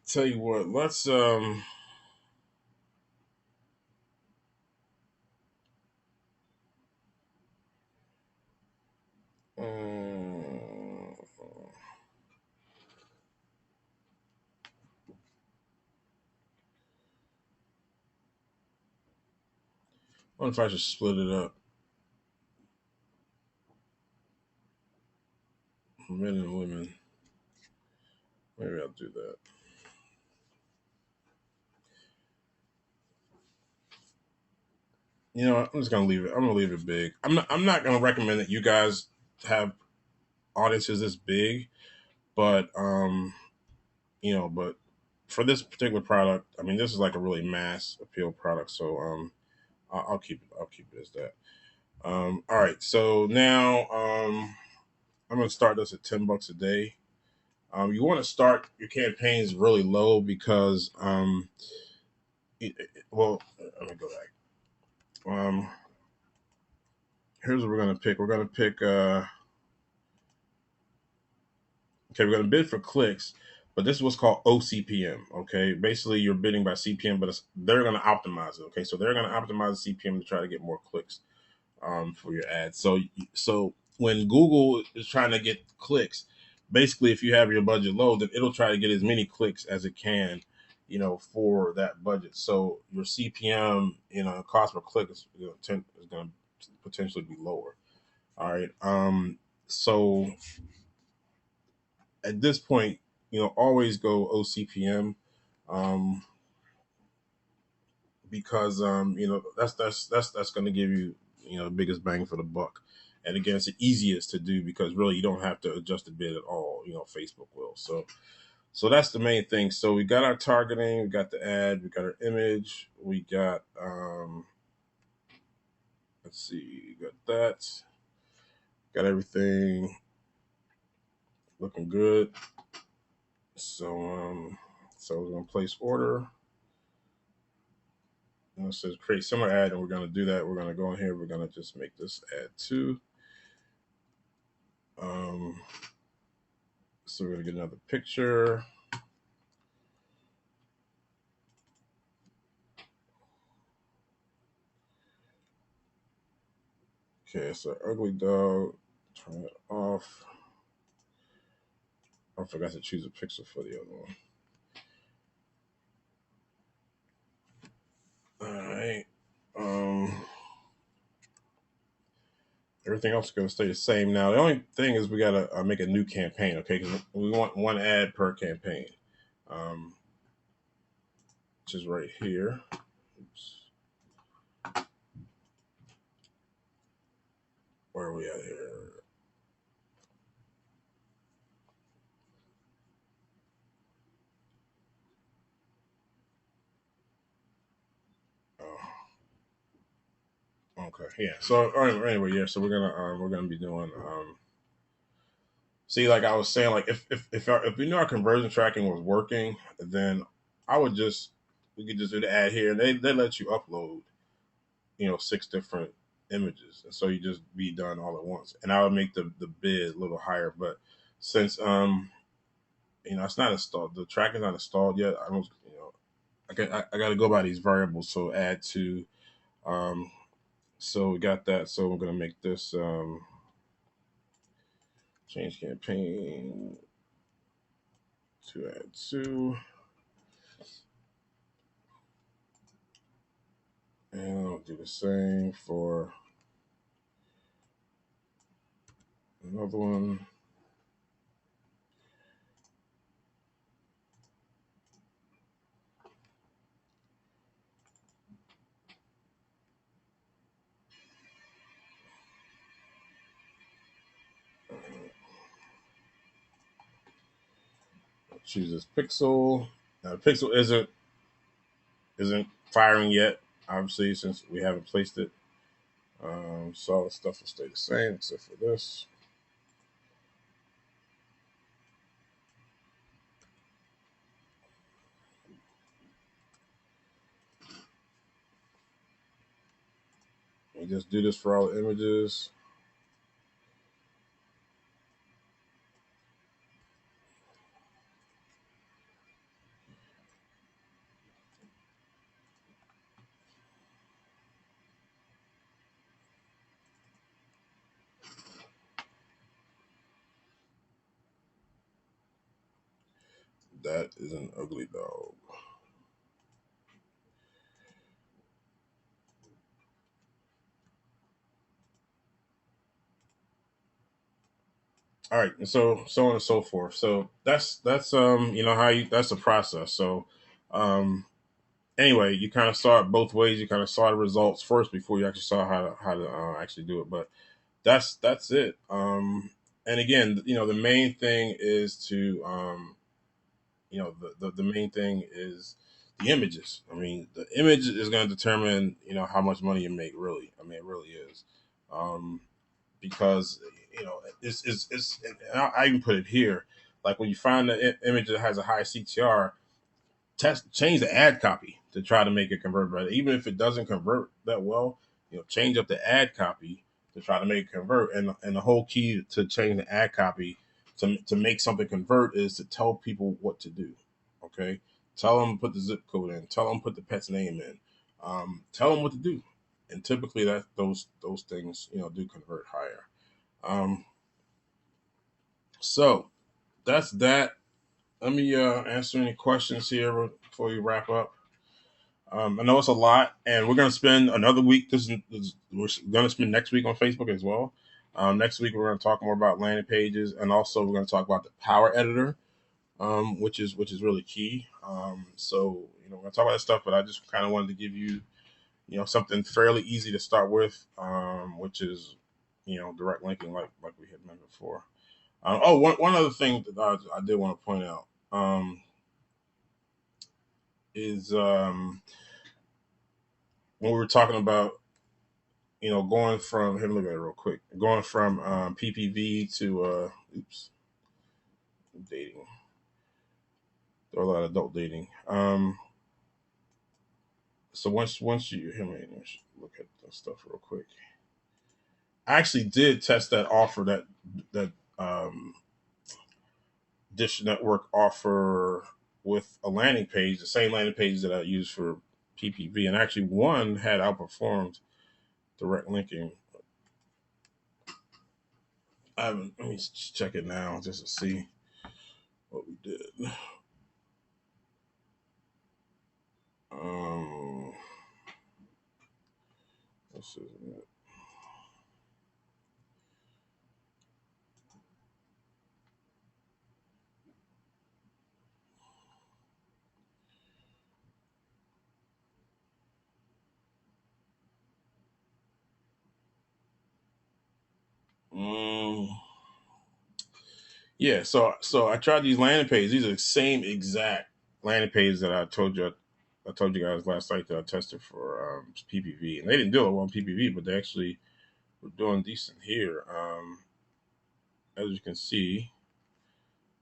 Tell you what, let's um, I wonder if I should split it up, men and women. Maybe I'll do that. I'm just gonna leave it. I'm gonna leave it big. I'm not gonna recommend that you guys have audiences this big, but but for this particular product, I mean, this is like a really mass appeal product. So I'll keep it. I'll keep it as that. All right. So now I'm gonna start this at $10 a day. You want to start your campaigns really low because well, let me go back. Here's what we're gonna pick. We're gonna pick. Okay, we're gonna bid for clicks, but this is what's called OCPM. Okay, basically you're bidding by CPM, but they're gonna optimize it. Okay, so they're gonna optimize the CPM to try to get more clicks for your ads. So when Google is trying to get clicks, basically if you have your budget low, then it'll try to get as many clicks as it can, for that budget. So your CPM, cost per click is going to potentially be lower. All right. So at this point, always go OCPM, um, because that's going to give you the biggest bang for the buck. And again, it's the easiest to do because really you don't have to adjust the bid at all. Facebook will. So that's the main thing. So we got our targeting, we got the ad, we got our image, we got let's see, got that, got everything looking good. So we're gonna place order. And it says create similar ad, and we're gonna do that. We're gonna go in here. We're gonna just make this ad 2. So we're gonna get another picture. Okay, so ugly dog. Turn it off. I forgot to choose a pixel for the other one. All right. Everything else is going to stay the same. Now, the only thing is we got to make a new campaign, okay? Because we want one ad per campaign, which is right here. Oops. Where are we at here? Okay, yeah. So anyway, yeah. So we're gonna be doing see, like I was saying, like if we knew our conversion tracking was working, then we could just do the ad here, and they let you upload 6 different images, and so you just be done all at once, and I would make the bid a little higher. But since it's not installed, the tracking's not installed yet. I don't I got to go by these variables. So add to so we got that. So we're gonna make this change campaign to add to, and I'll do the same for another one. Choose this pixel. Now, the pixel isn't firing yet, obviously, since we haven't placed it. So all the stuff will stay the same except for this. We just do this for all the images. That is an ugly dog. All right, and so on and so forth. So that's you know how you that's the process. So um anyway, you kind of saw it both ways. You kind of saw the results first before you actually saw how to actually do it. But that's it. And again, you know, the main thing is to you know the main thing is the images. I mean, the image is going to determine you know how much money you make. Really, I mean, it really is. Um, because you know it's and I even put it here. Like when you find the image that has a high CTR, change the ad copy to try to make it convert better. Even if it doesn't convert that well, you know, change up the ad copy to try to make it convert. And the whole key to change the ad copy to make something convert is to tell people what to do. Okay, tell them put the zip code in, tell them put the pet's name in, tell them what to do. And typically that those things you know do convert higher. Um, so that's that. Let me answer any questions here before we wrap up. I know it's a lot, and we're going to spend another week. We're going to spend next week on Facebook as well. Next week we're going to talk more about landing pages, and also we're going to talk about the Power Editor, which is really key. So you know we're going to talk about that stuff, but I just kind of wanted to give you you know something fairly easy to start with, which is you know direct linking, like we had mentioned before. One other thing that I did want to point out is when we were talking about you know going from here, look at it real quick, going from PPV to oops, dating, or a lot of adult dating. So once you hear me, let's look at that stuff real quick. I actually did test that offer that Dish Network offer with a landing page, the same landing page that I use for PPV, and actually one had outperformed direct linking. Let me check it now just to see what we did. Um, this isn't it. Um, yeah, so I tried these landing pages. These are the same exact landing pages that I told you guys last night that I tested for PPV, and they didn't do it well on PPV, but they actually were doing decent here. As you can see,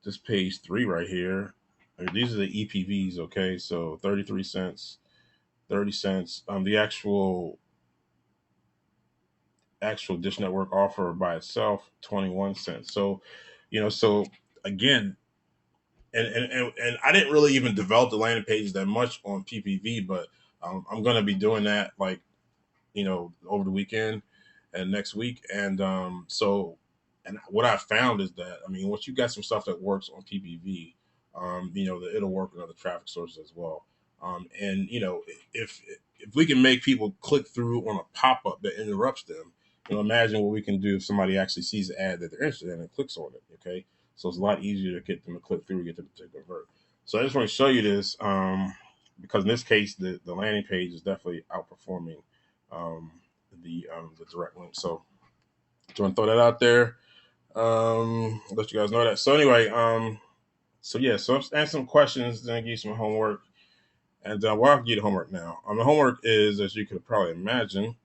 this page 3 right here. These are the EPVs. Okay, so 33 cents, 30 cents. The actual Dish Network offer by itself 21 cents. So, you know, so again, and I didn't really even develop the landing pages that much on PPV, but I'm going to be doing that like you know over the weekend and next week, and and what I found is that I mean once you got some stuff that works on PPV, you know that it'll work on other traffic sources as well, and you know if we can make people click through on a pop up that interrupts them, you know imagine what we can do if somebody actually sees the ad that they're interested in and clicks on it. Okay, so it's a lot easier to get them to click through, get them to convert. So I just want to show you this because in this case the landing page is definitely outperforming the direct link. So just want to throw that out there. Let you guys know that. So anyway, so yeah, so I'm answering some questions, then I give you some homework, and well, I'll give you the homework now. The homework is, as you could probably imagine,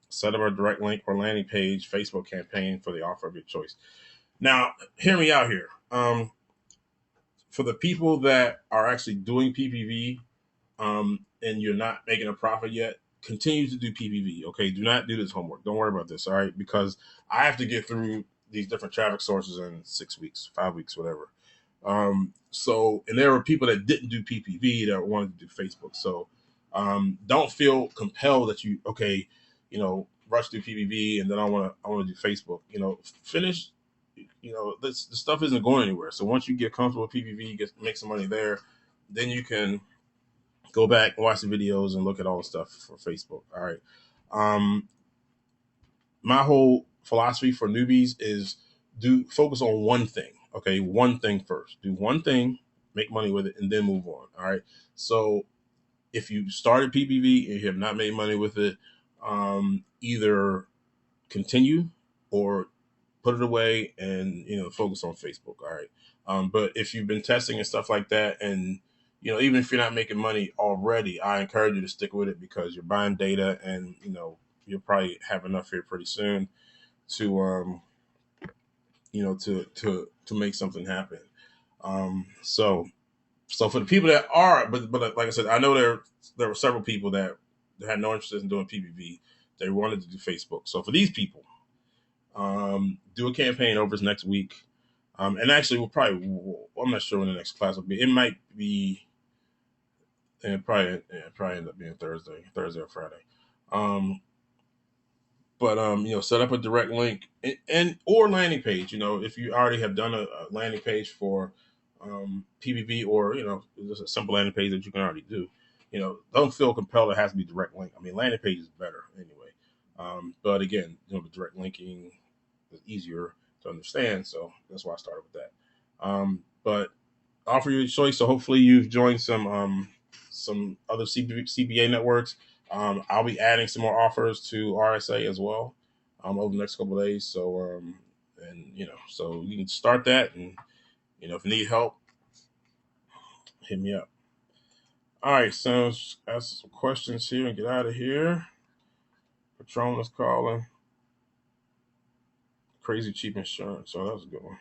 Set up a direct link or landing page Facebook campaign for the offer of your choice. Now, hear me out here. For the people that are actually doing PPV, and you're not making a profit yet, continue to do PPV. Okay, do not do this homework. Don't worry about this. All right, because I have to get through these different traffic sources in 6 weeks, 5 weeks, whatever. So, and there were people that didn't do PPV that wanted to do Facebook. So, don't feel compelled that rush through PPV and then I want to do Facebook. Finish. The stuff isn't going anywhere. So once you get comfortable with PPV, make some money there, then you can go back and watch the videos and look at all the stuff for Facebook. All right. My whole philosophy for newbies is focus on one thing. Okay, one thing first. Do one thing, make money with it, and then move on. All right. So if you started PPV and you have not made money with it, either continue or put it away and focus on Facebook. All right. But if you've been testing and stuff like that, and even if you're not making money already, I encourage you to stick with it because you're buying data, and you'll probably have enough here pretty soon to to make something happen. So for the people that are, but like I said, I know there were several people that had no interest in doing PPV. They wanted to do Facebook. So for these people, do a campaign over this next week. And actually, I'm not sure when the next class will be. It might be, and it probably end up being Thursday or Friday. But set up a direct link or landing page. If you already have done a landing page for PPV, or just a simple landing page that you can already do. Don't feel compelled it has to be direct link. I mean, landing page is better anyway. But again, the direct linking is easier to understand, so that's why I started with that. But offer your choice. So hopefully you've joined some other CPA networks. I'll be adding some more offers to RSA as well over the next couple of days. So so you can start that, and if you need help, hit me up. All right, so let's ask some questions here and get out of here. Patron is calling. Crazy cheap insurance. So that was a good one.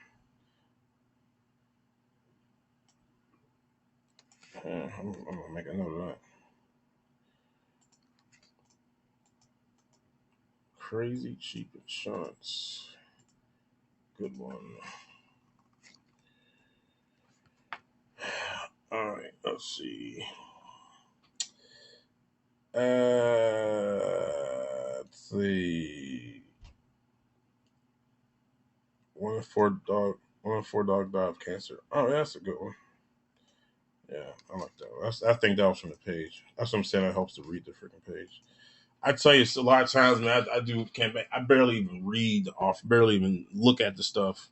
I'm gonna make a note of that. Crazy cheap insurance. Good one. All right, let's see. Let's see. 1 in 4 dog die of cancer. Oh, that's a good one. Yeah, I like that one. I think that was from the page. That's what I'm saying. That helps to read the freaking page. I tell you, a lot of times, man, I do campaign. I barely even read the offer, barely even look at the stuff.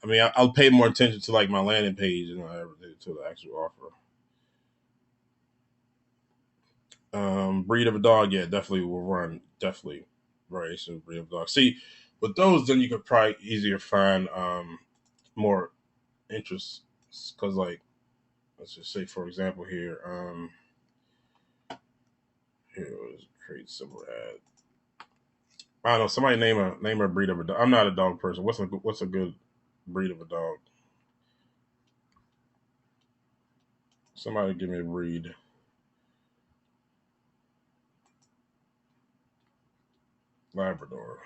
I mean, I'll pay more attention to like my landing page than I ever did to the actual offer. Breed of a dog, yeah, definitely will run. Definitely variation breed of a dog. See, with those, then you could probably easier find more interests, because like, let's just say, for example, here let's create simple ad. I don't know. Somebody name a breed of a dog. I'm not a dog person. What's a good breed of a dog? Somebody give me a breed. Labrador.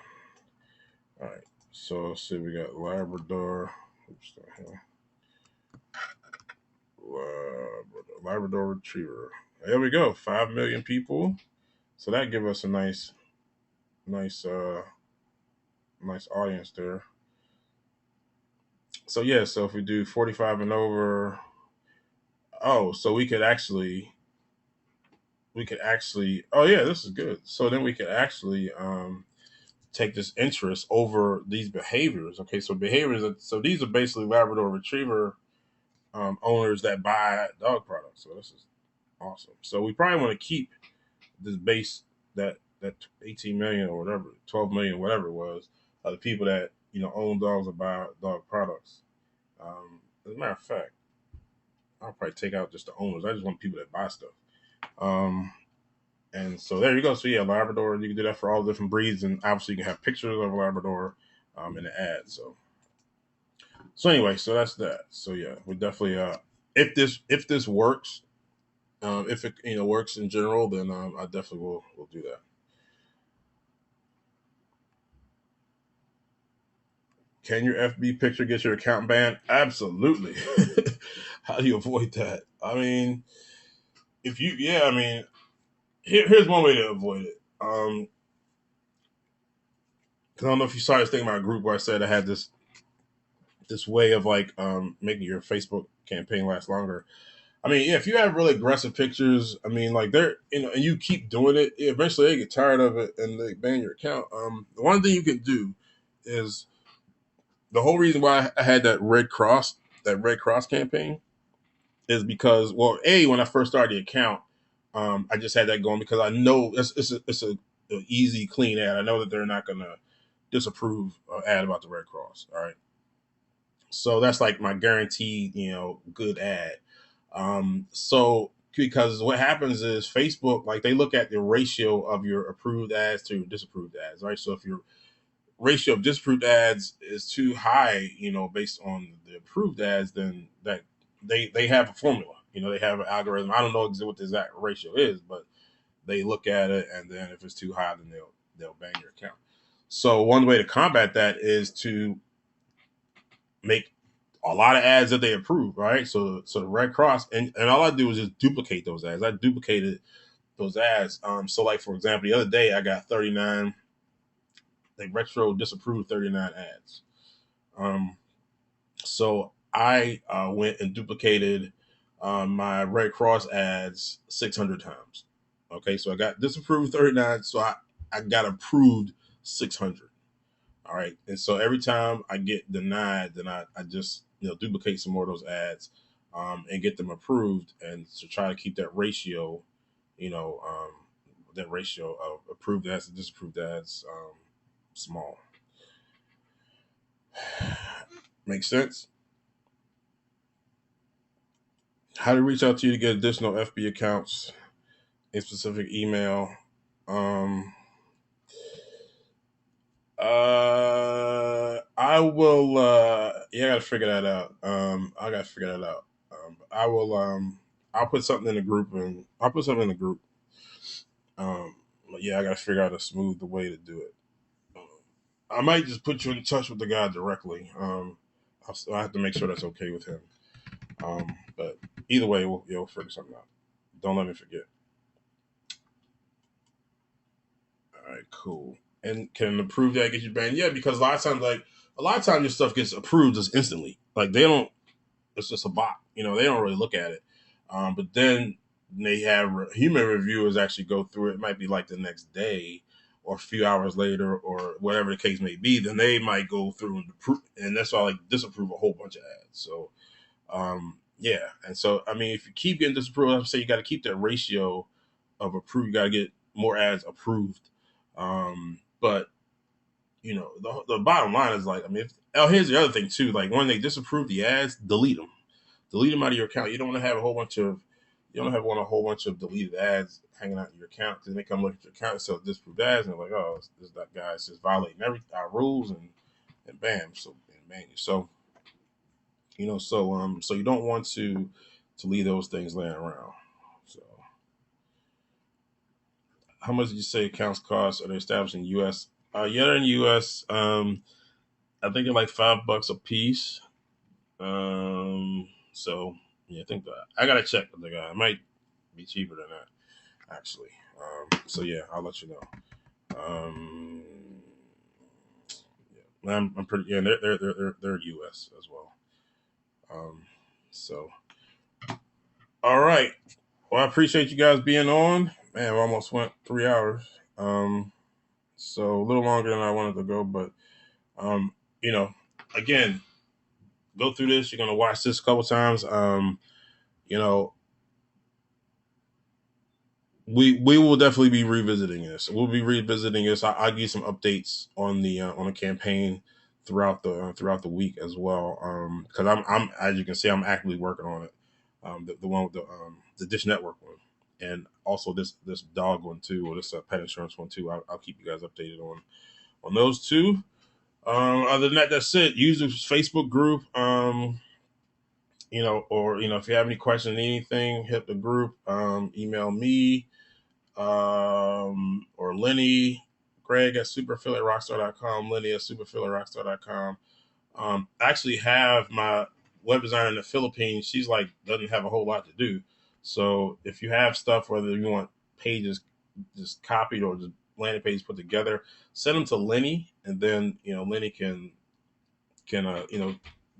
All right. So let's see. We got Labrador. Oops, the hell. Labrador Retriever. There we go. 5 million people. So that gives us a nice audience there. So yeah, so if we do 45 and over, so we could actually, oh yeah, this is good. So then we could actually take this interest over these behaviors. Okay, so these are basically Labrador Retriever owners that buy dog products. So this is awesome. So we probably want to keep this base, that 18 million or whatever, 12 million, whatever it was, the people that own dogs or buy dog products. As a matter of fact, I'll probably take out just the owners. I just want people that buy stuff. And so there you go. So yeah, Labrador, you can do that for all the different breeds, and obviously you can have pictures of Labrador in the ad. So anyway, so that's that. So yeah, we definitely if this works, if it works in general, then I definitely will do that. Can your FB picture get your account banned? Absolutely. How do you avoid that? I mean, here's one way to avoid it. 'Cause I don't know if you saw this thing in my group where I said I had this way of like making your Facebook campaign last longer. I mean, yeah, if you have really aggressive pictures, I mean, like they're and you keep doing it, eventually they get tired of it and they ban your account. The one thing you can do is the whole reason why I had that Red Cross campaign is because, well, when I first started the account, I just had that going because I know it's a easy, clean ad. I know that they're not gonna disapprove an ad about the Red Cross. All right, so that's like my guaranteed, good ad. So because what happens is Facebook, like they look at the ratio of your approved ads to your disapproved ads, right? So if your ratio of disapproved ads is too high, based on the approved ads, then that they have a formula. They have an algorithm. I don't know what the exact ratio is, but they look at it, and then if it's too high, then they'll ban your account. So one way to combat that is to make a lot of ads that they approve, right? So the Red Cross, and all I do is just duplicate those ads. I duplicated those ads. So like for example, the other day I got 39. They retro disapproved 39 ads. So I went and duplicated my Red Cross ads 600 times. Okay, so I got disapproved 39, so I got approved 600. All right, and so every time I get denied, then I just duplicate some more of those ads and get them approved, and to try to keep that ratio, that ratio of approved ads to disapproved ads small. Makes sense? How to reach out to you to get additional FB accounts, a specific email. I will. Yeah, I gotta figure that out. I gotta figure that out. I will. I'll put something in the group, and I'll put something in the group. But yeah, I gotta figure out a smooth way to do it. I might just put you in touch with the guy directly. I have to make sure that's okay with him. But either way, we'll figure something out. Don't let me forget. All right, cool. And can approve that get you banned? Yeah, because a lot of times your stuff gets approved just instantly. Like they don't. It's just a bot. They don't really look at it. But then they have human reviewers actually go through it. It might be like the next day or a few hours later or whatever the case may be. Then they might go through and approve, and that's why I like disapprove a whole bunch of ads. So yeah, and so I mean, if you keep getting disapproved, I'm saying you got to keep that ratio of approved. You got to get more ads approved. But the bottom line is like, I mean, here's the other thing too. Like when they disapprove the ads, delete them out of your account. You don't want to have a whole bunch of deleted ads hanging out in your account. Then they come look at your account and sell disapproved ads, and they're like, oh, this that guy's just violating our rules, and bam, so and ban you. So so you don't want to leave those things laying around. So how much did you say accounts cost? Are they established in the U.S.? Yeah, they're in the U.S. I think they're like $5 a piece. So yeah, I think that I gotta check with the guy. It might be cheaper than that, actually. So yeah, I'll let you know. Yeah, I'm pretty. Yeah, they're U.S. as well. So all right. Well, I appreciate you guys being on. Man, we almost went 3 hours. So a little longer than I wanted to go, but you know, again, go through this. You're gonna watch this a couple times. You know, we will definitely be revisiting this. We'll be revisiting this. I'll give you some updates on the campaign throughout the week as well. Because I'm as you can see, I'm actively working on it. The one with the Dish Network one, and also this dog one too, or this pet insurance one too. I'll keep you guys updated on those two. Other than that, that's it. Use the Facebook group. Or if you have any questions, anything, hit the group. Email me or Lenny, Greg at superphil@rockstar.com, Lenny at superphil@rockstar.com. I actually have my web designer in the Philippines. She's like doesn't have a whole lot to do. So if you have stuff, whether you want pages just copied or just landing pages put together, send them to Lenny, and then Lenny can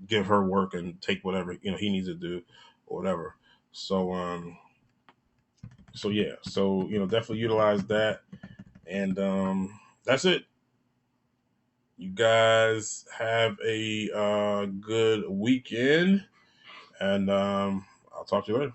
give her work and take whatever he needs to do or whatever. So yeah, so definitely utilize that, and that's it. You guys have a good weekend, and I'll talk to you later.